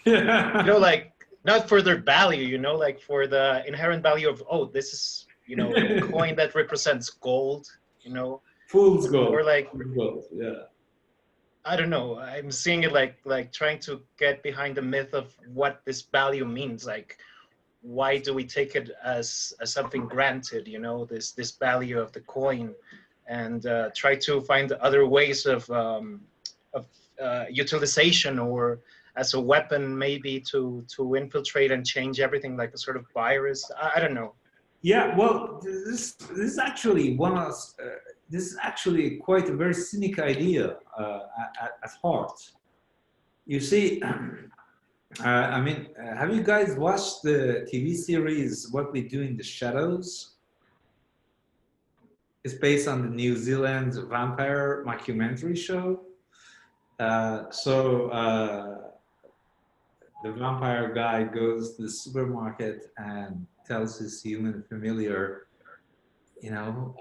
like not for their value, like for the inherent value of, oh, this is, a coin that represents gold, Fool's gold. Or like, gold, yeah. I don't know. I'm seeing it like trying to get behind the myth of what this value means. Like, why do we take it as something granted? This value of the coin, and try to find other ways of utilization, or as a weapon, maybe to infiltrate and change everything, like a sort of virus. I don't know. Yeah, well, this is actually this is actually quite a very cynic idea at heart. You see, have you guys watched the TV series What We Do in the Shadows? It's based on the New Zealand vampire mockumentary show. The vampire guy goes to the supermarket and tells his human familiar,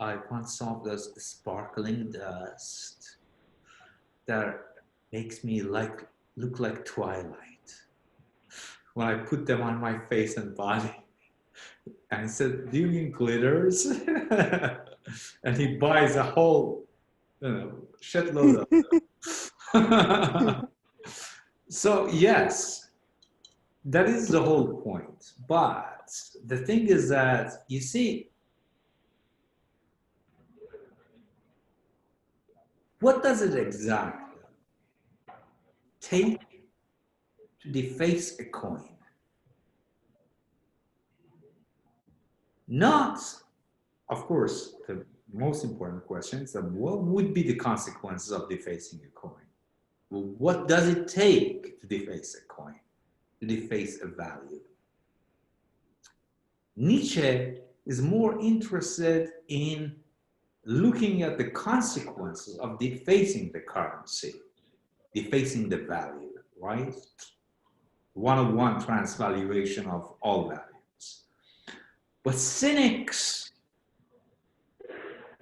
I want some of those sparkling dust that makes me look like twilight when I put them on my face and body. And he said, do you mean glitters? And he buys a whole, shitload of them. So yes, that is the whole point. But the thing is that, you see, what does it exactly take to deface a coin. Not, of course, the most important question is that what would be the consequences of defacing a coin? Well, what does it take to deface a coin, to deface a value? Nietzsche is more interested in looking at the consequences of defacing the currency, defacing the value, right? One-on-one transvaluation of all values. But cynics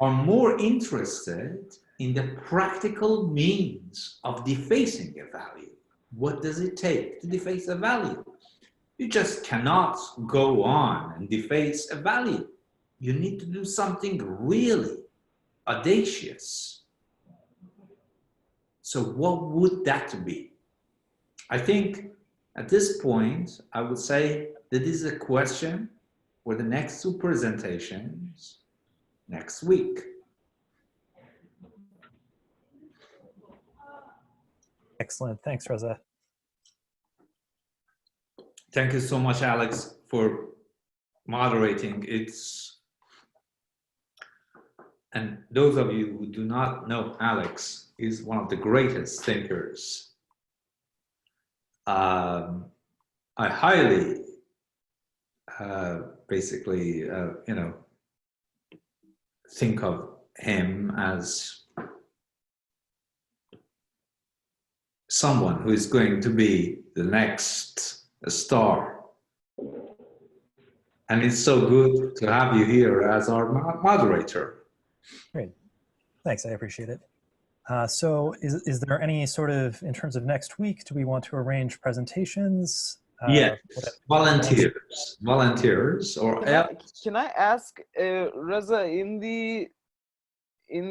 are more interested in the practical means of defacing a value. What does it take to deface a value? You just cannot go on and deface a value. You need to do something really audacious. So what would that be? I think at this point, I would say that this is a question for the next two presentations next week. Excellent. Thanks, Reza. Thank you so much, Alex, for moderating. And those of you who do not know Alex, is one of the greatest thinkers. I highly, basically, think of him as someone who is going to be the next star. And it's so good to have you here as our moderator. Great. Thanks, I appreciate it. So is there any sort of, in terms of next week, do we want to arrange presentations? Yes, volunteers, or can I ask, Reza, in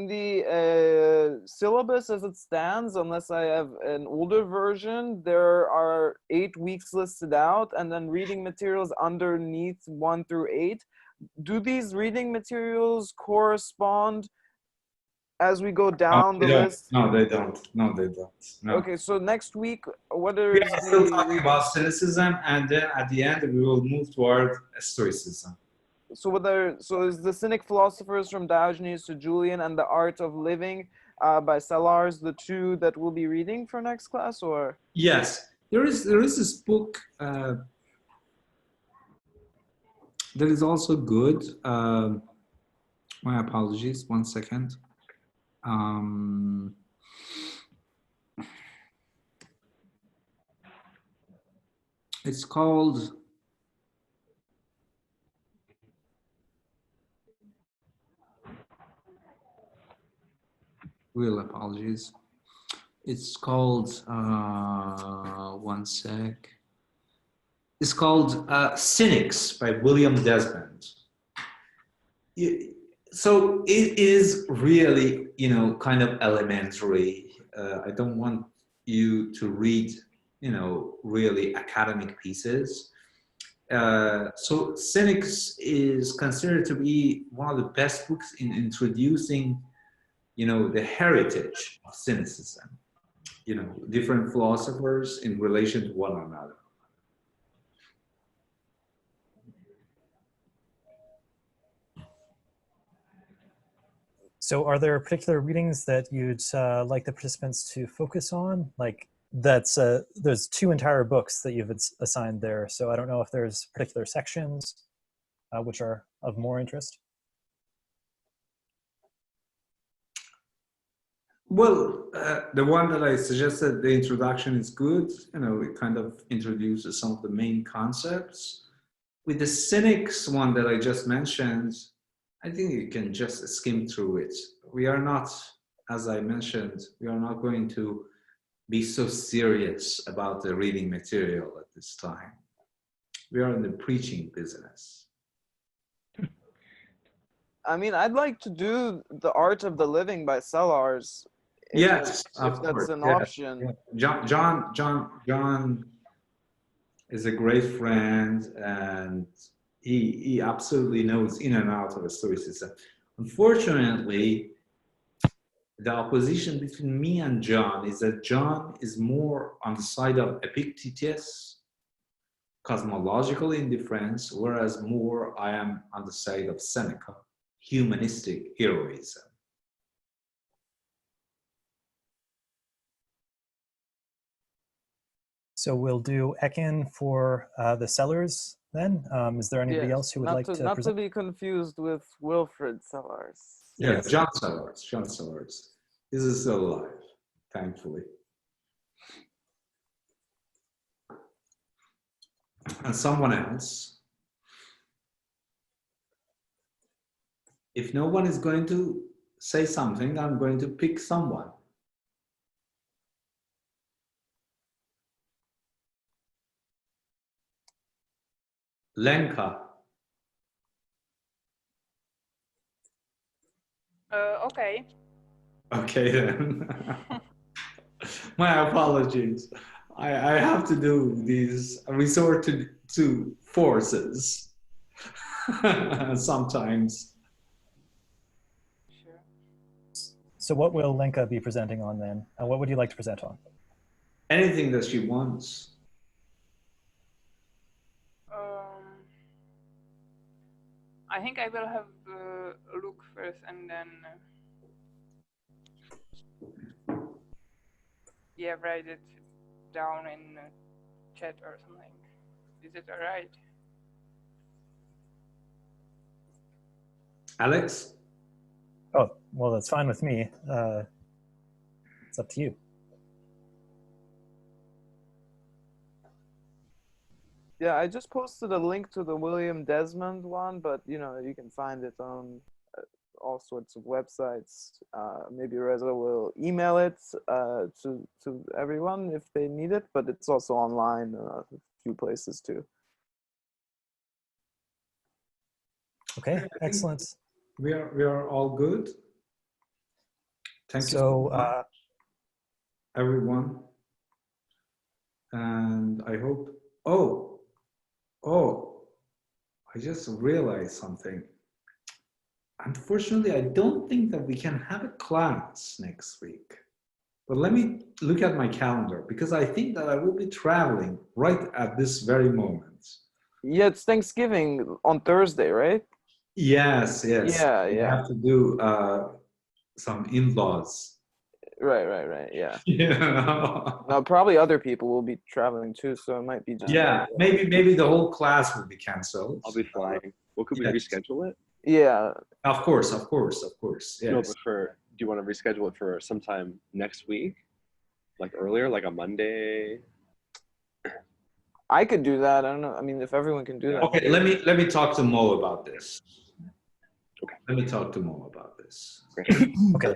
the syllabus as it stands, unless I have an older version, there are 8 weeks listed out, and then reading materials underneath 1 through 8. Do these reading materials correspond as we go down the list? No, they don't. No, they don't. No. Okay, so next week, what are we are still talking about cynicism, and then at the end we will move toward stoicism. So is the Cynic Philosophers from Diogenes to Julian and the Art of Living by Sellars the two that we'll be reading for next class, or? Yes, there is this book that is also good. My apologies. 1 second. It's called real apologies. It's called 1 sec. It's called Cynics by William Desmond. So it is really, kind of elementary. I don't want you to read, really academic pieces. So Cynics is considered to be one of the best books in introducing, the heritage of cynicism, different philosophers in relation to one another. So are there particular readings that you'd like the participants to focus on? Like there's 2 entire books that you've assigned there. So I don't know if there's particular sections which are of more interest. Well, the one that I suggested, the introduction, is good. It kind of introduces some of the main concepts. With the Cynics one that I just mentioned, I think you can just skim through it. We are not, as I mentioned, we are not going to be so serious about the reading material at this time. We are in the preaching business. I mean, I'd like to do The Art of the Living by Sellars. Yes, if that's an option. John is a great friend, and he absolutely knows in and out of Stoicism. Unfortunately, the opposition between me and John is that John is more on the side of Epictetus, cosmological indifference, whereas more I am on the side of Seneca, humanistic heroism. So we'll do Ekin for the Sellers then. Is there anybody else who would like to not present? to be confused with Wilfred Sellars. Yeah, John Sellers. John Sellers. This is still alive, thankfully. And someone else. If no one is going to say something, I'm going to pick someone. Lenka. Okay. Okay then. My apologies. I have to do these, resort to forces sometimes. Sure. So what will Lenka be presenting on then? What would you like to present on? Anything that she wants. I think I will have a look first and then yeah, write it down in chat or something. Is it all right? Alex? Oh, well, that's fine with me. It's up to you. Yeah, I just posted a link to the William Desmond one, but you know, you can find it on all sorts of websites. Maybe Reza will email it to everyone if they need it, but it's also online a few places too. Okay, excellent. We are all good. Thank you so much, everyone. And I hope, I just realized something. Unfortunately, I don't think that we can have a class next week. But let me look at my calendar, because I think that I will be traveling right at this very moment. Yeah, it's Thanksgiving on Thursday, right? Yes. Yeah. We have to do some in-laws. Right, yeah. Yeah. Now, probably other people will be traveling too, so it might be just... Yeah, maybe the whole class will be canceled. I'll be flying. Well, could we reschedule it? Yeah. Of course. Yes. No, but do you want to reschedule it for sometime next week? Like earlier, like a Monday? I could do that. I don't know. I mean, if everyone can do that. Okay, let me talk to Mo about this. Okay. Let me talk to Mo about this. Okay.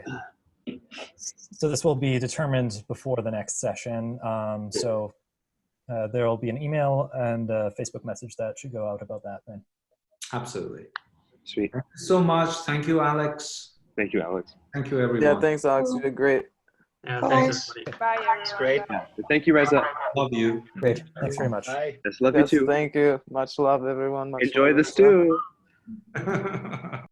So this will be determined before the next session. So there will be an email and a Facebook message that should go out about that then. Absolutely. Sweet. Thank you so much. Thank you, Alex. Thank you, Alex. Thank you, everyone. Yeah, thanks, Alex. You did great. Yeah, thanks, everybody. Bye, everyone. It's great. Yeah. Thank you, Reza. Love you. Great. Thanks very much. Bye. Yes, love you too. Thank you. Much love, everyone. Much Enjoy love, the stew.